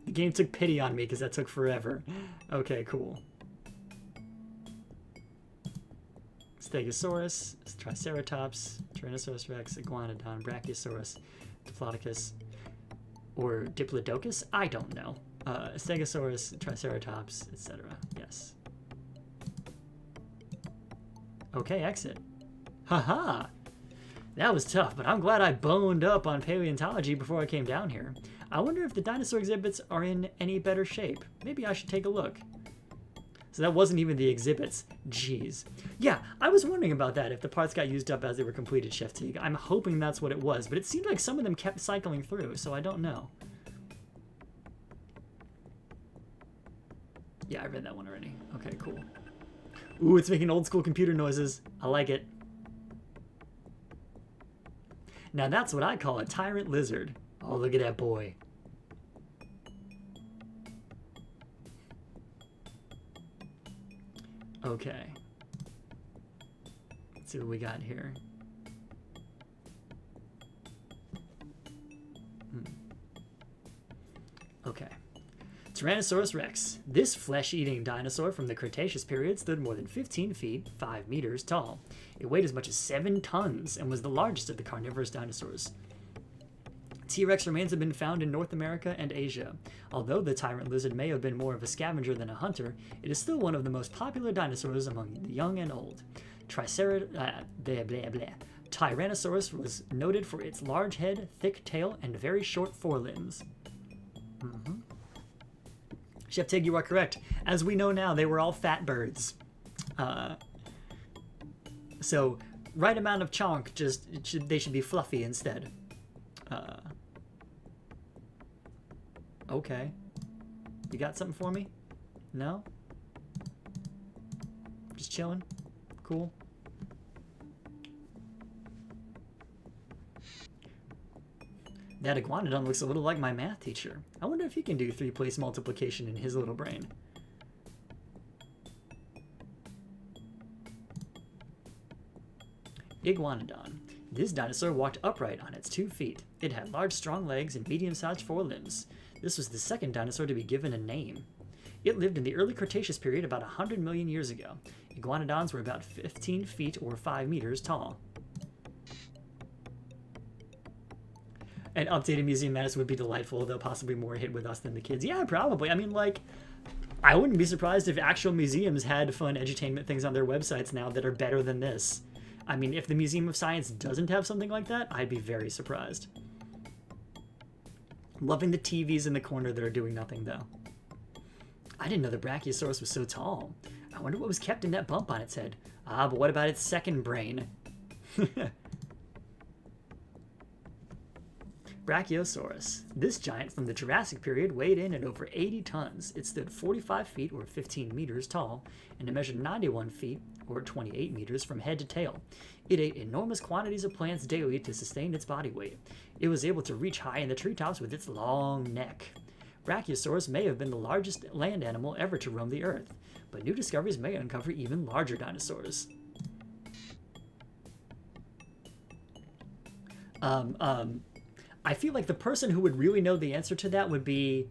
Speaker 1: The game took pity on me because that took forever. Okay, cool. Stegosaurus, Triceratops, Tyrannosaurus Rex, Iguanodon, Brachiosaurus, Diplodocus, or Diplodocus? I don't know. Stegosaurus, Triceratops, etc. Yes. Okay, exit. Haha! That was tough, but I'm glad I boned up on paleontology before I came down here. I wonder if the dinosaur exhibits are in any better shape. Maybe I should take a look. So that wasn't even the exhibits. Jeez. Yeah, I was wondering about that, if the parts got used up as they were completed, Chef Teague. I'm hoping that's what it was, but it seemed like some of them kept cycling through, so I don't know. Yeah, I read that one already. Okay, cool. Ooh, it's making old school computer noises. I like it. Now that's what I call a tyrant lizard. Oh, look at that boy. Okay. Let's see what we got here. Okay. Tyrannosaurus Rex. This flesh-eating dinosaur from the Cretaceous period stood more than 15 feet, 5 meters tall. It weighed as much as 7 tons and was the largest of the carnivorous dinosaurs. T-Rex remains have been found in North America and Asia. Although the tyrant lizard may have been more of a scavenger than a hunter, it is still one of the most popular dinosaurs among the young and old. Tyrannosaurus was noted for its large head, thick tail, and very short forelimbs. Chef Tig, you are correct. As we know now, they were all fat birds. So, right amount of chonk, they should be fluffy instead. Okay. You got something for me? No? Just chilling? Cool. That Iguanodon looks a little like my math teacher. I wonder if he can do 3-place multiplication in his little brain. Iguanodon. This dinosaur walked upright on its 2 feet. It had large, strong legs and medium-sized forelimbs. This was the second dinosaur to be given a name. It lived in the early Cretaceous period about 100 million years ago. Iguanodons were about 15 feet or 5 meters tall. An updated Museum Madison would be delightful, though possibly more hit with us than the kids. Yeah, probably. I mean, like, I wouldn't be surprised if actual museums had fun edutainment things on their websites now that are better than this. I mean, if the Museum of Science doesn't have something like that, I'd be very surprised. Loving the TVs in the corner that are doing nothing, though. I didn't know the Brachiosaurus was so tall. I wonder what was kept in that bump on its head. Ah, but what about its second brain? Brachiosaurus. This giant from the Jurassic period weighed in at over 80 tons. It stood 45 feet or 15 meters tall, and it measured 91 feet or 28 meters from head to tail. It ate enormous quantities of plants daily to sustain its body weight. It was able to reach high in the treetops with its long neck. Brachiosaurus may have been the largest land animal ever to roam the earth, but new discoveries may uncover even larger dinosaurs. I feel like the person who would really know the answer to that would be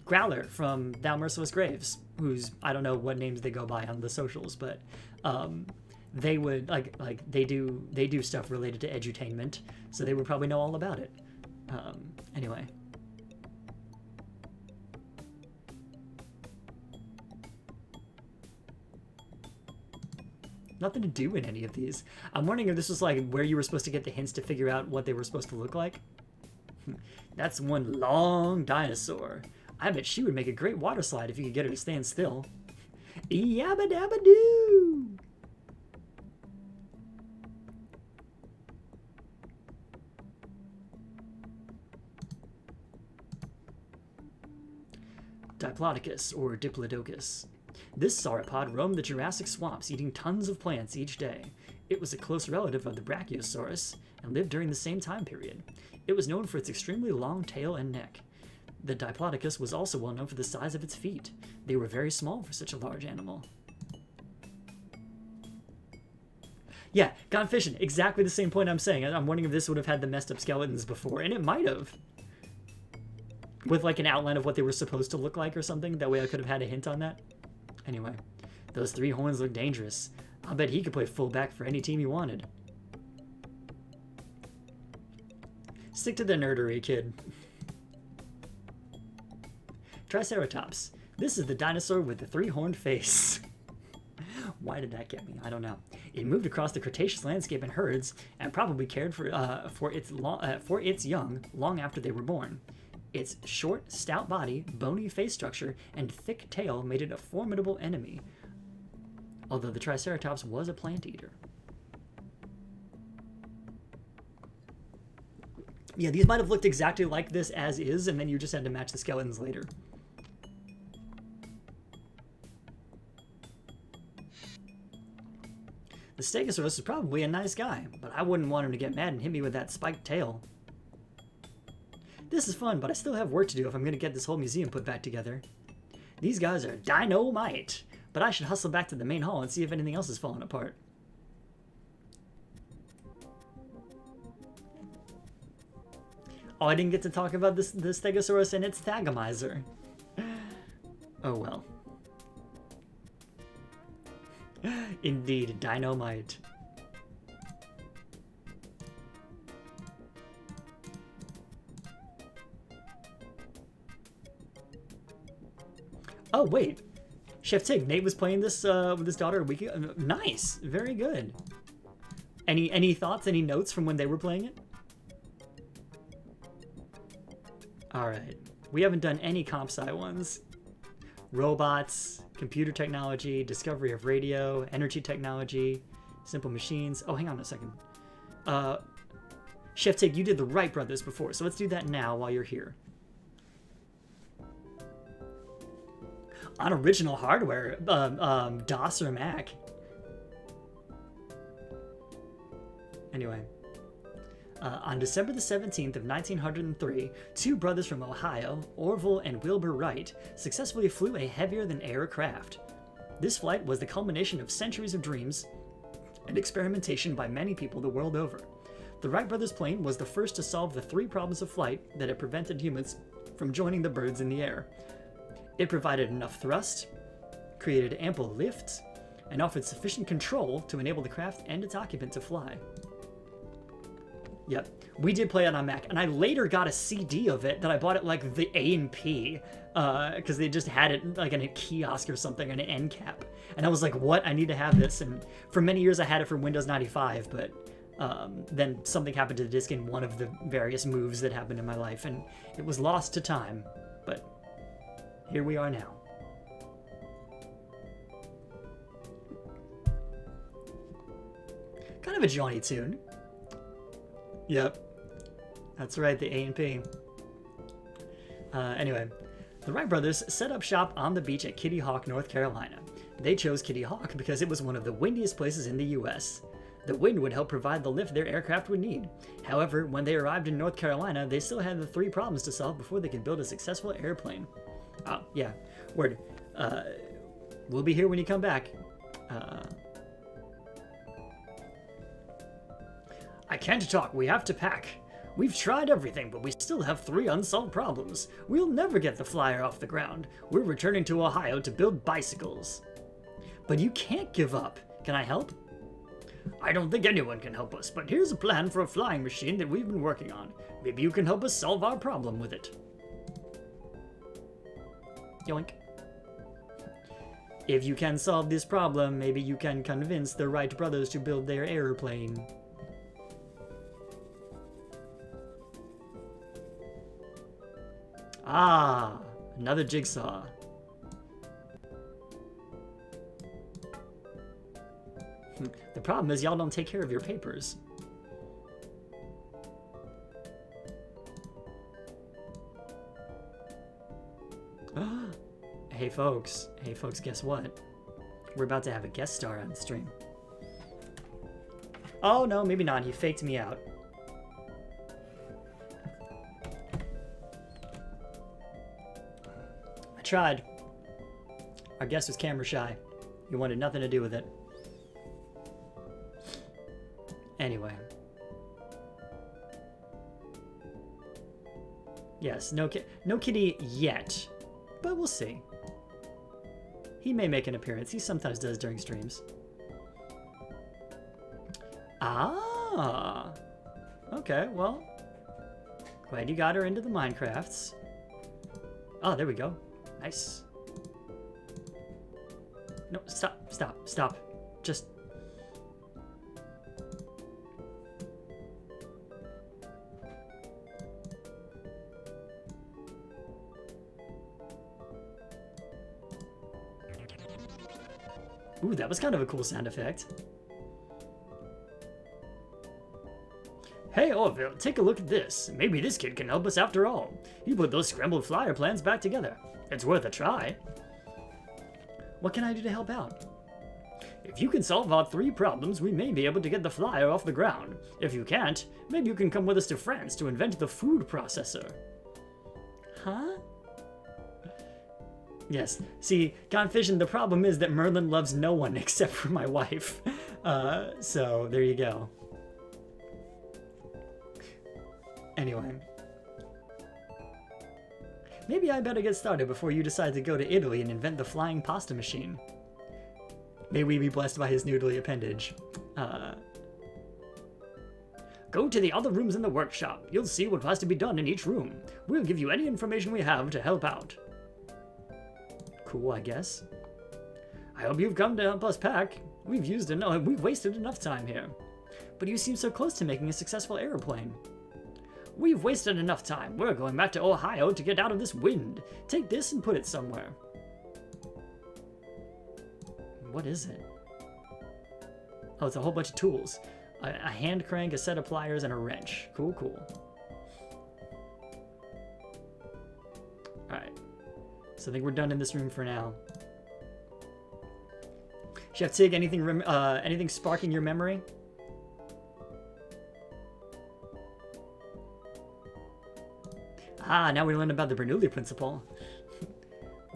Speaker 1: Growler from Thou Merciless Graves, who's, I don't know what names they go by on the socials, but they would they do stuff related to edutainment, so they would probably know all about it. Anyway. Nothing to do in any of these. I'm wondering if this was like where you were supposed to get the hints to figure out what they were supposed to look like. That's one long dinosaur. I bet she would make a great water slide if you could get her to stand still. Yabba dabba doo! Diplodocus, or Diplodocus. This sauropod roamed the Jurassic swamps, eating tons of plants each day. It was a close relative of the Brachiosaurus and lived during the same time period. It was known for its extremely long tail and neck. The Diplodocus was also well known for the size of its feet. They were very small for such a large animal. Yeah, gone fishing. Exactly the same point I'm saying. I'm wondering if this would have had the messed up skeletons before, and it might have. With like an outline of what they were supposed to look like or something. That way I could have had a hint on that. Anyway, those three horns look dangerous. I'll bet he could play fullback for any team he wanted. Stick to the nerdery, kid. Triceratops. This is the dinosaur with the three-horned face. Why did that get me? I don't know. It moved across the Cretaceous landscape in herds and probably cared for its young long after they were born. Its short, stout body, bony face structure, and thick tail made it a formidable enemy, although the Triceratops was a plant eater. Yeah, these might have looked exactly like this as is, and then you just had to match the skeletons later. The Stegosaurus is probably a nice guy, but I wouldn't want him to get mad and hit me with that spiked tail. This is fun, but I still have work to do if I'm going to get this whole museum put back together. These guys are dynamite, but I should hustle back to the main hall and see if anything else is falling apart. Oh, I didn't get to talk about the Stegosaurus and its Thagomizer. Oh well. Indeed, dynamite. Oh, wait. Chef Tig, Nate was playing this with his daughter a week ago. Nice. Very good. Any thoughts, any notes from when they were playing it? Alright. We haven't done any comp sci ones. Robots, computer technology, discovery of radio, energy technology, simple machines. Oh, hang on a second. Chef Tig, you did the Wright brothers before, so let's do that now while you're here. On original hardware, DOS or Mac. Anyway, on December the 17th of 1903, two brothers from Ohio, Orville and Wilbur Wright, successfully flew a heavier-than-air craft. This flight was the culmination of centuries of dreams and experimentation by many people the world over. The Wright brothers' plane was the first to solve the three problems of flight that had prevented humans from joining the birds in the air. It provided enough thrust, created ample lift, and offered sufficient control to enable the craft and its occupant to fly. Yep, we did play it on Mac, and I later got a CD of it that I bought at like the A&P, because they just had it like in a kiosk or something, an end cap. And I was like, what? I need to have this. And for many years I had it for Windows 95, but then something happened to the disk in one of the various moves that happened in my life, and it was lost to time. But here we are now. Kind of a jaunty tune. Yep. That's right, the A&P. Anyway, the Wright brothers set up shop on the beach at Kitty Hawk, North Carolina. They chose Kitty Hawk because it was one of the windiest places in the US. The wind would help provide the lift their aircraft would need. However, when they arrived in North Carolina, they still had the three problems to solve before they could build a successful airplane. Oh, yeah. Word. We'll be here when you come back. I can't talk. We have to pack. We've tried everything, but we still have three unsolved problems. We'll never get the flyer off the ground. We're returning to Ohio to build bicycles. But you can't give up. Can I help? I don't think anyone can help us, but here's a plan for a flying machine that we've been working on. Maybe you can help us solve our problem with it. Yoink. If you can solve this problem, maybe you can convince the Wright brothers to build their airplane. Ah, another jigsaw. The problem is y'all don't take care of your papers. Hey folks, guess what? We're about to have a guest star on the stream. Oh no, maybe not, he faked me out. I tried. Our guest was camera shy. He wanted nothing to do with it. Anyway. Yes, no kitty yet, but we'll see. He may make an appearance. He sometimes does during streams. Ah! Okay, well. Glad you got her into the Minecrafts. Oh, there we go. Nice. No, stop. Just... Ooh, that was kind of a cool sound effect. Hey, Orville, take a look at this. Maybe this kid can help us after all. He put those scrambled flyer plans back together. It's worth a try. What can I do to help out? If you can solve our 3 problems, we may be able to get the flyer off the ground. If you can't, maybe you can come with us to France to invent the food processor. Huh? Yes. See, Confusion, the problem is that Merlin loves no one except for my wife. So, there you go. Anyway. Maybe I better get started before you decide to go to Italy and invent the flying pasta machine. May we be blessed by his noodly appendage. Go to the other rooms in the workshop. You'll see what has to be done in each room. We'll give you any information we have to help out. Cool, I guess. I hope you've come to help us pack. We've wasted enough time here. But you seem so close to making a successful airplane. We've wasted enough time. We're going back to Ohio to get out of this wind. Take this and put it somewhere. What is it? Oh, it's a whole bunch of tools. A hand crank, a set of pliers, and a wrench. Cool, cool. Alright. So I think we're done in this room for now. Chef Tig, anything sparking your memory? Ah, now we learned about the Bernoulli principle.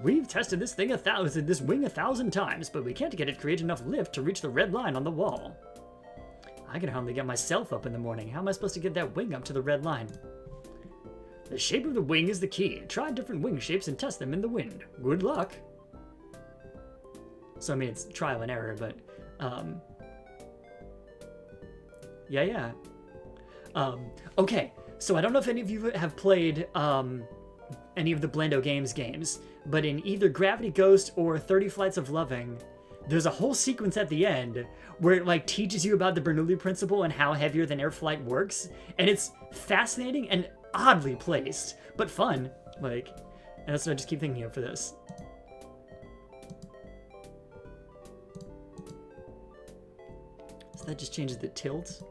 Speaker 1: We've tested this wing 1,000 times, but we can't get it to create enough lift to reach the red line on the wall. I can hardly get myself up in the morning. How am I supposed to get that wing up to the red line? The shape of the wing is the key. Try different wing shapes and test them in the wind. Good luck. So, I mean, it's trial and error, but, yeah. Okay, so I don't know if any of you have played, any of the Blendo games, but in either Gravity Ghost or 30 Flights of Loving, there's a whole sequence at the end where it, like, teaches you about the Bernoulli principle and how heavier than air flight works, and it's fascinating and oddly placed, but fun, like, and that's what I just keep thinking of for this. So that just changes the tilt.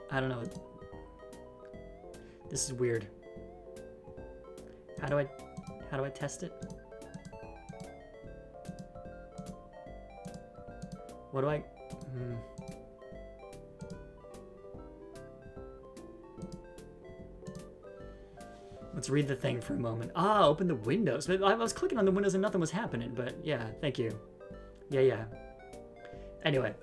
Speaker 1: I don't know. This is weird. How do I test it? What do I... Let's read the thing for a moment. Ah, open the windows. I was clicking on the windows and nothing was happening, but yeah, thank you. Yeah. Anyway,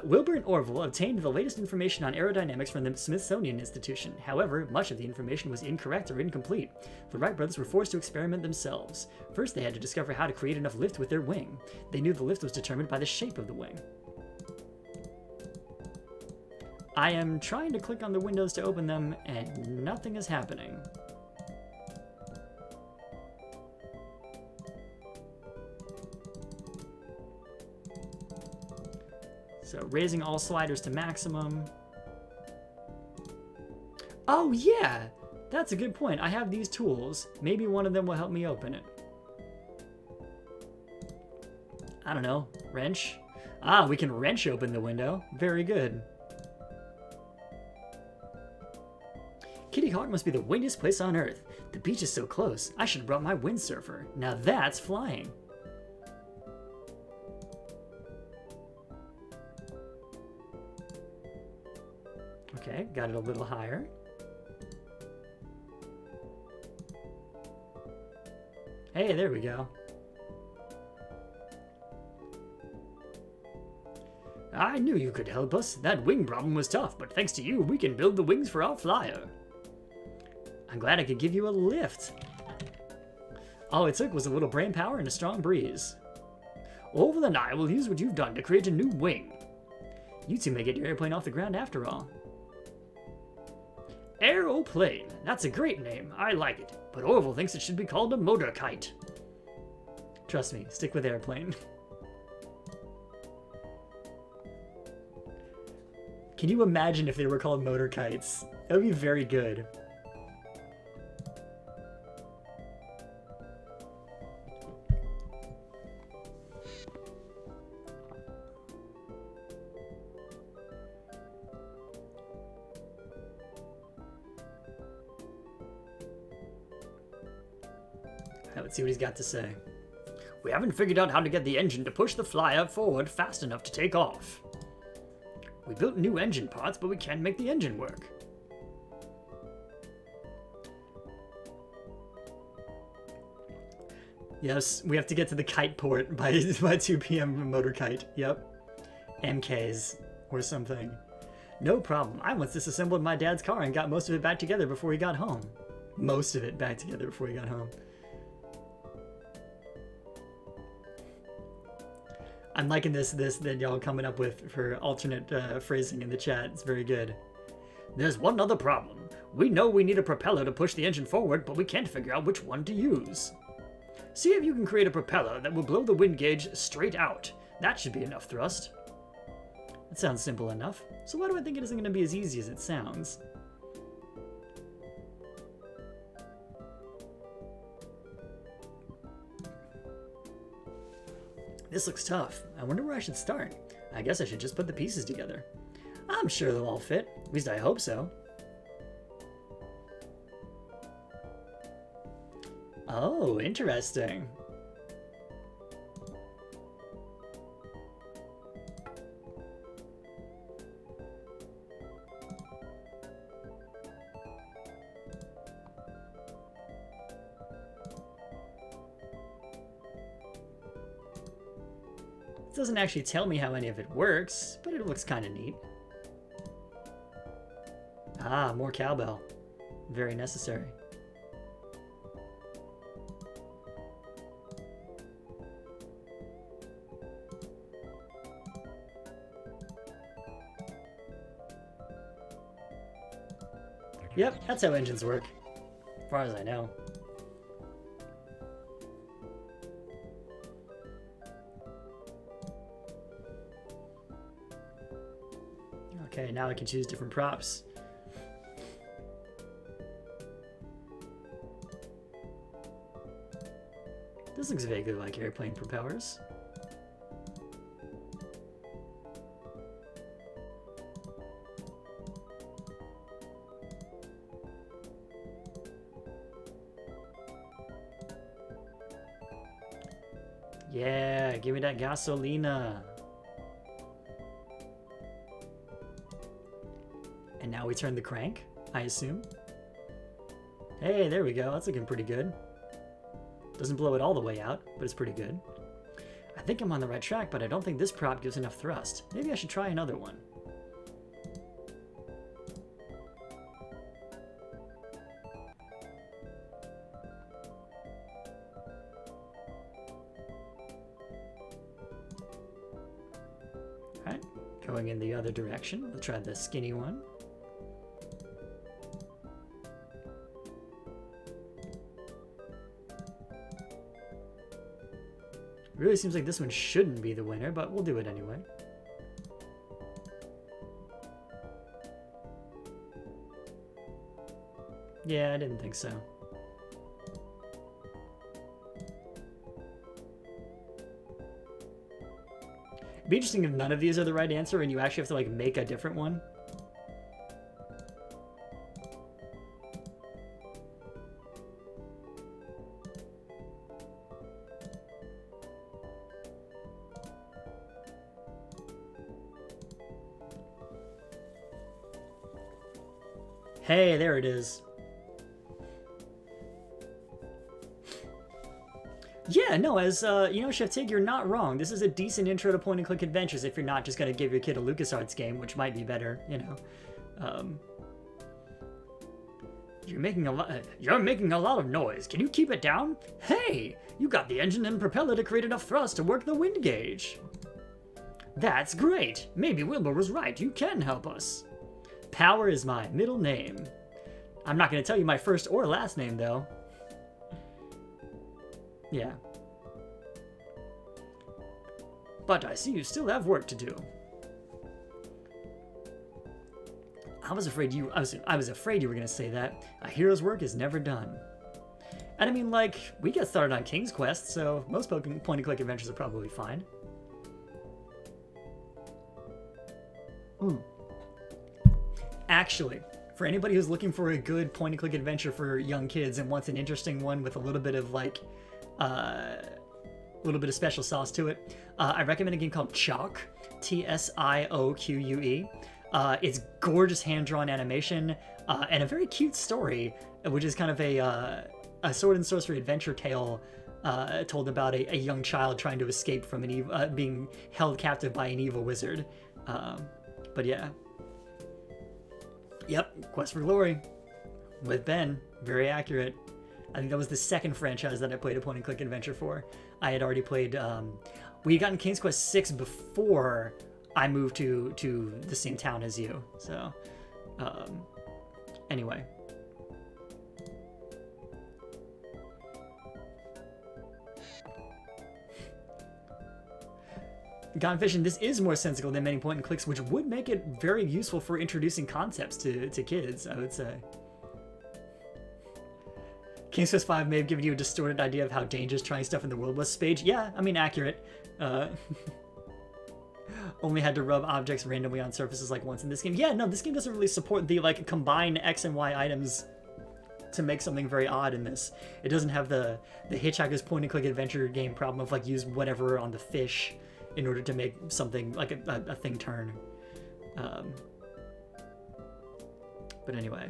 Speaker 1: Wilbur and Orville obtained the latest information on aerodynamics from the Smithsonian Institution. However, much of the information was incorrect or incomplete. The Wright brothers were forced to experiment themselves. First, they had to discover how to create enough lift with their wing. They knew the lift was determined by the shape of the wing. I am trying to click on the windows to open them, and nothing is happening. So raising all sliders to maximum. Oh yeah, that's a good point. I have these tools. Maybe one of them will help me open it. I don't know, wrench? Ah, we can wrench open the window. Very good. Kitty Hawk must be the windiest place on Earth. The beach is so close. I should have brought my windsurfer. Now that's flying. Okay, got it a little higher. Hey, there we go. I knew you could help us. That wing problem was tough, but thanks to you, we can build the wings for our flyer. I'm glad I could give you a lift. All it took was a little brain power and a strong breeze. Orville and I will use what you've done to create a new wing. You two may get your airplane off the ground after all. Aeroplane. That's a great name. I like it. But Orville thinks it should be called a motor kite. Trust me, stick with airplane. Can you imagine if they were called motor kites? That would be very good. Let's see what he's got to say. We haven't figured out how to get the engine to push the flyer forward fast enough to take off. We built new engine parts, but we can't make the engine work. Yes, we have to get to the kite port by 2 p.m. motor kite. Yep. MKs or something. No problem. I once disassembled my dad's car and got most of it back together before he got home. Most of it back together before he got home. I'm liking this that y'all coming up with for alternate phrasing in the chat. It's very good. There's one other problem. We know we need a propeller to push the engine forward, but we can't figure out which one to use. See if you can create a propeller that will blow the wind gauge straight out. That should be enough thrust. That sounds simple enough. So why do I think it isn't going to be as easy as it sounds? This looks tough. I wonder where I should start. I guess I should just put the pieces together. I'm sure they'll all fit. At least I hope so. Oh, interesting. It doesn't actually tell me how any of it works, but it looks kind of neat. Ah, more cowbell. Very necessary. Yep, that's how engines work, as far as I know. Okay, now I can choose different props. This looks vaguely like airplane propellers. Yeah, give me that gasolina. And now we turn the crank, I assume. Hey, there we go. That's looking pretty good. Doesn't blow it all the way out, but it's pretty good. I think I'm on the right track, but I don't think this prop gives enough thrust. Maybe I should try another one. Alright, going in the other direction. We'll try the skinny one. Really seems like this one shouldn't be the winner, but we'll do it anyway. Yeah, I didn't think so. It'd be interesting if none of these are the right answer and you actually have to like make a different one. Hey, there it is. Yeah, no, as, you know, Chef Tig, you're not wrong. This is a decent intro to point-and-click adventures if you're not just going to give your kid a LucasArts game, which might be better, you know. You're making a lot of noise. Can you keep it down? Hey, you got the engine and propeller to create enough thrust to work the wind gauge. That's great. Maybe Wilbur was right. You can help us. Power is my middle name. I'm not going to tell you my first or last name, though. Yeah. But I see you still have work to do. I was afraid you were going to say that. A hero's work is never done. And I mean, like, we get started on King's Quest, so most point-and-click adventures are probably fine. Actually, for anybody who's looking for a good point-and-click adventure for young kids and wants an interesting one with a little bit of like, special sauce to it, I recommend a game called Tsioque, Tsioque. It's gorgeous hand-drawn animation and a very cute story, which is kind of a sword and sorcery adventure tale told about a young child trying to escape from being held captive by an evil wizard. But yeah. Yep, Quest for Glory with Ben. Very accurate. I think that was the second franchise that I played a point-and-click adventure for. I had already played... we had gotten King's Quest 6 before I moved to the same town as you. So, anyway. Gone Fishing, this is more sensical than many point-and-clicks, which would make it very useful for introducing concepts to kids, I would say. King's Quest V may have given you a distorted idea of how dangerous trying stuff in the world was. Spage, yeah, I mean, accurate. Only had to rub objects randomly on surfaces like once in this game. Yeah, no, this game doesn't really support the, like, combine X and Y items to make something very odd in this. It doesn't have the Hitchhiker's point-and-click adventure game problem of, like, use whatever on the fish in order to make something, like, a thing turn. But anyway.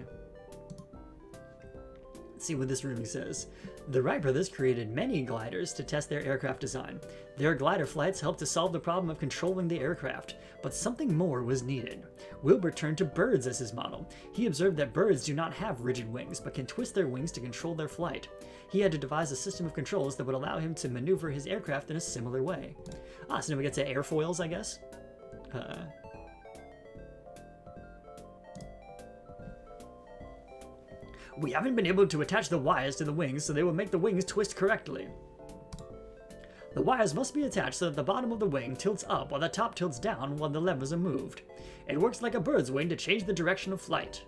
Speaker 1: Let's see what this really says. The Wright brothers created many gliders to test their aircraft design. Their glider flights helped to solve the problem of controlling the aircraft, but something more was needed. Wilbur turned to birds as his model. He observed that birds do not have rigid wings, but can twist their wings to control their flight. He had to devise a system of controls that would allow him to maneuver his aircraft in a similar way. So now we get to airfoils, I guess? We haven't been able to attach the wires to the wings so they will make the wings twist correctly. The wires must be attached so that the bottom of the wing tilts up while the top tilts down while the levers are moved. It works like a bird's wing to change the direction of flight.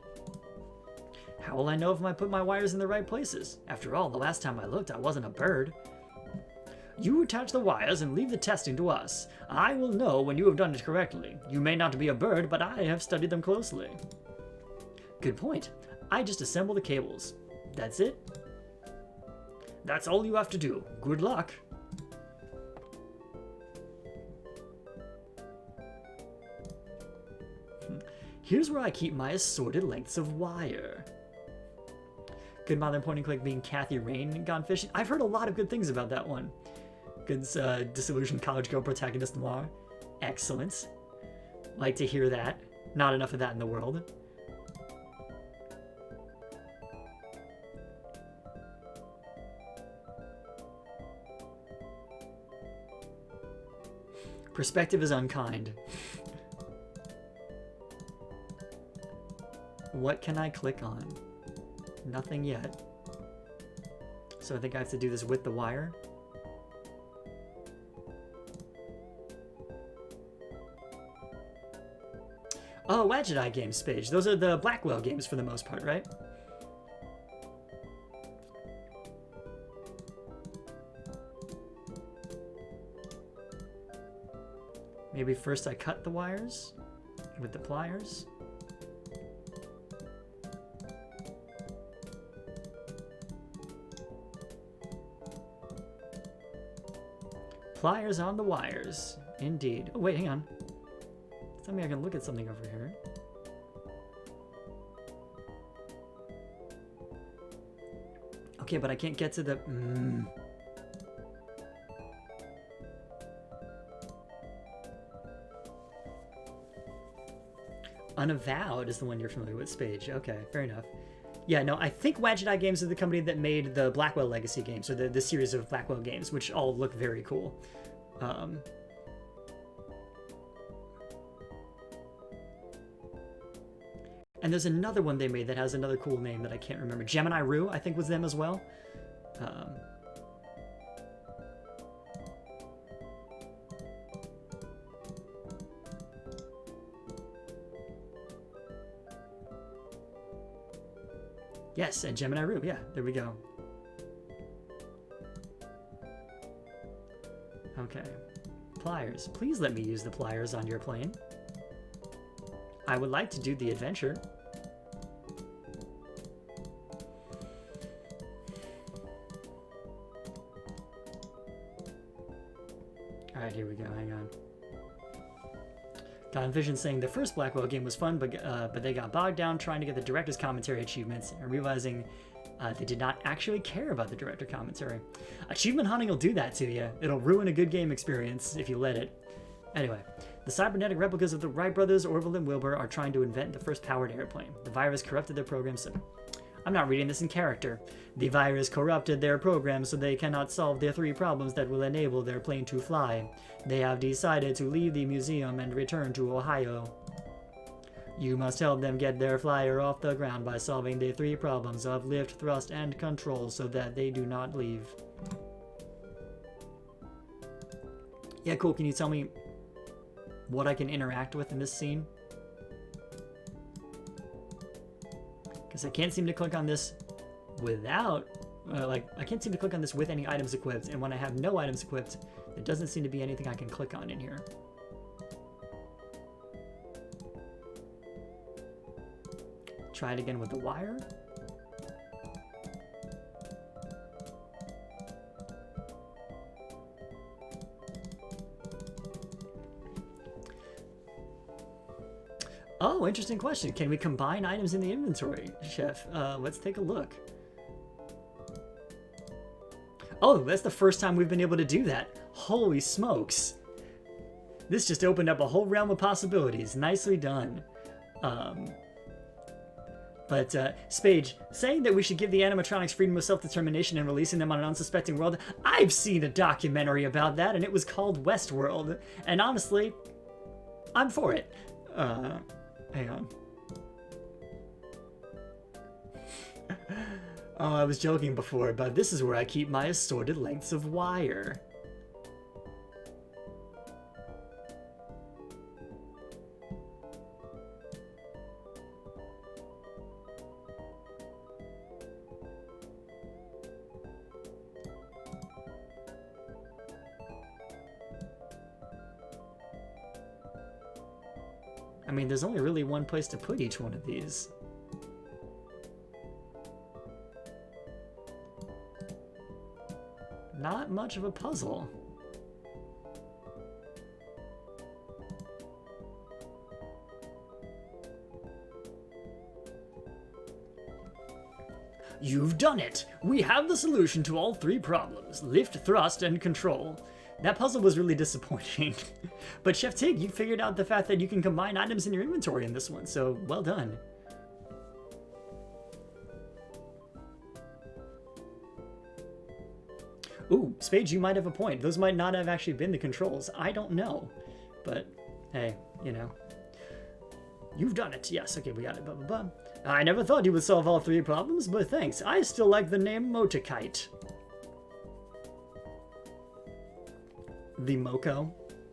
Speaker 1: How will I know if I put my wires in the right places? After all, the last time I looked, I wasn't a bird. You attach the wires and leave the testing to us. I will know when you have done it correctly. You may not be a bird, but I have studied them closely. Good point. I just assemble the cables. That's it. That's all you have to do. Good luck. Here's where I keep my assorted lengths of wire. Good modern point and click being Kathy Rain in Gone Fishing. I've heard a lot of good things about that one. Good disillusioned college girl protagonist noir. Excellent. Like to hear that. Not enough of that in the world. Perspective is unkind. What can I click on? Nothing yet. So I think I have to do this with the wire. Oh, Wadget Eye games, Spage. Those are the Blackwell games for the most part, right? Maybe first I cut the wires with the pliers. Pliers on the wires. Indeed. Oh, wait, hang on. Tell me I can look at something over here. Okay, but I can't get to the... Unavowed is the one you're familiar with, Spage. Okay, fair enough. Yeah, no, I think Wadget Eye Games is the company that made the Blackwell Legacy games, or the series of Blackwell games, which all look very cool. And there's another one they made that has another cool name that I can't remember. Gemini Rue, I think, was them as well. Yes, and Gemini Rue. Yeah, there we go. Okay. Pliers. Please let me use the pliers on your plane. I would like to do the adventure. Alright, here we go. Hang on. Got Envision saying the first Blackwell game was fun, but they got bogged down trying to get the director's commentary achievements and realizing they did not actually care about the director commentary. Achievement hunting will do that to you. It'll ruin a good game experience if you let it. Anyway, the cybernetic replicas of the Wright brothers, Orville and Wilbur, are trying to invent the first powered airplane. The virus corrupted their program, so... I'm not reading this in character. The virus corrupted their program so they cannot solve their 3 problems that will enable their plane to fly. They have decided to leave the museum and return to Ohio. You must help them get their flyer off the ground by solving the 3 problems of lift, thrust, and control so that they do not leave. Yeah, cool. Can you tell me what I can interact with in this scene? Because I can't seem to click on this without, I can't seem to click on this with any items equipped, and when I have no items equipped, there doesn't seem to be anything I can click on in here. Try it again with the wire. Oh, interesting question. Can we combine items in the inventory, Chef? Let's take a look. Oh, that's the first time we've been able to do that. Holy smokes. This just opened up a whole realm of possibilities. Nicely done. Spage, saying that we should give the animatronics freedom of self-determination and releasing them on an unsuspecting world, I've seen a documentary about that, and it was called Westworld. And honestly, I'm for it. Hang on. Oh, I was joking before, but this is where I keep my assorted lengths of wire. I mean, there's only really one place to put each one of these. Not much of a puzzle. You've done it! We have the solution to all 3 problems: lift, thrust, and control. That puzzle was really disappointing. But Chef Tig, you figured out the fact that you can combine items in your inventory in this one, so well done. Ooh, Spades, you might have a point. Those might not have actually been the controls. I don't know. But, hey, you know. You've done it. Yes, okay, we got it. Blah, blah, blah. I never thought you would solve all 3 problems, but thanks. I still like the name Motakite. The Moko.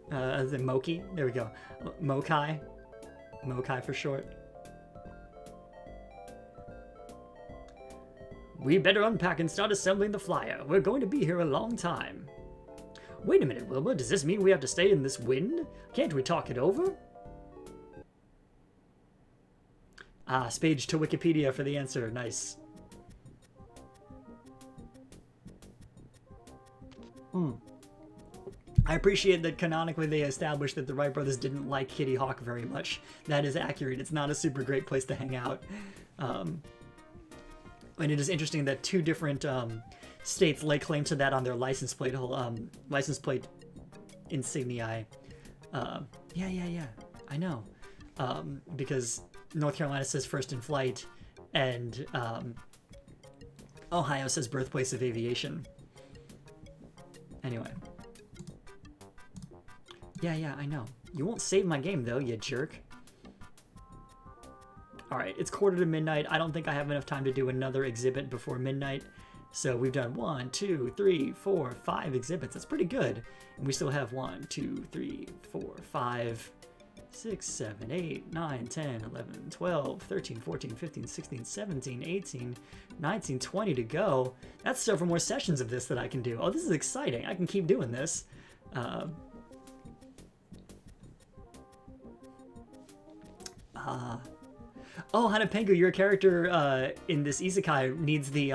Speaker 1: The Moki. There we go. Mokai. Mokai for short. We better unpack and start assembling the flyer. We're going to be here a long time. Wait a minute, Wilbur. Does this mean we have to stay in this wind? Can't we talk it over? Ah, Spage to Wikipedia for the answer. Nice. I appreciate that canonically they established that the Wright brothers didn't like Kitty Hawk very much. That is accurate. It's not a super great place to hang out. And it is interesting that 2 different states lay claim to that on their license plate insignia. Yeah. I know. Because North Carolina says first in flight, and Ohio says birthplace of aviation. Anyway. Yeah, I know. You won't save my game, though, you jerk. Alright, it's 1:45. I don't think I have enough time to do another exhibit before midnight. So we've done 1, 2, 3, 4, 5 exhibits. That's pretty good. And we still have 1, 2, 3, 4, 5, 6, 7, 8, 9, 10, 11, 12, 13, 14, 15, 16, 17, 18, 19, 20 to go. That's several more sessions of this that I can do. Oh, this is exciting. I can keep doing this. Oh, Hanapengu, your character in this isekai needs the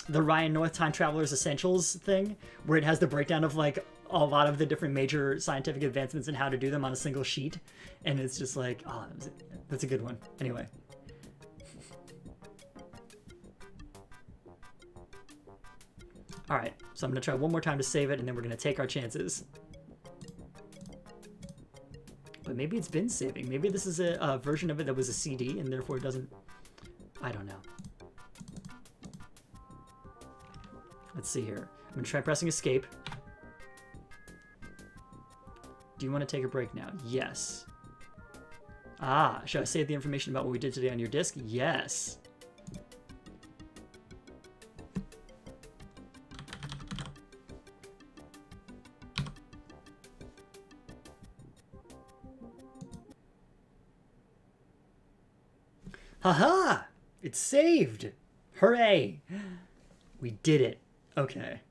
Speaker 1: Ryan North Time Traveler's Essentials thing, where it has the breakdown of like a lot of the different major scientific advancements and how to do them on a single sheet, and it's just like, oh, that's a good one. Anyway. All right, so I'm gonna try one more time to save it, and then we're gonna take our chances. But maybe it's been saving. Maybe this is a version of it that was a CD, and therefore it doesn't... I don't know. Let's see here. I'm going to try pressing escape. Do you want to take a break now? Yes. Ah, should I save the information about what we did today on your disk? Yes. Haha! It's saved! Hooray! We did it. Okay.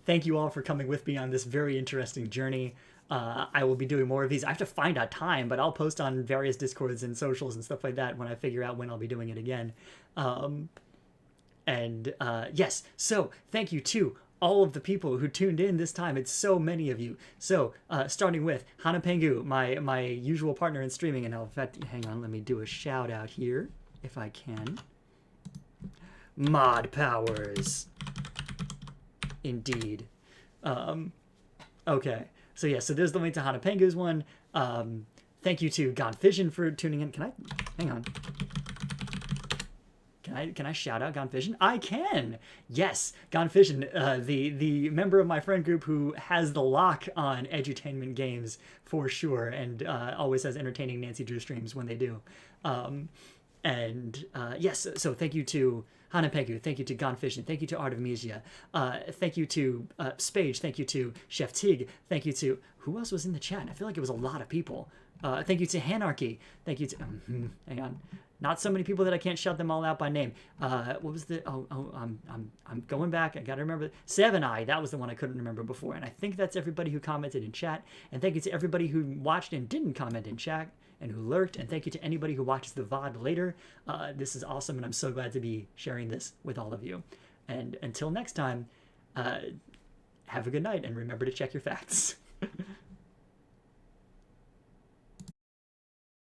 Speaker 1: Thank you all for coming with me on this very interesting journey. I will be doing more of these. I have to find a time, but I'll post on various Discords and socials and stuff like that when I figure out when I'll be doing it again. Yes, so thank you to all of the people who tuned in this time. It's so many of you. So, starting with Hanapengu, my usual partner in streaming, and in fact, hang on, let me do a shout out here, if I can. Mod Powers. Indeed. Okay. So yeah, so there's the link to Hanapengu's one. Thank you to Gone Fission for tuning in. Can I, hang on. Can I shout out Gone Fission? I can! Yes, Gone Fission, the member of my friend group who has the lock on edutainment games for sure, and always has entertaining Nancy Drew streams when they do. Yes, so thank you to Hanapengu, thank you to Gone Fission, thank you to Art of Mesia, thank you to Spage, thank you to Chef Tig, thank you to... Who else was in the chat? I feel like it was a lot of people. Thank you to Hanarchy, thank you to... hang on. Not so many people that I can't shout them all out by name. What was the... I'm going back. I gotta remember. Seven Eye. That was the one I couldn't remember before. And I think that's everybody who commented in chat. And thank you to everybody who watched and didn't comment in chat and who lurked. And thank you to anybody who watches the VOD later. This is awesome, and I'm so glad to be sharing this with all of you. And until next time, have a good night, and remember to check your facts.